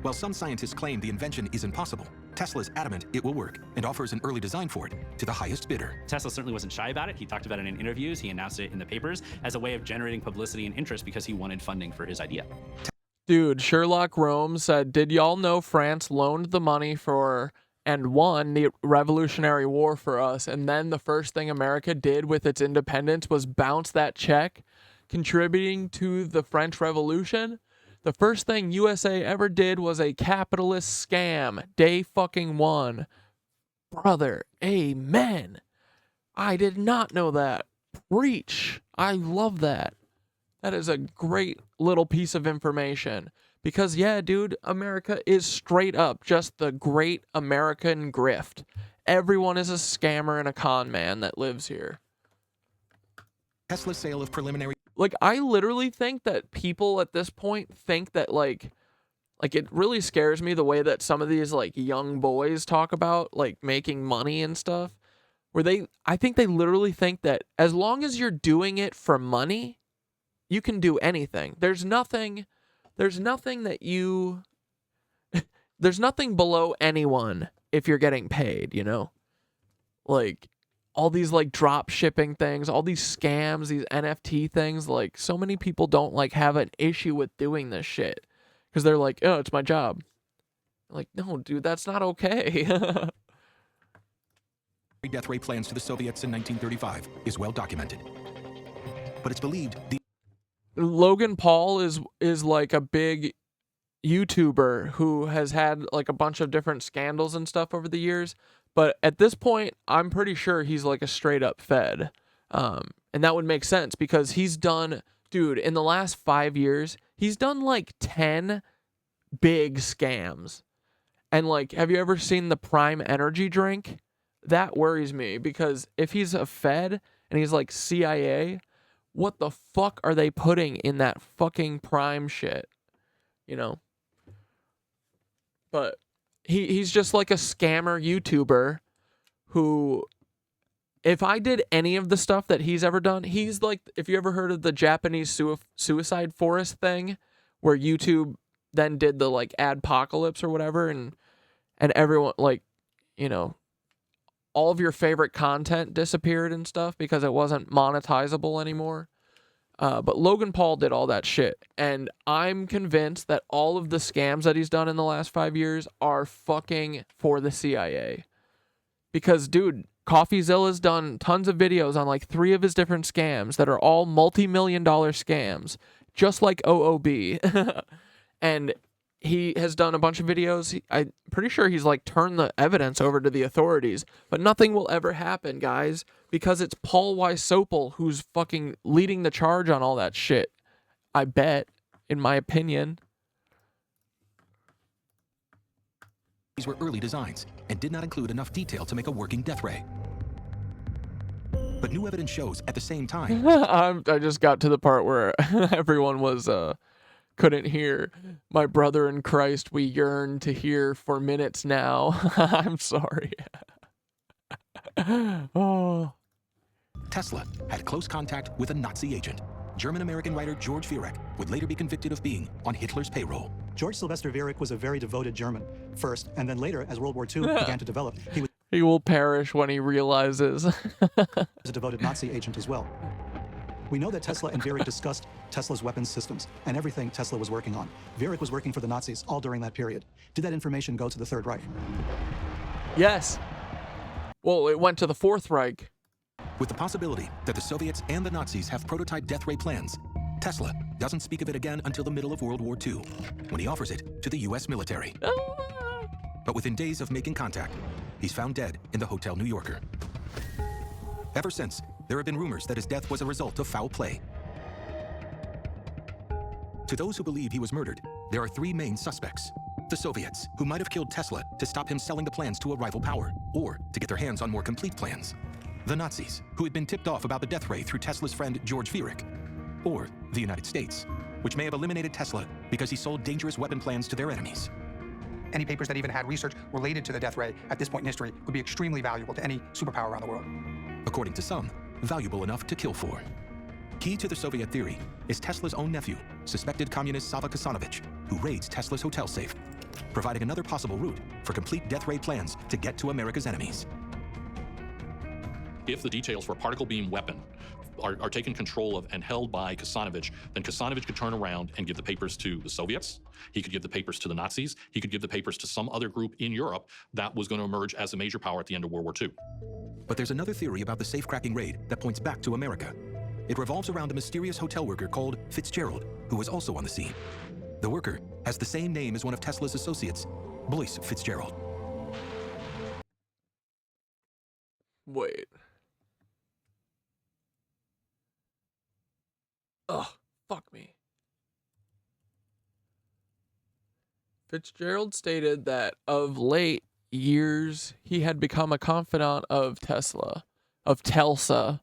While some scientists claim the invention is impossible, Tesla's adamant it will work and offers an early design for it to the highest bidder. Tesla certainly wasn't shy about it. He talked about it in interviews. He announced it in the papers as a way of generating publicity and interest because he wanted funding for his idea. Dude, Sherlock Rome said, did y'all know France loaned the money for and won the Revolutionary War for us, and then the first thing America did with its independence was bounce that check, contributing to the French Revolution? The first thing USA ever did was a capitalist scam. Day fucking one. Brother, amen. I did not know that. Preach. I love that. That is a great little piece of information. Because, yeah, dude, America is straight up just the great American grift. Everyone is a scammer and a con man that lives here. Tesla's sale of preliminary... Like, I literally think that people at this point think that, like it really scares me the way that some of these, like, young boys talk about, like, making money and stuff. Where I think they literally think that as long as you're doing it for money, you can do anything. There's nothing that you... There's nothing below anyone if you're getting paid, you know? Like... all these like drop shipping things, all these scams, these NFT things, like so many people don't like have an issue with doing this shit because they're like, oh, it's my job. Like, no, dude, that's not okay. death ray plans to the Soviets in 1935 is well documented. But it's believed the Logan Paul is like a big YouTuber who has had like a bunch of different scandals and stuff over the years. But at this point, I'm pretty sure he's like a straight up Fed. And that would make sense because he's done, dude, in the last 5 years, he's done like 10 big scams. And like, have you ever seen the Prime Energy drink? That worries me because if he's a Fed and he's like CIA, what the fuck are they putting in that fucking Prime shit? You know? But... He's just like a scammer YouTuber who, if I did any of the stuff that he's ever done, he's like, if you ever heard of the Japanese suicide forest thing, where YouTube then did the like adpocalypse or whatever, and everyone, like, you know, all of your favorite content disappeared and stuff because it wasn't monetizable anymore. But Logan Paul did all that shit. And I'm convinced that all of the scams that he's done in the last 5 years are fucking for the CIA. Because, dude, CoffeeZilla's done tons of videos on like 3 of his different scams that are all multi-million-dollar scams. Just like OOB. And he has done a bunch of videos. I'm pretty sure he's like turned the evidence over to the authorities. But nothing will ever happen, guys. Because it's Paul Wysopal who's fucking leading the charge on all that shit. I bet, in my opinion. These were early designs and did not include enough detail to make a working death ray. But new evidence shows at the same time... I just got to the part where everyone was... couldn't hear. My brother in Christ, we yearn to hear for minutes now. I'm sorry. Oh. Tesla had close contact with a Nazi agent. German-American writer George Viereck would later be convicted of being on Hitler's payroll. George Sylvester Viereck was a very devoted German first, and then later, as World War II began to develop, he will perish when he realizes. was a devoted Nazi agent as well. We know that Tesla and Viereck discussed Tesla's weapons systems and everything Tesla was working on. Viereck was working for the Nazis all during that period. Did that information go to the Third Reich? Yes. Well, it went to the Fourth Reich. With the possibility that the Soviets and the Nazis have prototype death ray plans, Tesla doesn't speak of it again until the middle of World War II, when he offers it to the U.S. military. But within days of making contact, he's found dead in the Hotel New Yorker. Ever since, there have been rumors that his death was a result of foul play. To those who believe he was murdered, there are 3 main suspects. The Soviets, who might have killed Tesla to stop him selling the plans to a rival power, or to get their hands on more complete plans. The Nazis, who had been tipped off about the death ray through Tesla's friend George Viereck. or the United States, which may have eliminated Tesla because he sold dangerous weapon plans to their enemies. Any papers that even had research related to the death ray at this point in history would be extremely valuable to any superpower around the world. According to some, valuable enough to kill for. Key to the Soviet theory is Tesla's own nephew, suspected communist Sava Kasanovich, who raids Tesla's hotel safe, providing another possible route for complete death ray plans to get to America's enemies. If the details for a particle beam weapon are taken control of and held by Kasanovich, then Kasanovich could turn around and give the papers to the Soviets. He could give the papers to the Nazis. He could give the papers to some other group in Europe that was going to emerge as a major power at the end of World War II. But there's another theory about the safe-cracking raid that points back to America. It revolves around a mysterious hotel worker called Fitzgerald, who was also on the scene. The worker has the same name as one of Tesla's associates, Boyce Fitzgerald. Wait. Ugh, fuck me. Fitzgerald stated that of late years, he had become a confidant of Tesla, of Telsa,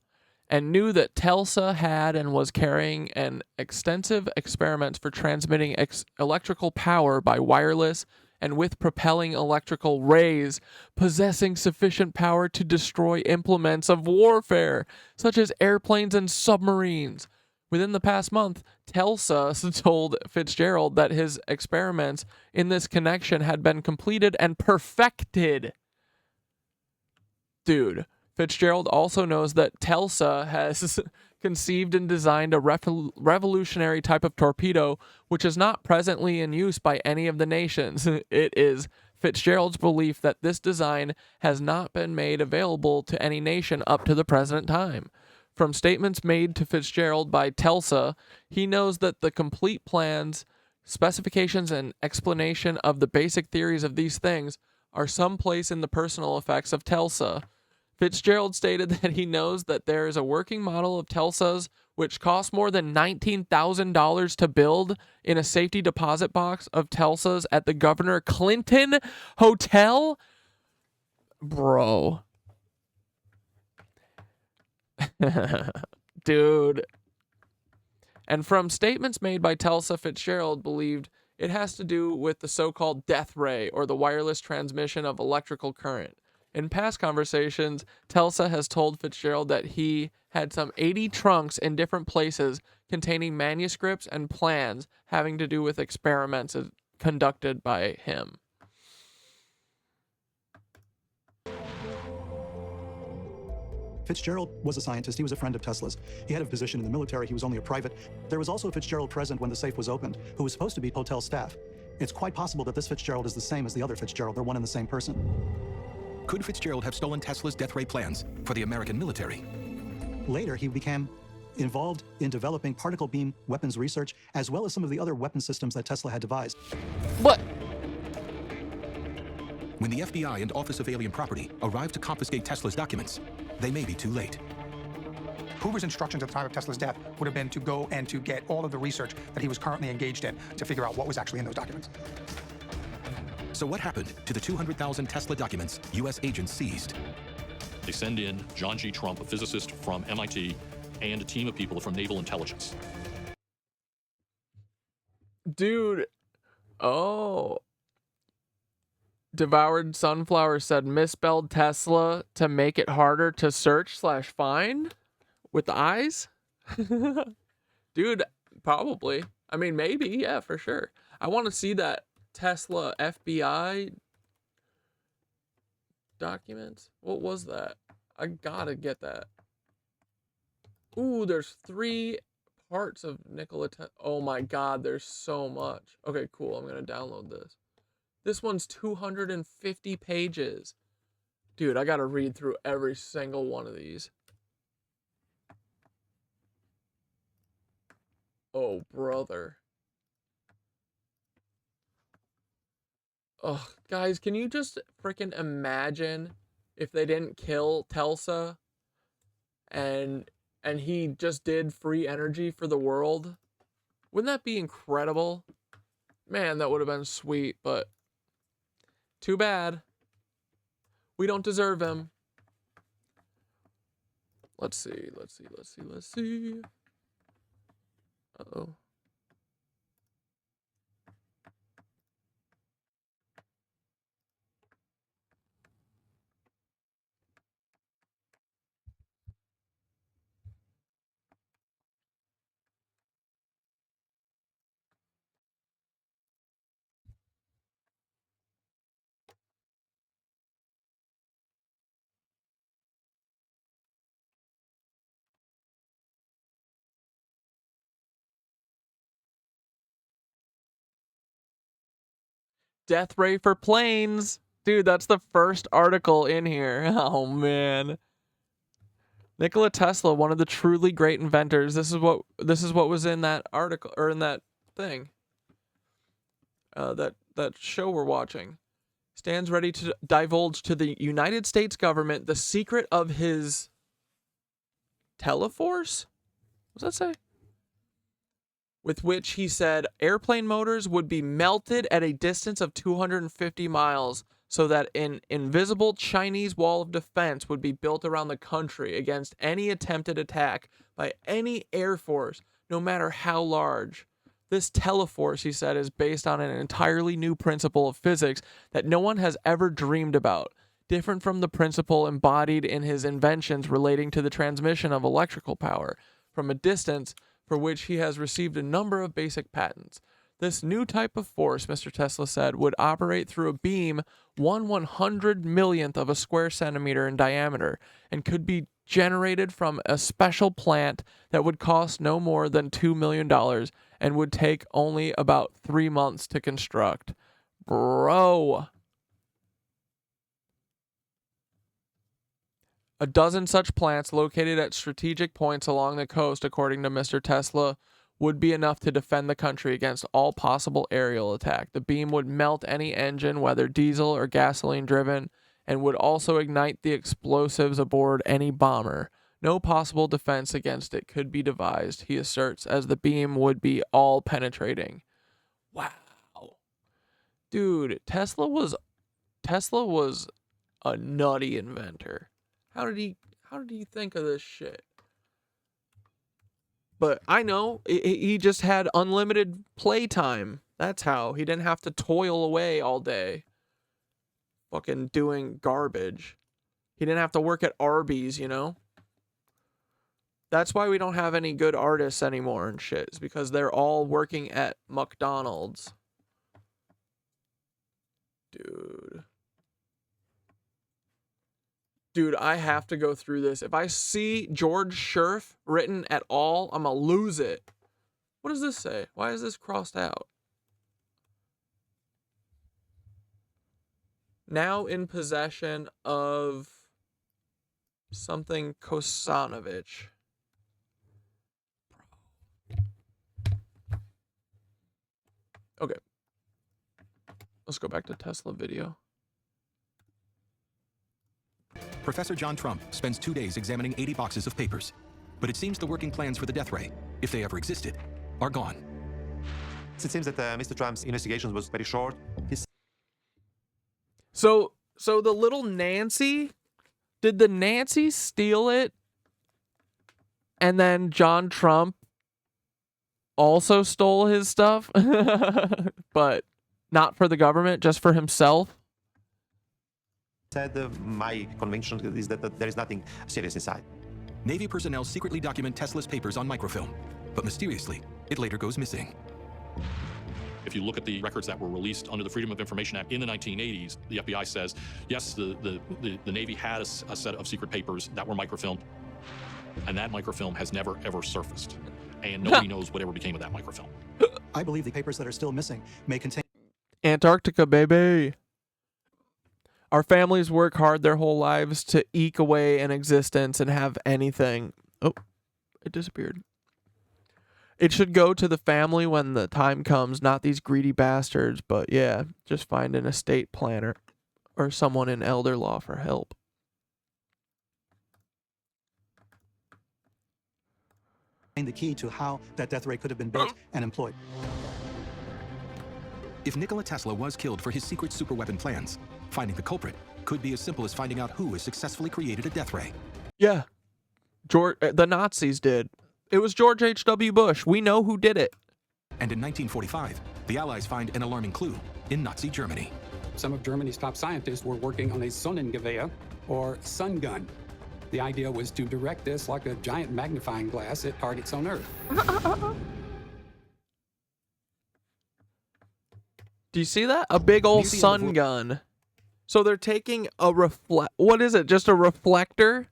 and knew that Telsa had and was carrying an extensive experiments for transmitting electrical power by wireless and with propelling electrical rays, possessing sufficient power to destroy implements of warfare, such as airplanes and submarines. Within the past month, Telsa told Fitzgerald that his experiments in this connection had been completed and perfected. Dude, Fitzgerald also knows that Telsa has conceived and designed a revolutionary type of torpedo which is not presently in use by any of the nations. It is Fitzgerald's belief that this design has not been made available to any nation up to the present time. From statements made to Fitzgerald by Telsa, he knows that the complete plans, specifications, and explanation of the basic theories of these things are someplace in the personal effects of Telsa. Fitzgerald stated that he knows that there is a working model of Telsa's which costs more than $19,000 to build in a safety deposit box of Telsa's at the Governor Clinton Hotel. Bro. Dude. And from statements made by Telsa, Fitzgerald believed it has to do with the so-called death ray or the wireless transmission of electrical current. In past conversations, Telsa has told Fitzgerald that he had some 80 trunks in different places containing manuscripts and plans having to do with experiments conducted by him. Fitzgerald was a scientist. He was a friend of Tesla's. He had a position in the military. He was only a private. There was also a Fitzgerald present when the safe was opened, who was supposed to be hotel staff. It's quite possible that this Fitzgerald is the same as the other Fitzgerald. They're one and the same person. Could Fitzgerald have stolen Tesla's death ray plans for the American military? Later, he became involved in developing particle beam weapons research, as well as some of the other weapon systems that Tesla had devised. What? When the FBI and Office of Alien Property arrive to confiscate Tesla's documents, they may be too late. Hoover's instructions at the time of Tesla's death would have been to go and to get all of the research that he was currently engaged in to figure out what was actually in those documents. So what happened to the 200,000 Tesla documents U.S. agents seized? They send in John G. Trump, a physicist from MIT, and a team of people from Naval Intelligence. Dude. Oh. Devoured Sunflower said misspelled Tesla to make it harder to search/find with the eyes. Dude, probably. I mean, maybe. Yeah, for sure. I want to see that Tesla FBI documents. What was that? I gotta get that. Ooh, there's 3 parts of Nikola Tesla. Oh my god, there's so much. Okay, cool. I'm gonna download this. This one's 250 pages. Dude, I gotta read through every single one of these. Oh, brother. Ugh, guys, can you just freaking imagine if they didn't kill Telsa and he just did free energy for the world? Wouldn't that be incredible? Man, that would have been sweet, but too bad. We don't deserve him. Let's see. Uh-oh. Death ray for planes. Dude, that's the first article in here. Oh man. Nikola Tesla, one of the truly great inventors. This is what was in that article, or in that thing. That show we're watching. Stands ready to divulge to the United States government the secret of his teleforce? What does that say? With which he said airplane motors would be melted at a distance of 250 miles so that an invisible Chinese wall of defense would be built around the country against any attempted attack by any air force, no matter how large. This teleforce, he said, is based on an entirely new principle of physics that no one has ever dreamed about, different from the principle embodied in his inventions relating to the transmission of electrical power from a distance, for which he has received a number of basic patents. This new type of force, Mr. Tesla said, would operate through a beam 1/100 millionth of a square centimeter in diameter and could be generated from a special plant that would cost no more than $2 million and would take only about 3 months to construct. Bro. A dozen such plants located at strategic points along the coast, according to Mr. Tesla, would be enough to defend the country against all possible aerial attack. The beam would melt any engine, whether diesel or gasoline driven, and would also ignite the explosives aboard any bomber. No possible defense against it could be devised, he asserts, as the beam would be all penetrating. Wow. Dude, Tesla was a nutty inventor. How did he think of this shit? But I know he just had unlimited playtime. That's how. He didn't have to toil away all day fucking doing garbage. He didn't have to work at Arby's, you know? That's why we don't have any good artists anymore and shit. It's because they're all working at McDonald's. Dude, I have to go through this. If I see George Scherf written at all, I'm gonna lose it. What does this say? Why is this crossed out? Now in possession of something Kosanovich. Okay. Let's go back to Tesla video. Professor John Trump spends 2 days examining 80 boxes of papers. But it seems the working plans for the death ray, if they ever existed, are gone. It seems that Mr. Trump's investigation was very short. So the little Nancy, did the Nancy steal it? And then John Trump also stole his stuff? But not for the government, just for himself? Said my conviction is that there is nothing serious inside. Navy personnel secretly document Tesla's papers on microfilm, but mysteriously, it later goes missing. If you look at the records that were released under the Freedom of Information Act in the 1980s, the FBI says, yes, the Navy had a set of secret papers that were microfilmed, and that microfilm has never, ever surfaced. And nobody knows whatever became of that microfilm. I believe the papers that are still missing may contain Antarctica, baby. Our families work hard their whole lives to eke away an existence and have anything. Oh, it disappeared. It should go to the family when the time comes, not these greedy bastards. But yeah, just find an estate planner or someone in elder law for help. the key to how that death ray could have been built and employed. If Nikola Tesla was killed for his secret superweapon plans, finding the culprit could be as simple as finding out who has successfully created a death ray. Yeah. The Nazis did. It was George H.W. Bush. We know who did it. And in 1945, the Allies find an alarming clue in Nazi Germany. Some of Germany's top scientists were working on a Sonnengewehr, or sun gun. The idea was to direct this like a giant magnifying glass at targets on Earth. Do you see that? A big old sun gun. So they're taking a what is it? Just a reflector?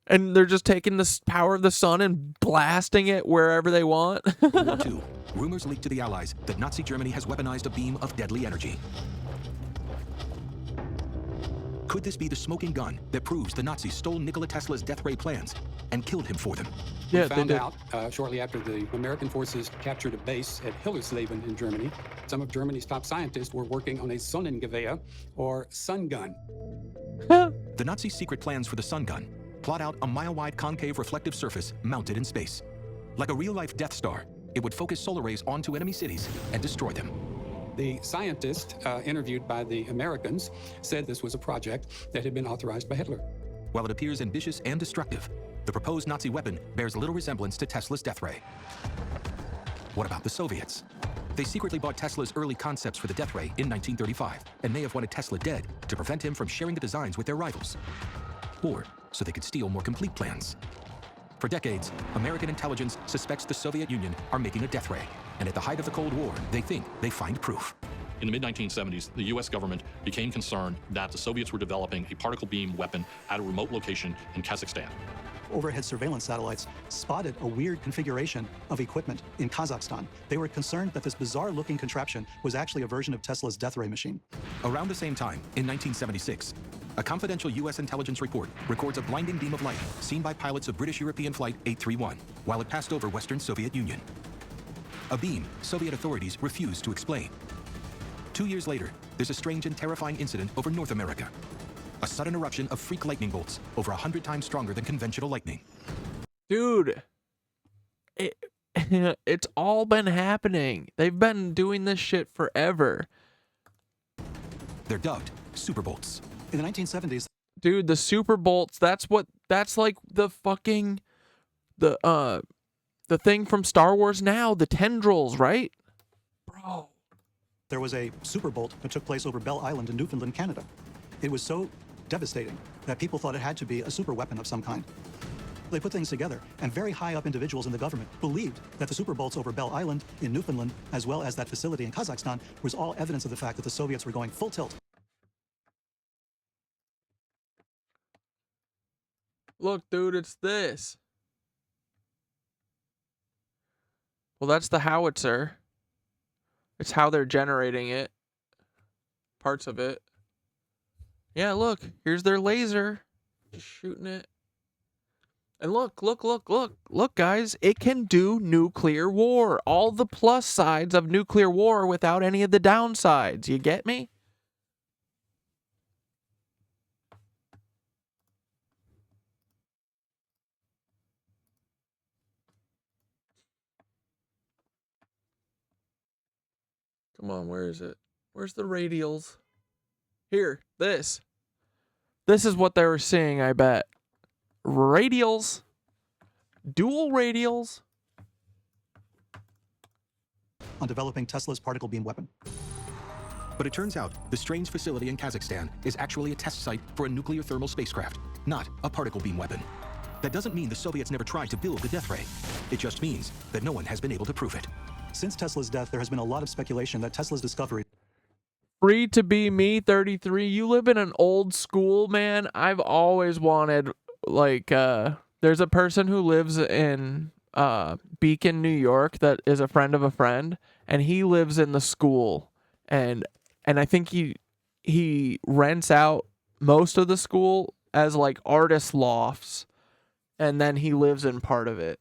And they're just taking the power of the sun and blasting it wherever they want? World War II. Rumors leak to the Allies that Nazi Germany has weaponized a beam of deadly energy. Could this be the smoking gun that proves the Nazis stole Nikola Tesla's death ray plans and killed him for them? We found out shortly after the American forces captured a base at Hillersleben in Germany. Some of Germany's top scientists were working on a Sonnengewehr, or sun gun. The Nazis' secret plans for the sun gun plot out a mile-wide concave reflective surface mounted in space. Like a real-life Death Star, it would focus solar rays onto enemy cities and destroy them. The scientist interviewed by the Americans said this was a project that had been authorized by Hitler. While it appears ambitious and destructive, the proposed Nazi weapon bears little resemblance to Tesla's death ray. What about the Soviets? They secretly bought Tesla's early concepts for the death ray in 1935 and may have wanted Tesla dead to prevent him from sharing the designs with their rivals. Or so they could steal more complete plans. For decades, American intelligence suspects the Soviet Union are making a death ray, and at the height of the Cold War, they think they find proof. In the mid-1970s, the U.S. government became concerned that the Soviets were developing a particle beam weapon at a remote location in Kazakhstan. Overhead surveillance satellites spotted a weird configuration of equipment in Kazakhstan. They were concerned that this bizarre-looking contraption was actually a version of Tesla's death ray machine. Around the same time, in 1976, a confidential U.S. intelligence report records a blinding beam of light seen by pilots of British-European Flight 831 while it passed over Western Soviet Union. A beam Soviet authorities refused to explain. 2 years later, there's a strange and terrifying incident over North America. A sudden eruption of freak lightning bolts over 100 times stronger than conventional lightning. Dude, it's all been happening. They've been doing this shit forever. They're dubbed super bolts. In the 1970s, dude, the super bolts, that's like the fucking, the thing from Star Wars now, the tendrils, right? Bro. there was a super bolt that took place over Bell Island in Newfoundland, Canada. It was so devastating that people thought it had to be a super weapon of some kind. They put things together, and very high up individuals in the government believed that the super bolts over Bell Island in Newfoundland, as well as that facility in Kazakhstan, was all evidence of the fact that the Soviets were going full tilt. Look, dude, it's this. Well, that's the howitzer. It's how they're generating it. Parts of it. Yeah, look. Here's their laser. Just shooting it. And look, guys. It can do nuclear war. All the plus sides of nuclear war without any of the downsides. You get me? Come on, where is it? Where's the radials? Here, this. This is what they were seeing, I bet. Radials. Dual radials. On developing Tesla's particle beam weapon. But it turns out the strange facility in Kazakhstan is actually a test site for a nuclear thermal spacecraft, not a particle beam weapon. That doesn't mean the Soviets never tried to build the death ray. It just means that no one has been able to prove it. Since Tesla's death, there has been a lot of speculation that Tesla's discovery... Free to be me, 33. You live in an old school, man. I've always wanted, like, there's a person who lives in Beacon, New York that is a friend of a friend, and he lives in the school. And I think he rents out most of the school as, like, artist lofts, and then he lives in part of it.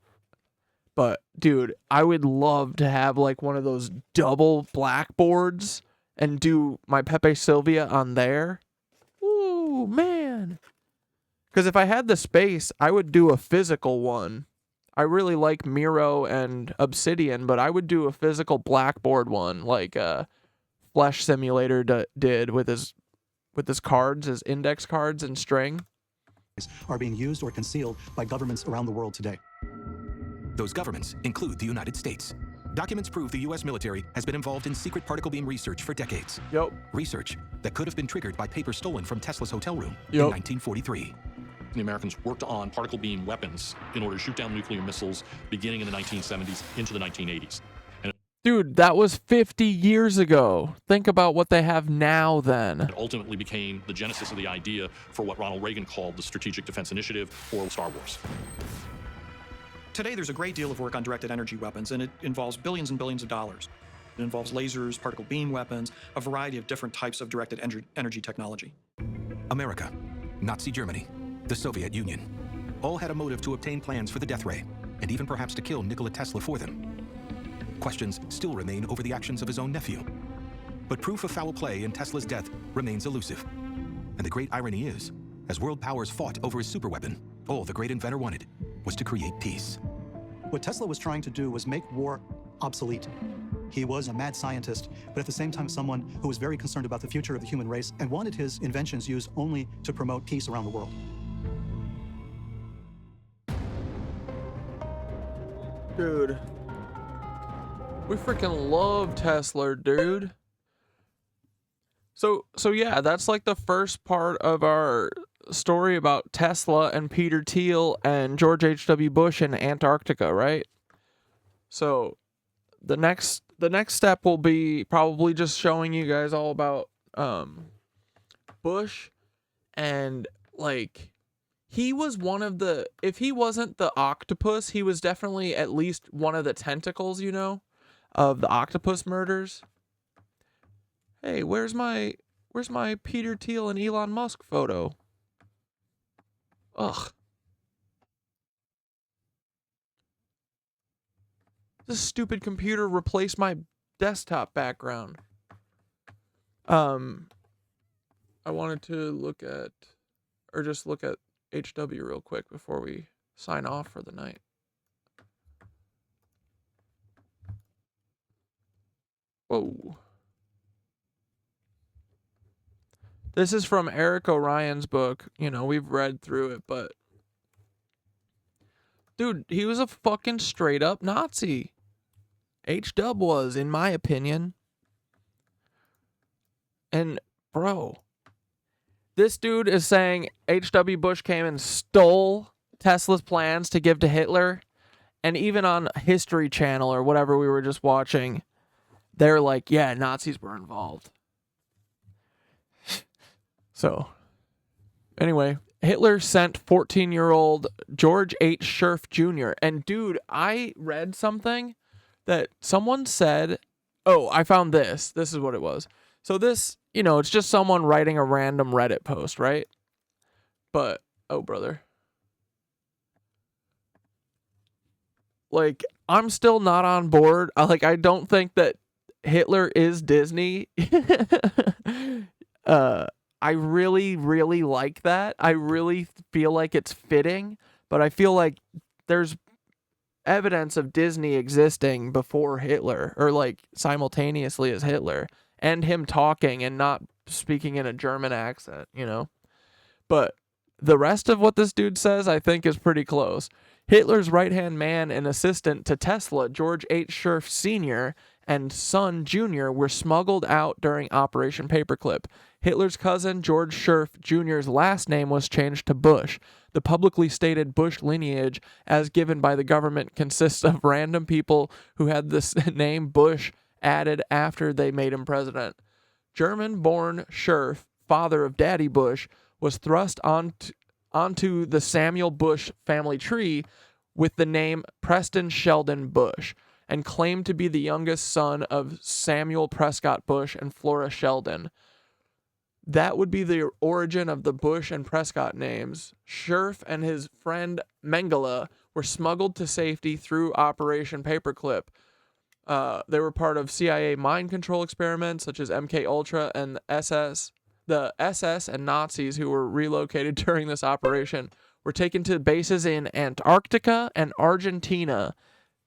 But, dude, I would love to have, like, one of those double blackboards and do my Pepe Sylvia on there. Ooh, man. Because if I had the space, I would do a physical one. I really like Miro and Obsidian, but I would do a physical blackboard one, like Flesh Simulator did with his cards, his index cards and string. ...are being used or concealed by governments around the world today. Those governments include the United States. Documents prove the U.S. military has been involved in secret particle beam research for decades. Yep. Research that could have been triggered by paper stolen from Tesla's hotel room in Yep. 1943. The Americans worked on particle beam weapons in order to shoot down nuclear missiles beginning in the 1970s into the 1980s. And Dude, that was 50 years ago. Think about what they have now then. it ultimately became the genesis of the idea for what Ronald Reagan called the Strategic Defense Initiative, or Star Wars. Today, there's a great deal of work on directed energy weapons, and it involves billions and billions of dollars. It involves lasers, particle beam weapons, a variety of different types of directed energy technology. America, Nazi Germany, the Soviet Union, all had a motive to obtain plans for the death ray, and even perhaps to kill Nikola Tesla for them. Questions still remain over the actions of his own nephew. But proof of foul play in Tesla's death remains elusive. And the great irony is, as world powers fought over his superweapon, all the great inventor wanted was to create peace. What Tesla was trying to do was make war obsolete. He was a mad scientist, but at the same time someone who was very concerned about the future of the human race and wanted his inventions used only to promote peace around the world. Dude. We freaking love Tesla, dude. So yeah, that's like the first part of our story about Tesla and Peter Thiel and George H.W. Bush in Antarctica, right? So the next step will be probably just showing you guys all about Bush, and like he was one of the, if he wasn't the octopus, he was definitely at least one of the tentacles, you know, of the octopus murders. Hey, where's my Peter Thiel and Elon Musk photo? Ugh. This stupid computer replaced my desktop background. I wanted to look at HW real quick before we sign off for the night. Whoa. This is from Eric O'Ryan's book. You know, we've read through it, but dude, he was a fucking straight up Nazi. H-Dub was, in my opinion. And bro, this dude is saying H.W. Bush came and stole Tesla's plans to give to Hitler. And even on History Channel or whatever we were just watching, they're like, yeah, Nazis were involved. So, anyway, Hitler sent 14-year-old George H. Scherf Jr. And dude, I read something that someone said, oh, I found this. This is what it was. So this, you know, it's just someone writing a random Reddit post, right? But, oh, brother. Like, I'm still not on board. I don't think that Hitler is Disney. I really, really like that. I really feel like it's fitting, but I feel like there's evidence of Disney existing before Hitler, or like simultaneously as Hitler, and him talking and not speaking in a German accent, you know? But the rest of what this dude says, I think, is pretty close. Hitler's right-hand man and assistant to Tesla, George H. Scherf Sr., and son Jr. were smuggled out during Operation Paperclip. Hitler's cousin, George Scherf Jr.'s last name was changed to Bush. The publicly stated Bush lineage, as given by the government, consists of random people who had this name Bush added after they made him president. German-born Scherf, father of Daddy Bush, was thrust onto the Samuel Bush family tree with the name Preston Sheldon Bush, and claimed to be the youngest son of Samuel Prescott Bush and Flora Sheldon. That would be the origin of the Bush and Prescott names. Scherf and his friend Mengele were smuggled to safety through Operation Paperclip. They were part of CIA mind control experiments such as MK Ultra and the SS and Nazis who were relocated during this operation were taken to bases in Antarctica and Argentina.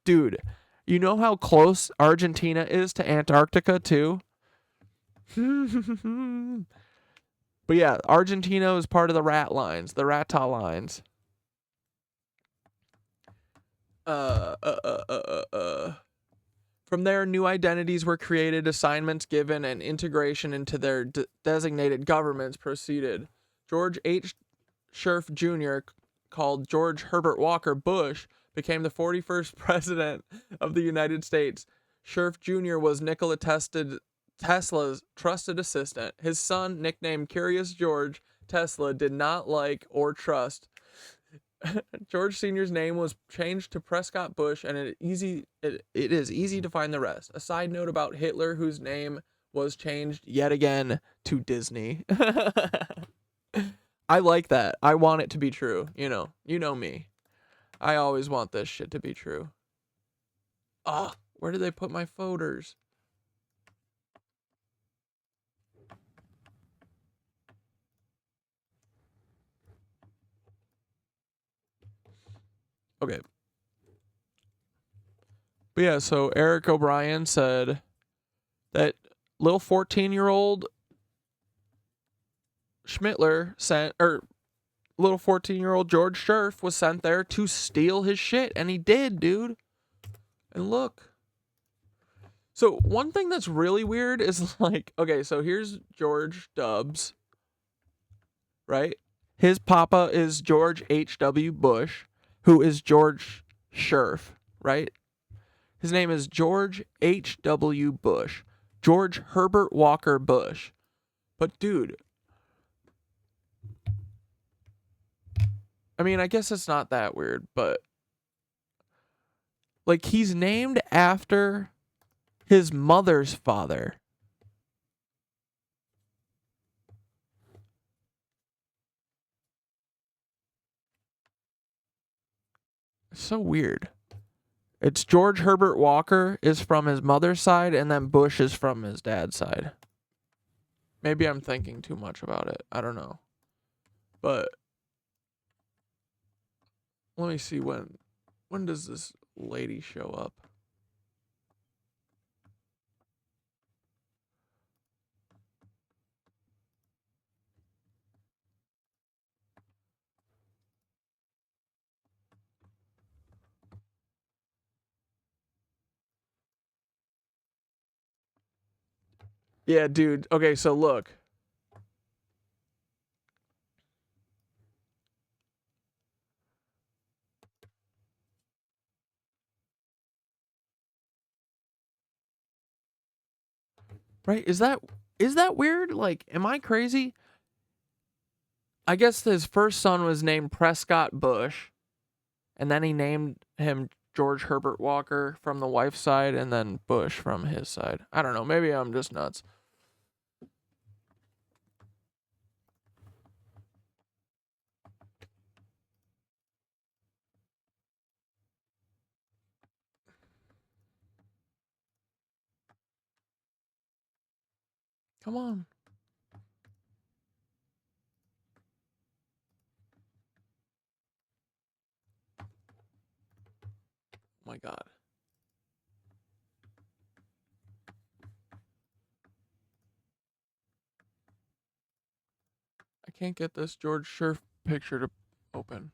Dude, you know how close Argentina is to Antarctica too? But yeah, Argentina is part of the rat lines, the Rata lines. From there, new identities were created, assignments given, and integration into their designated governments proceeded. George H. Scherf Jr., called George Herbert Walker Bush, became the 41st president of the United States. Scherf Jr. was Nikola Tesla's trusted assistant. His son, nicknamed Curious George Tesla, did not like or trust. George Sr.'s name was changed to Prescott Bush, and it is easy to find the rest. A side note about Hitler, whose name was changed yet again to Disney. I like that. I want it to be true. You know me. I always want this shit to be true. Ah, where did they put my folders? Okay. But yeah, so Eric O'Brien said that little 14-year-old Schmittler little 14-year-old George Scherf was sent there to steal his shit, and he did, dude. And look. So one thing that's really weird is like, okay, so here's George Dubs, right? His papa is George H.W. Bush, who is George Scherf, right? His name is George H.W. Bush. George Herbert Walker Bush. But dude, I mean, I guess it's not that weird, but like he's named after his mother's father. It's so weird. It's George Herbert Walker is from his mother's side, and then Bush is from his dad's side. Maybe I'm thinking too much about it. I don't know. But let me see when does this lady show up? Yeah, dude. Okay, so look. Right? Is that weird? Like, am I crazy? I guess his first son was named Prescott Bush, and then he named him George Herbert Walker from the wife's side, and then Bush from his side. I don't know. Maybe I'm just nuts. Come on. Oh my God. I can't get this George Scherf picture to open.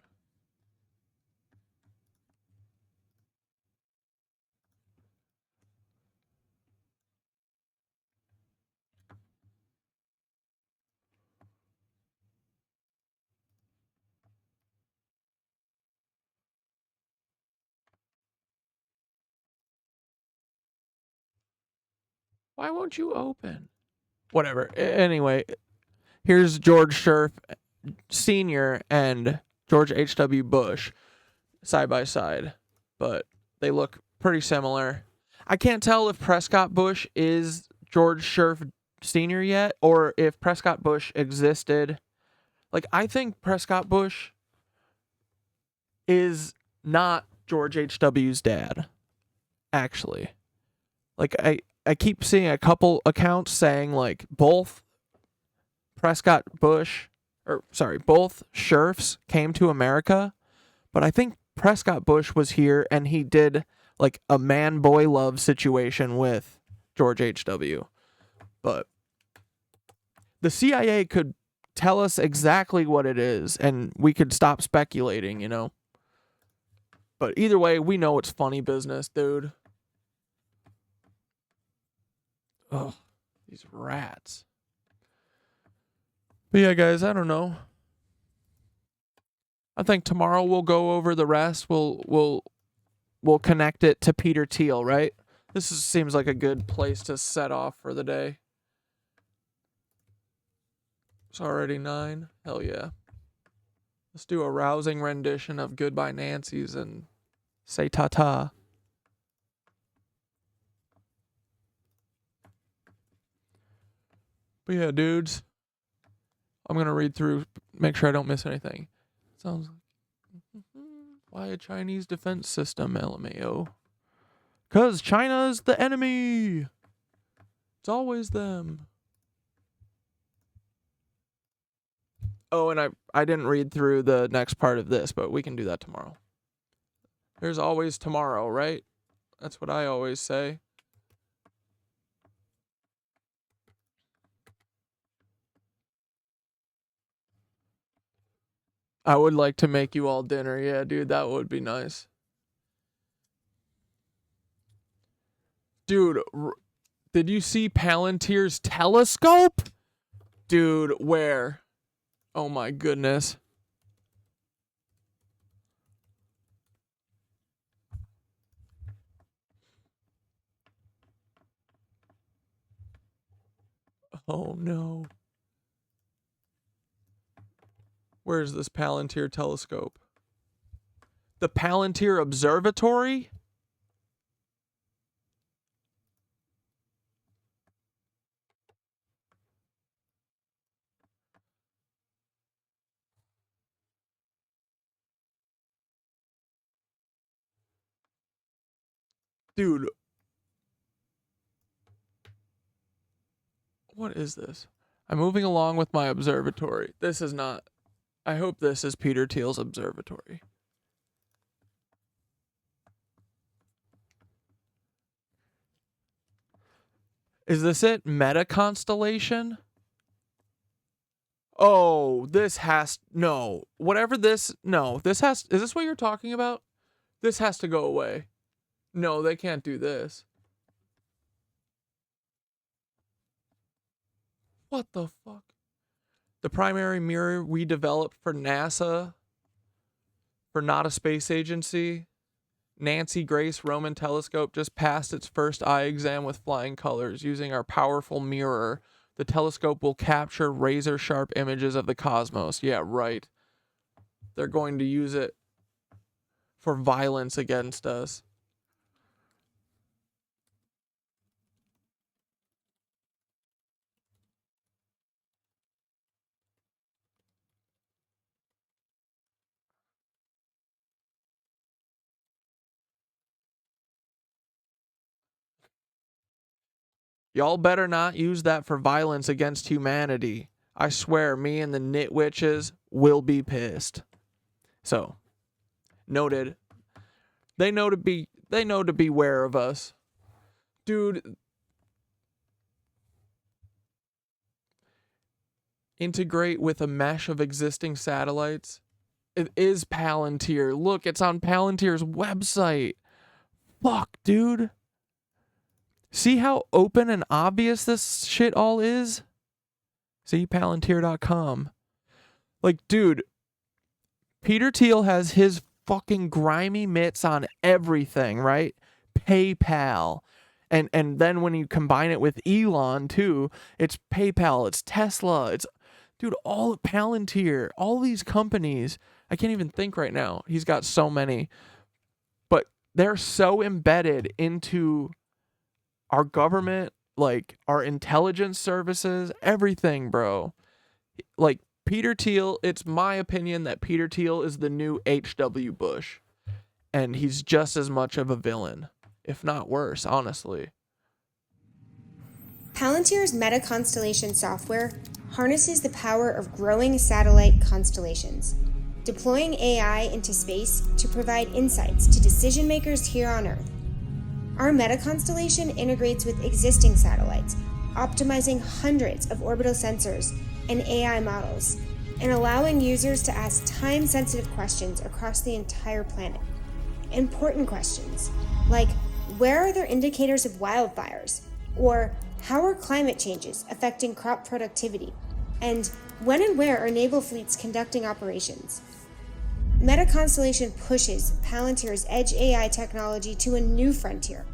Why won't you open? Whatever. Anyway, here's George Scherf Sr. and George H.W. Bush side by side, but they look pretty similar. I can't tell if Prescott Bush is George Scherf Sr. yet, or if Prescott Bush existed. Like, I think Prescott Bush is not George H.W.'s dad, actually. Like, I keep seeing a couple accounts saying, like, both both Scherfs came to America, but I think Prescott Bush was here and he did, like, a man-boy love situation with George H.W. But the CIA could tell us exactly what it is, and we could stop speculating, you know? But either way, we know it's funny business, dude. Ugh, these rats. But yeah, guys, I don't know. I think tomorrow we'll go over the rest. We'll connect it to Peter Thiel, right? Seems like a good place to set off for the day. It's already 9. Hell yeah. Let's do a rousing rendition of Goodbye Nancy's and say ta-ta. But yeah, dudes. I'm going to read through, make sure I don't miss anything. Sounds like... Why a Chinese defense system, LMAO? Because China's the enemy. It's always them. Oh, and I didn't read through the next part of this, but we can do that tomorrow. There's always tomorrow, right? That's what I always say. I would like to make you all dinner. Yeah, dude, that would be nice. Dude, did you see Palantir's telescope? Dude, where? Oh my goodness. Oh no. Where's this Palantir telescope? The Palantir Observatory? Dude. What is this? I'm moving along with my observatory. This is not... I hope this is Peter Thiel's observatory. Is this it? Meta constellation? Oh, this has... No. Whatever this... No. This has... Is this what you're talking about? This has to go away. No, they can't do this. What the fuck? The primary mirror we developed for NASA, for not a space agency. Nancy Grace Roman telescope just passed its first eye exam with flying colors. Using our powerful mirror, the telescope will capture razor-sharp images of the cosmos. Yeah, right. They're going to use it for violence against us. Y'all better not use that for violence against humanity. I swear, me and the nitwitches will be pissed. So, noted. They know to beware of us. Dude. Integrate with a mesh of existing satellites. It is Palantir. Look, it's on Palantir's website. Fuck, dude. See how open and obvious this shit all is? See, Palantir.com. Like, dude, Peter Thiel has his fucking grimy mitts on everything, right? PayPal. And then when you combine it with Elon, too, it's PayPal, it's Tesla, it's... Dude, all Palantir, all these companies, I can't even think right now. He's got so many. But they're so embedded into... our government, like our intelligence services, everything, bro. Like Peter Thiel, it's my opinion that Peter Thiel is the new H.W. Bush. And he's just as much of a villain, if not worse, honestly. Palantir's Meta Constellation software harnesses the power of growing satellite constellations, deploying AI into space to provide insights to decision makers here on Earth. Our Meta constellation integrates with existing satellites, optimizing hundreds of orbital sensors and AI models, and allowing users to ask time-sensitive questions across the entire planet. important questions, like where are there indicators of wildfires? Or how are climate changes affecting crop productivity? And when and where are naval fleets conducting operations? Meta Constellation pushes Palantir's edge AI technology to a new frontier.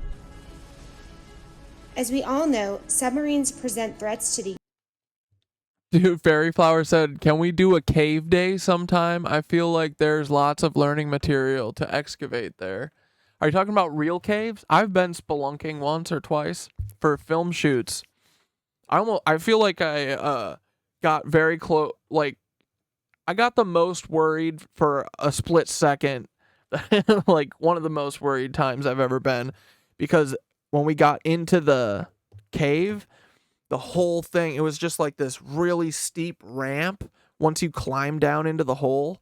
As we all know, submarines present threats to the Dude, Fairy Flower said, can we do a cave day sometime? I feel like there's lots of learning material to excavate there. Are you talking about real caves? I've been spelunking once or twice for film shoots. I feel like I got very close. Like, I got the most worried for a split second. Like, one of the most worried times I've ever been. Because when we got into the cave, the whole thing, it was just like this really steep ramp once you climb down into the hole.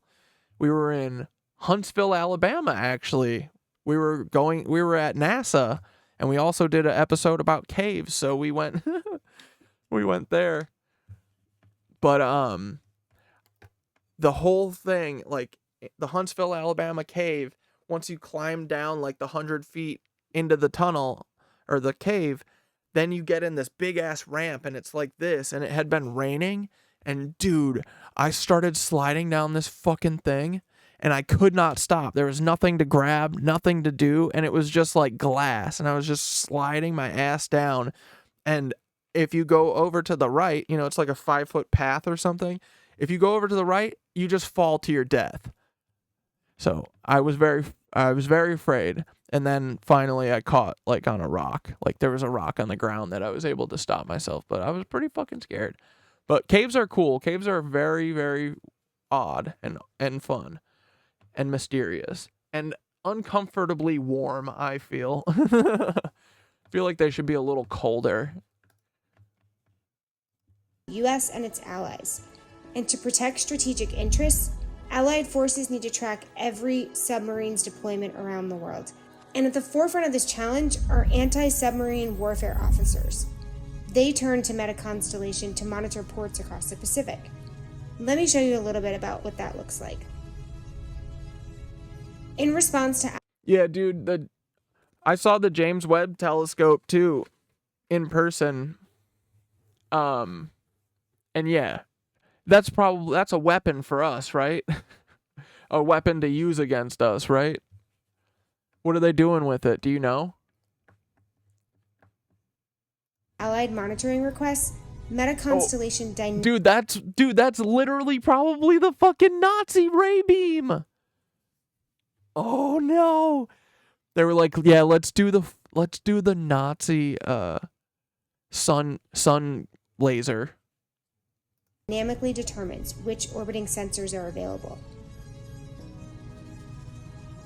We were in Huntsville, Alabama, actually. We were at NASA, and we also did an episode about caves, so we went we went there. But the whole thing, like the Huntsville, Alabama cave, once you climb down like the 100 feet into the tunnel or the cave, then you get in this big ass ramp, and it's like this, and it had been raining, and dude, I started sliding down this fucking thing, and I could not stop. There was nothing to grab, nothing to do, and it was just like glass, and I was just sliding my ass down. And if you go over to the right, you know, it's like a 5-foot path or something. If you go over to the right, you just fall to your death. So I was very afraid. And then finally I caught like on a rock. Like there was a rock on the ground that I was able to stop myself, but I was pretty fucking scared. But caves are cool. Caves are very, very odd and fun and mysterious and uncomfortably warm, I feel. I feel like they should be a little colder. US and its allies. And to protect strategic interests, Allied forces need to track every submarine's deployment around the world. And at the forefront of this challenge are anti-submarine warfare officers. They turn to Meta Constellation to monitor ports across the Pacific. Let me show you a little bit about what that looks like. In response to... Yeah, dude, I saw the James Webb Telescope too in person. And yeah, that's a weapon for us, right? A weapon to use against us, right? What are they doing with it? Do you know? Allied monitoring requests, Meta Constellation Dude, that's literally probably the fucking Nazi ray beam. Oh no. They were like, yeah, let's do the Nazi sun laser. Dynamically determines which orbiting sensors are available.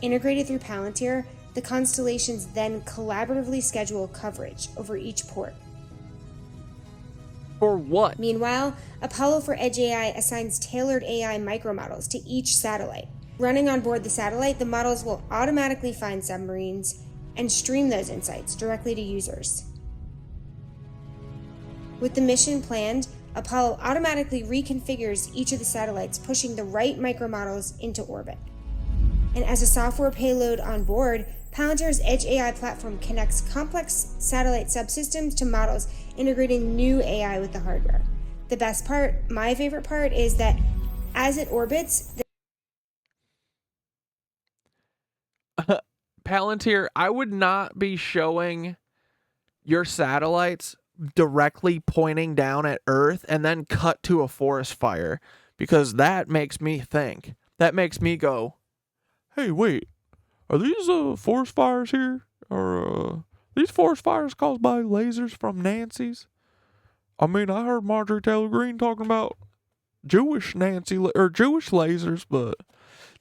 Integrated through Palantir, the constellations then collaboratively schedule coverage over each port. For what? Meanwhile, Apollo for Edge AI assigns tailored AI micromodels to each satellite. Running on board the satellite, the models will automatically find submarines and stream those insights directly to users. With the mission planned, Apollo automatically reconfigures each of the satellites, pushing the right micromodels into orbit. And as a software payload on board, Palantir's Edge AI platform connects complex satellite subsystems to models, integrating new AI with the hardware. The best part, my favorite part, is that as it orbits... Palantir, I would not be showing your satellites directly pointing down at Earth and then cut to a forest fire, because that makes me think. That makes me go, hey, wait, are these forest fires here? Or these forest fires caused by lasers from Nancy's? I mean, I heard Marjorie Taylor Greene talking about Jewish Jewish lasers, but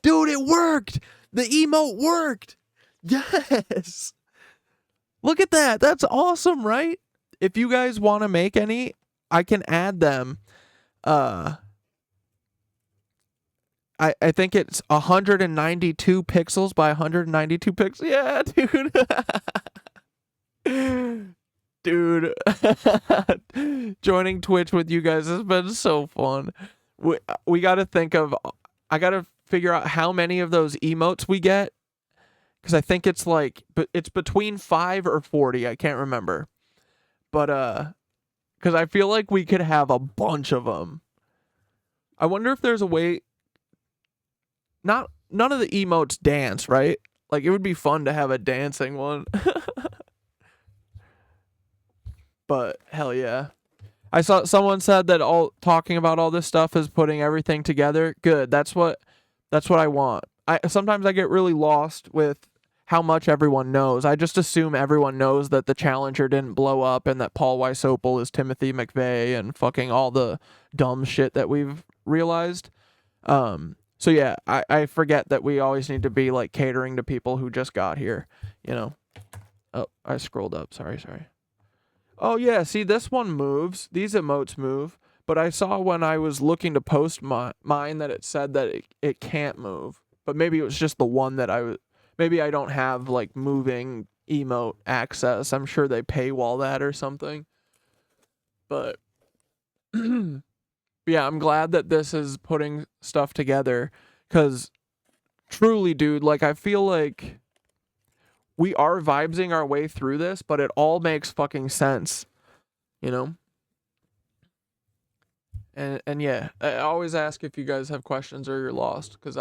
dude, it worked. The emote worked. Yes. Look at that. That's awesome, right? If you guys want to make any, I can add them. I think it's 192 pixels by 192 pixels. Yeah, dude. Dude. Joining Twitch with you guys has been so fun. We got to think of, I got to figure out how many of those emotes we get, because I think it's like, but it's between 5 or 40. I can't remember. But because I feel like we could have a bunch of them. I wonder if there's a way. None of the emotes dance, right? Like it would be fun to have a dancing one. But hell yeah. I saw someone said that all talking about all this stuff is putting everything together. Good. That's what I want. Sometimes I get really lost with how much everyone knows. I just assume everyone knows that the Challenger didn't blow up and that Paul Weisopel is Timothy McVeigh and fucking all the dumb shit that we've realized. So yeah, I forget that we always need to be like catering to people who just got here, you know. Oh, I scrolled up. Sorry. Oh yeah, see this one moves. These emotes move, but I saw when I was looking to post mine that it said that it can't move. But maybe it was just the one that maybe I don't have like moving emote access. I'm sure they paywall that or something. But yeah, I'm glad that this is putting stuff together, cuz truly, dude, like I feel like we are vibesing our way through this, but it all makes fucking sense, you know? And yeah, I always ask if you guys have questions or you're lost, because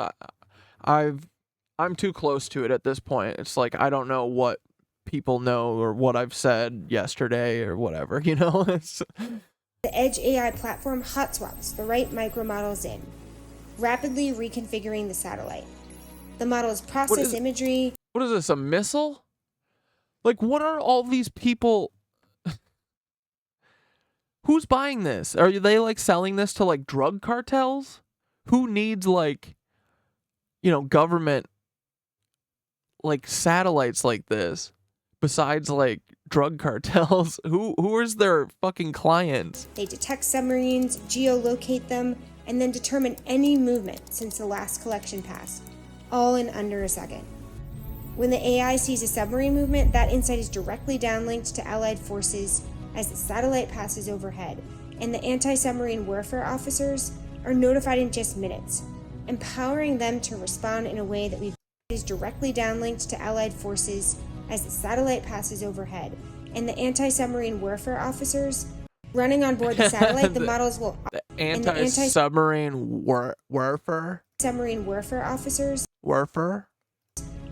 I'm too close to it at this point. It's like I don't know what people know or what I've said yesterday or whatever, you know? The Edge AI platform hot swaps the right micro models in, rapidly reconfiguring the satellite. The models process imagery. What is this, a missile? Like, what are all these people? Who's buying this? Are they like selling this to like drug cartels? Who needs like, you know, government like satellites like this besides like drug cartels? Who is their fucking clients? They detect submarines, geolocate them, and then determine any movement since the last collection pass, all in under a second. When the AI sees a submarine movement, that insight is directly downlinked to Allied forces as the satellite passes overhead, and the anti-submarine warfare officers are notified in just minutes, empowering them to respond in a way that is directly downlinked to Allied forces as the satellite passes overhead, and the anti-submarine warfare officers running on board the satellite, the models will... The anti-submarine warfare? Submarine warfare officers... Warfare?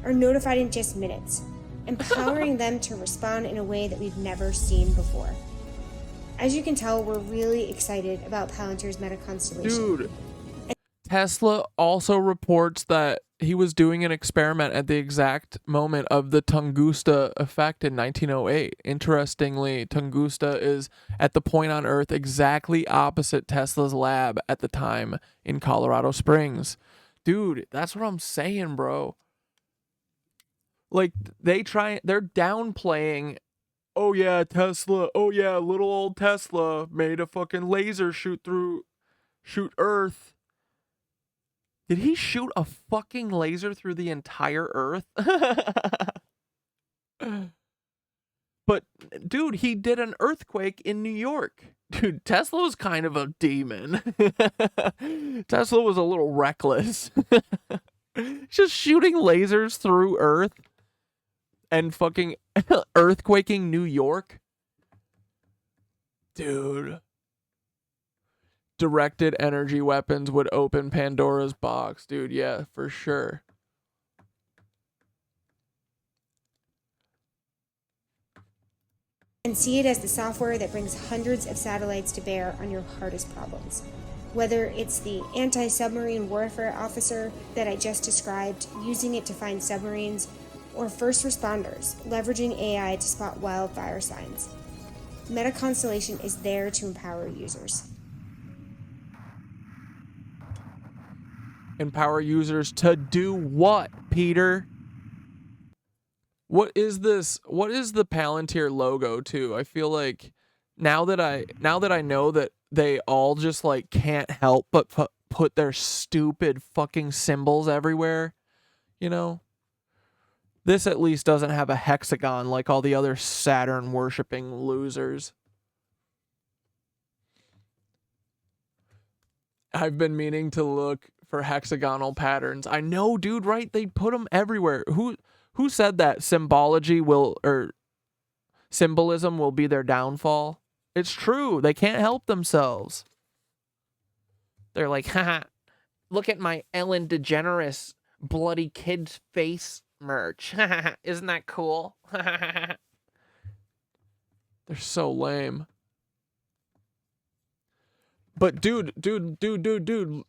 ...are notified in just minutes, empowering them to respond in a way that we've never seen before. As you can tell, we're really excited about Palantir's meta constellation. Dude, Tesla also reports that he was doing an experiment at the exact moment of the Tunguska effect in 1908. Interestingly, Tunguska is at the point on Earth exactly opposite Tesla's lab at the time in Colorado Springs. Dude, that's what I'm saying, bro. Like, they're downplaying, oh yeah, Tesla, oh yeah, little old Tesla made a fucking laser shoot Earth. Did he shoot a fucking laser through the entire Earth? But, dude, he did an earthquake in New York. Dude, Tesla was kind of a demon. Tesla was a little reckless. Just shooting lasers through Earth and fucking earthquaking New York. Dude. Directed energy weapons would open Pandora's box. Dude, yeah, for sure. And see it as the software that brings hundreds of satellites to bear on your hardest problems. Whether it's the anti-submarine warfare officer that I just described, using it to find submarines, or first responders, leveraging AI to spot wildfire signs. Meta Constellation is there to empower users. Empower users to do what, Peter? What is this? What is the Palantir logo too? I feel like now that I know that they all just like can't help but put their stupid fucking symbols everywhere, you know? This at least doesn't have a hexagon like all the other Saturn worshipping losers. I've been meaning to look for hexagonal patterns. I know, dude, right? They put them everywhere. Who Who said that symbology will, or symbolism will be their downfall? It's true. They can't help themselves. They're like, haha, look at my Ellen DeGeneres bloody kid's face merch. Isn't that cool? They're so lame. But dude,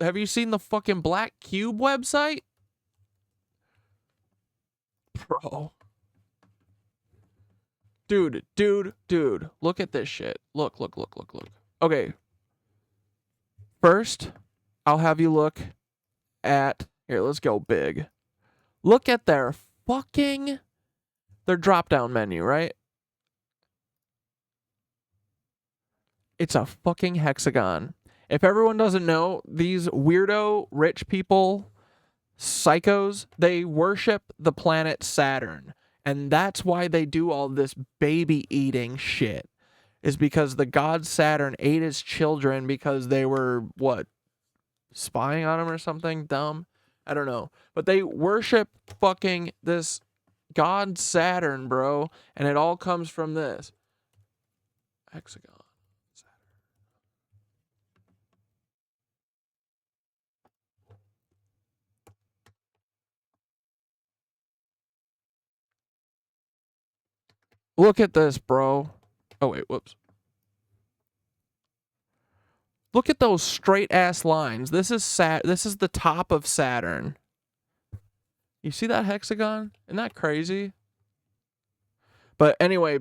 have you seen the fucking Black Cube website? Bro. Dude, look at this shit. Look. Okay. First, I'll have you look at, here, let's go big. Look at their drop-down menu, right? It's a fucking hexagon. If everyone doesn't know, these weirdo rich people, psychos, they worship the planet Saturn. And that's why they do all this baby eating shit. Is because the god Saturn ate his children because they were, what, spying on him or something dumb? I don't know. But they worship fucking this god Saturn, bro. And it all comes from this. Hexagon. Look at this, bro. Oh, wait, whoops. Look at those straight-ass lines. This is the top of Saturn. You see that hexagon? Isn't that crazy? But anyway,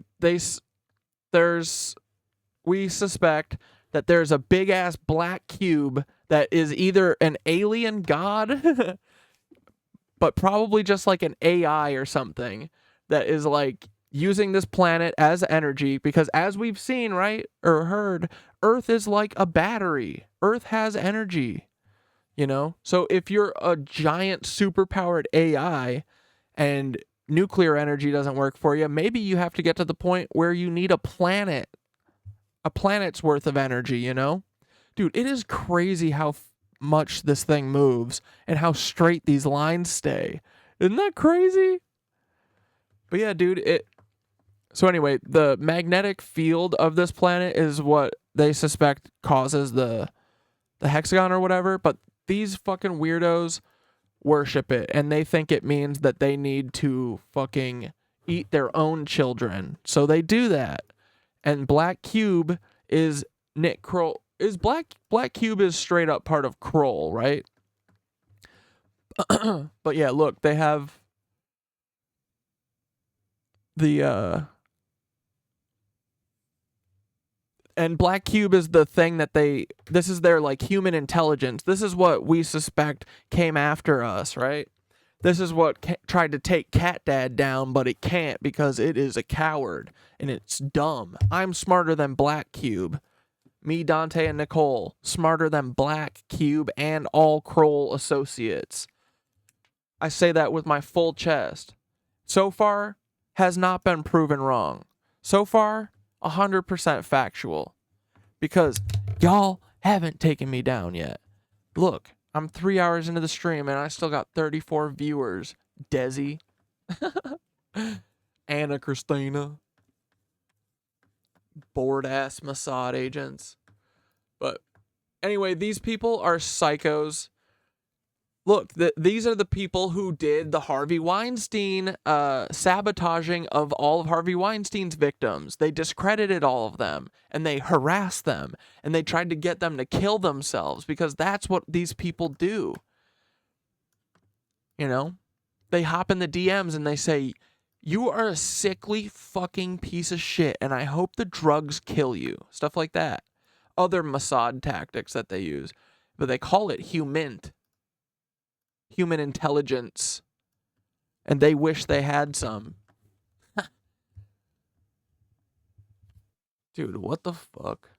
we suspect that there's a big-ass black cube that is either an alien god, but probably just like an AI or something that is like using this planet as energy, because as we've seen, right, or heard, Earth is like a battery. Earth has energy, you know? So if you're a giant superpowered AI and nuclear energy doesn't work for you, maybe you have to get to the point where you need a planet's worth of energy, you know? Dude, it is crazy how much this thing moves and how straight these lines stay. Isn't that crazy? But yeah, dude, so anyway, the magnetic field of this planet is what they suspect causes the hexagon or whatever, but these fucking weirdos worship it, and they think it means that they need to fucking eat their own children. So they do that. And Black Cube is Nick Kroll. Black Cube is straight up part of Kroll, right? But yeah, look, they have the and Black Cube is the thing that this is their like human intelligence. This is what we suspect came after us, right? This is what tried to take Cat Dad down, but it can't because it is a coward and it's dumb. I'm smarter than Black Cube. Me, Dante, and Nicole, smarter than Black Cube and all Kroll associates. I say that with my full chest. So far, has not been proven wrong. So far, 100% factual. Because y'all haven't taken me down yet. Look, I'm 3 hours into the stream and I still got 34 viewers. Desi. Anna Christina. Bored-ass Mossad agents. But anyway, these people are psychos. Look, these are the people who did the Harvey Weinstein sabotaging of all of Harvey Weinstein's victims. They discredited all of them, and they harassed them, and they tried to get them to kill themselves, because that's what these people do. You know? They hop in the DMs and they say, you are a sickly fucking piece of shit, and I hope the drugs kill you. Stuff like that. Other Mossad tactics that they use. But they call it human intelligence. And they wish they had some. Dude, what the fuck?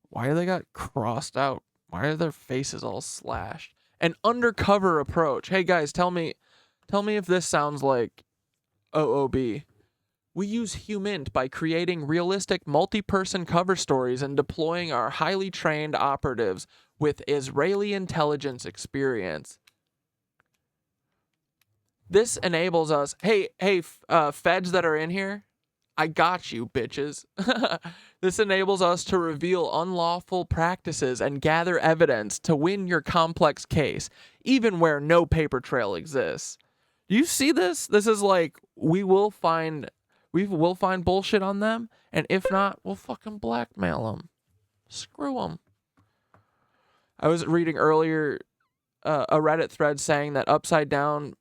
Why are they got crossed out? Why are their faces all slashed? An undercover approach. Hey guys, tell me if this sounds like OOB. We use Humint by creating realistic multi-person cover stories and deploying our highly trained operatives with Israeli intelligence experience. This enables us. Hey, feds that are in here, I got you, bitches. This enables us to reveal unlawful practices and gather evidence to win your complex case, even where no paper trail exists. Do you see this? This is like, we will find bullshit on them, and if not, we'll fucking blackmail them. Screw them. I was reading earlier a Reddit thread saying that upside down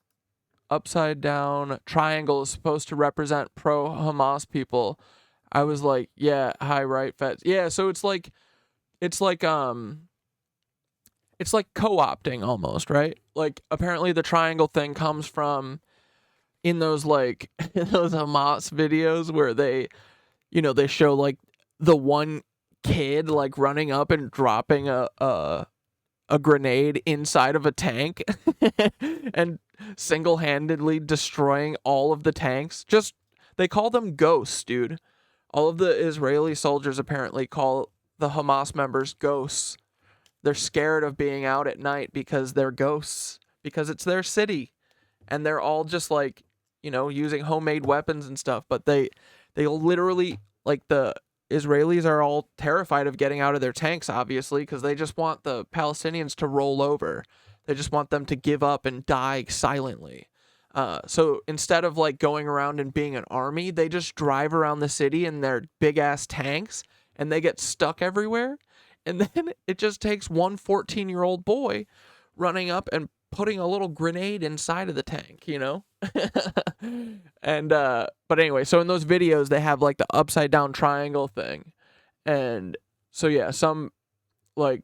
triangle is supposed to represent pro-Hamas people. I was like, yeah, hi, right, feds. Yeah, so it's like co-opting almost, right? Like apparently the triangle thing comes from in those like those Hamas videos where they show like the one kid like running up and dropping a grenade inside of a tank and single-handedly destroying all of the tanks. Just they call them ghosts, dude. All of the Israeli soldiers apparently call the Hamas members ghosts. They're scared of being out at night because they're ghosts, because it's their city, and they're all just like, using homemade weapons and stuff, but they literally, like, the Israelis are all terrified of getting out of their tanks, obviously, because they just want the Palestinians to roll over. They just want them to give up and die silently. So instead of like going around and being an army, they just drive around the city in their big ass tanks, and they get stuck everywhere. And then it just takes one 14-year-old boy running up and putting a little grenade inside of the tank, And but anyway, so in those videos they have like the upside down triangle thing. And so yeah, some like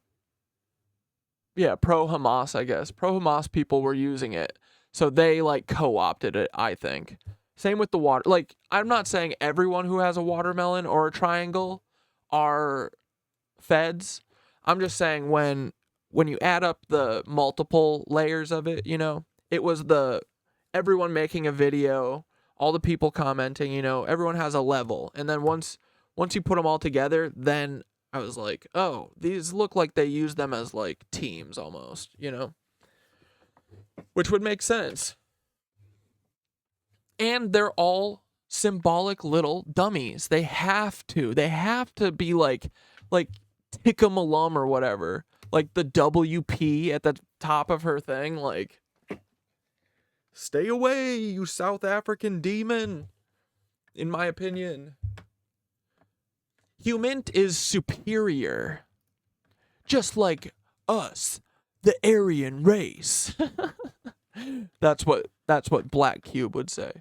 pro-Hamas, I guess. Pro-Hamas people were using it. So they like co-opted it, I think. Same with the water. Like, I'm not saying everyone who has a watermelon or a triangle are feds. I'm just saying when you add up the multiple layers of it, it was everyone making a video, all the people commenting, everyone has a level. And then once you put them all together, then I was like, oh, these look like they use them as like teams almost, which would make sense. And they're all symbolic little dummies. They have to be like Tikkum alum or whatever. Like the WP at the top of her thing, like, stay away, you South African demon, in my opinion. Human is superior. Just like us, the Aryan race. That's what Black Cube would say.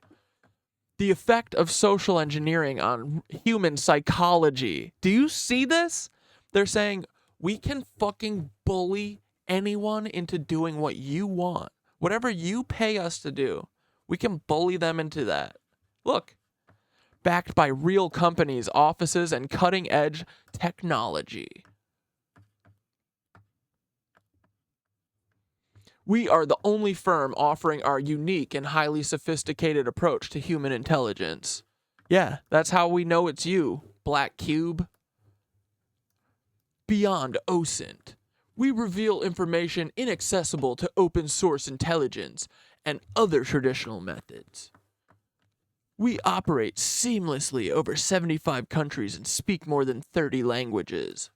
The effect of social engineering on human psychology. Do you see this? They're saying we can fucking bully anyone into doing what you want. Whatever you pay us to do, we can bully them into that. Look. Backed by real companies, offices, and cutting-edge technology. We are the only firm offering our unique and highly sophisticated approach to human intelligence. Yeah, that's how we know it's you, Black Cube. Beyond OSINT, we reveal information inaccessible to open source intelligence and other traditional methods. We operate seamlessly over 75 countries and speak more than 30 languages.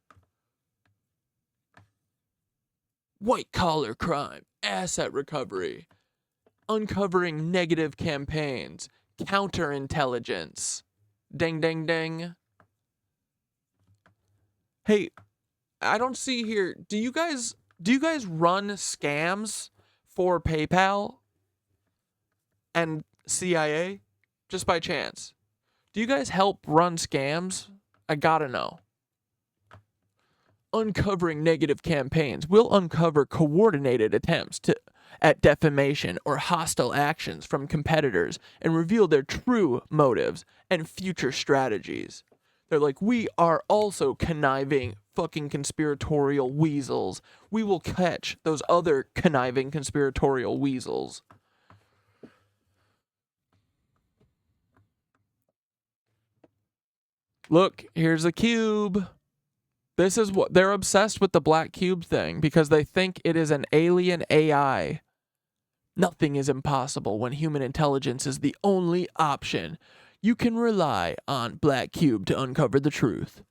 White-collar crime, asset recovery, uncovering negative campaigns, counterintelligence. Ding, ding, ding. Hey, I don't see here. Do you guys run scams for PayPal and CIA? Just by chance. Do you guys help run scams? I gotta know. Uncovering negative campaigns. We'll uncover coordinated attempts at defamation or hostile actions from competitors and reveal their true motives and future strategies. They're like, we are also conniving fucking conspiratorial weasels. We will catch those other conniving conspiratorial weasels. Look, here's a cube. This is what they're obsessed with, the Black Cube thing, because they think it is an alien AI. Nothing is impossible when human intelligence is the only option. You can rely on Black Cube to uncover the truth.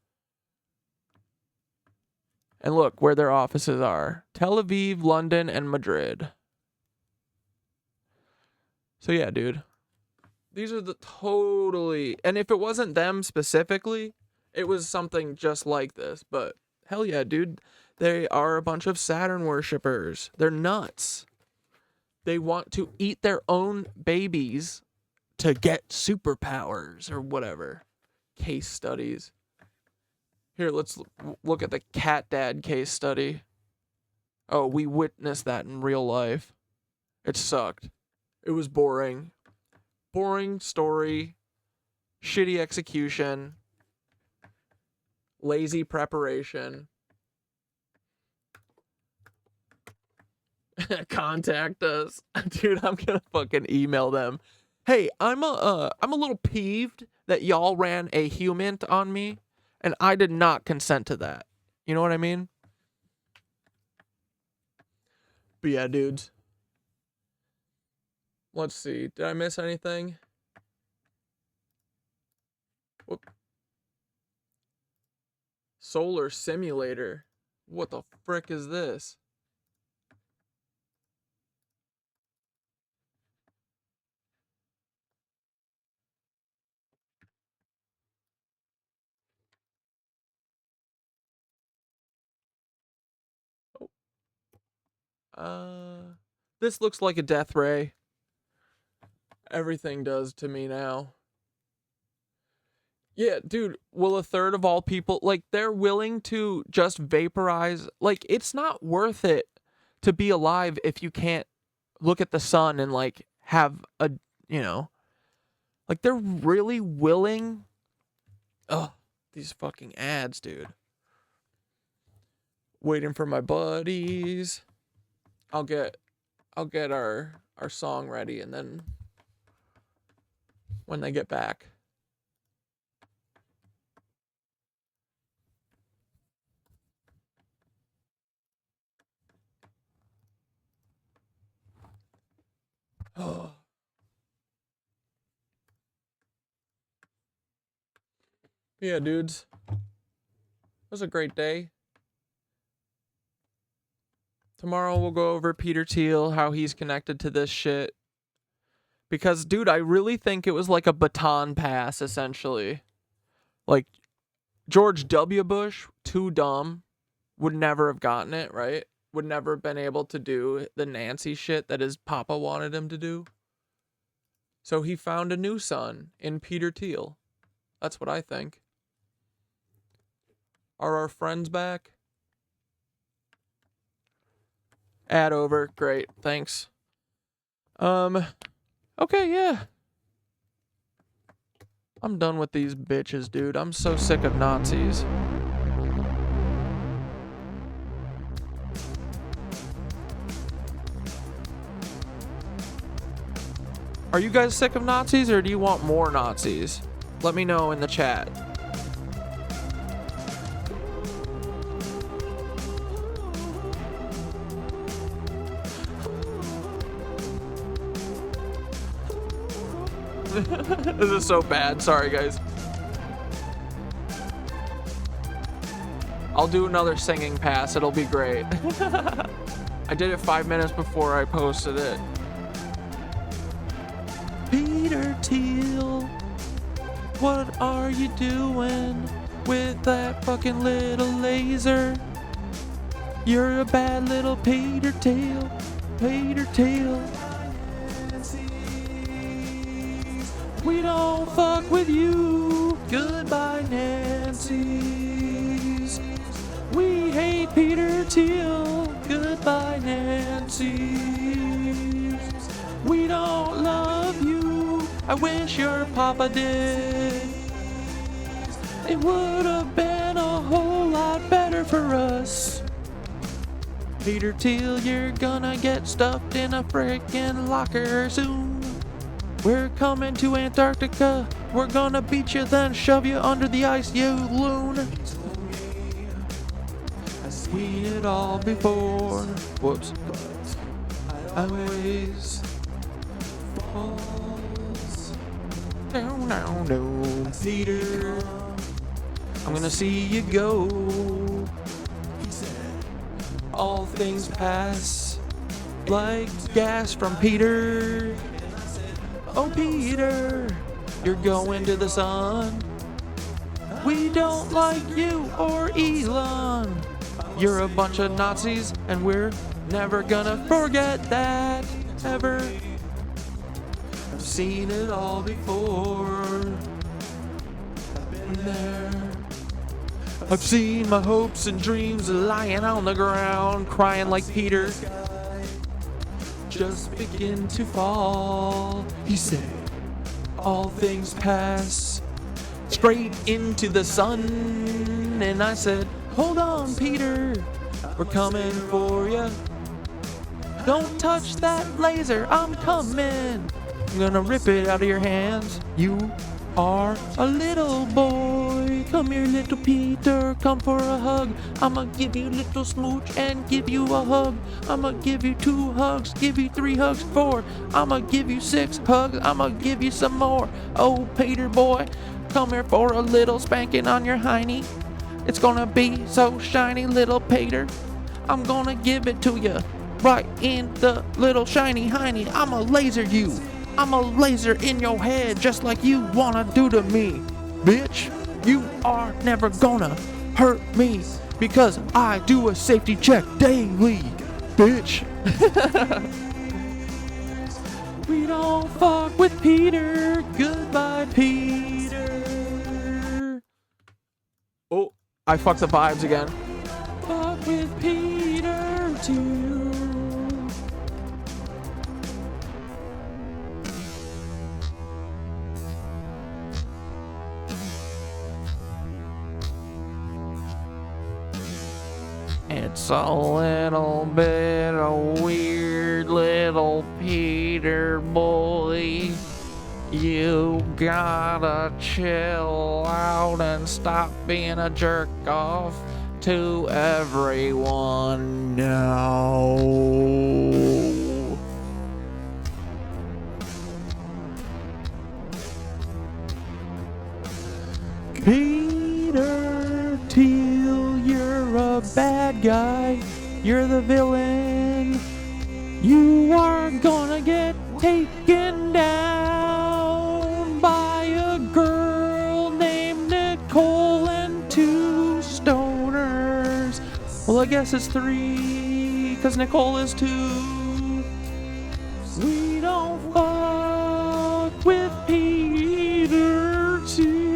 And look where their offices are. Tel Aviv, London, and Madrid. So yeah, dude. These are the totally... And if it wasn't them specifically, it was something just like this. But hell yeah, dude. They are a bunch of Saturn worshippers. They're nuts. They want to eat their own babies to get superpowers or whatever. Case studies. Here, let's look at the cat dad case study. Oh, we witnessed that in real life. It sucked. It was boring. Boring story. Shitty execution. Lazy preparation. Contact us. Dude, I'm gonna fucking email them. Hey, I'm a little peeved that y'all ran a human on me, and I did not consent to that. You know what I mean? But yeah, dudes. Let's see. Did I miss anything? Whoop. Solar simulator. What the frick is this? This looks like a death ray. Everything does to me now. Yeah, dude, will a third of all people, like, they're willing to just vaporize. Like, it's not worth it to be alive if you can't look at the sun and, like, have a, you know, like, they're really willing. Ugh, these fucking ads, dude. Waiting for my buddies. I'll get our song ready, and then when they get back. Oh. Yeah, dudes. It was a great day. Tomorrow we'll go over Peter Thiel, how he's connected to this shit. Because, dude, I really think it was like a baton pass, essentially. Like, George W. Bush, too dumb, would never have gotten it, right? Would never have been able to do the Nancy shit that his papa wanted him to do. So he found a new son in Peter Thiel. That's what I think. Are our friends back? Ad over. Great. Thanks. Okay, yeah. I'm done with these bitches, dude. I'm so sick of Nazis. Are you guys sick of Nazis, or do you want more Nazis? Let me know in the chat. This is so bad. Sorry, guys. I'll do another singing pass. It'll be great. I did it 5 minutes before I posted it. Peter Thiel, what are you doing with that fucking little laser? You're a bad little Peter Thiel. Peter Thiel. We don't fuck with you. Goodbye, Nancy's. We hate Peter Thiel. Goodbye, Nancy's. We don't love you. I wish your papa did. It would have been a whole lot better for us. Peter Thiel, you're gonna get stuffed in a frickin' locker soon. We're coming to Antarctica. We're gonna beat you, then shove you under the ice, you loon. I've seen it all before. Whoops. always falls down, down, down. Peter, I'm gonna see you go. All things pass like gas from Peter. Oh, Peter, you're going to the sun. We don't like you or Elon. You're a bunch of Nazis, and we're never gonna forget that, ever. I've seen it all before. I've been there. I've seen my hopes and dreams lying on the ground, crying like Peter. Just begin to fall. He said, all things pass straight into the sun. And I said, hold on, Peter, we're coming for you. Don't touch that laser, I'm coming. I'm gonna rip it out of your hands. You are a little boy. Come here, little Peter, come for a hug. I'ma give you a little smooch and give you a hug. I'ma give you 2 hugs, give you 3 hugs, 4. I'ma give you 6 hugs, I'ma give you some more. Oh, Peter boy, come here for a little spanking on your hiney. It's gonna be so shiny, little Peter. I'm gonna give it to you right in the little shiny hiney. I'ma laser you. I'm a laser in your head just like you wanna do to me. Bitch, you are never gonna hurt me because I do a safety check daily. Bitch. We don't fuck with Peter. Goodbye, Peter. Oh, I fucked the vibes again. Fuck with Peter too. It's a little bit of weird, little Peter boy. You gotta chill out and stop being a jerk off to everyone now. Peter Thiel, you're a bad guy. You're the villain. You are gonna get taken down by a girl named Nicole and 2 stoners. Well, I guess it's 3, 'cause Nicole is 2. We don't fuck with Peter Thiel.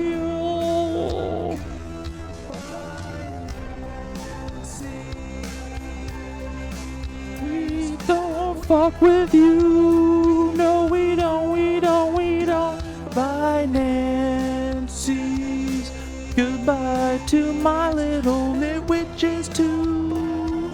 We don't fuck with you. No, we don't, we don't, we don't. Bye, Nancy's. Goodbye to my little witches too.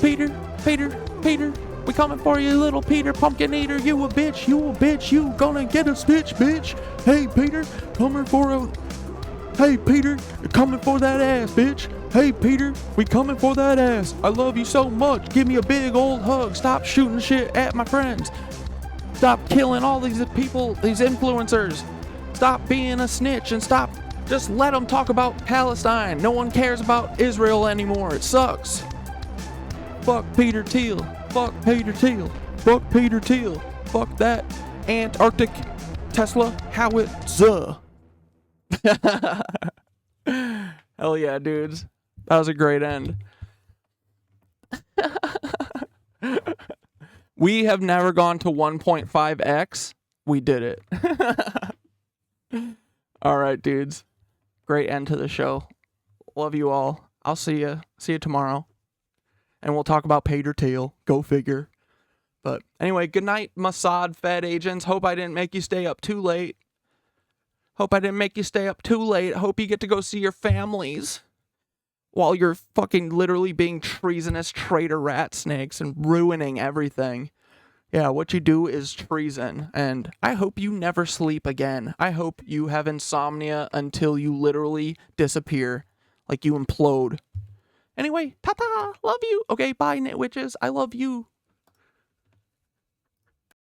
Peter, Peter, Peter, we coming for you, little Peter Pumpkin Eater. You a bitch, you a bitch, you gonna get a stitch, bitch. Hey, Peter, coming for a... Hey, Peter, you're coming for that ass, bitch. Hey, Peter, we coming for that ass. I love you so much. Give me a big old hug. Stop shooting shit at my friends. Stop killing all these people, these influencers. Stop being a snitch and stop. Just let them talk about Palestine. No one cares about Israel anymore. It sucks. Fuck Peter Thiel. Fuck Peter Thiel. Fuck Peter Thiel. Fuck that Antarctic Tesla howitzer. Hell yeah, dudes. That was a great end. We have never gone to 1.5x. We did it. All right, dudes. Great end to the show. Love you all. I'll see you. See you tomorrow. And we'll talk about Peter Thiel. Go figure. But anyway, good night, Mossad Fed agents. Hope I didn't make you stay up too late. Hope I didn't make you stay up too late. Hope you get to go see your families while you're fucking literally being treasonous traitor rat snakes and ruining everything. Yeah, what you do is treason. And I hope you never sleep again. I hope you have insomnia until you literally disappear. Like you implode. Anyway, ta-ta, love you. Okay, bye, nitwitches. I love you.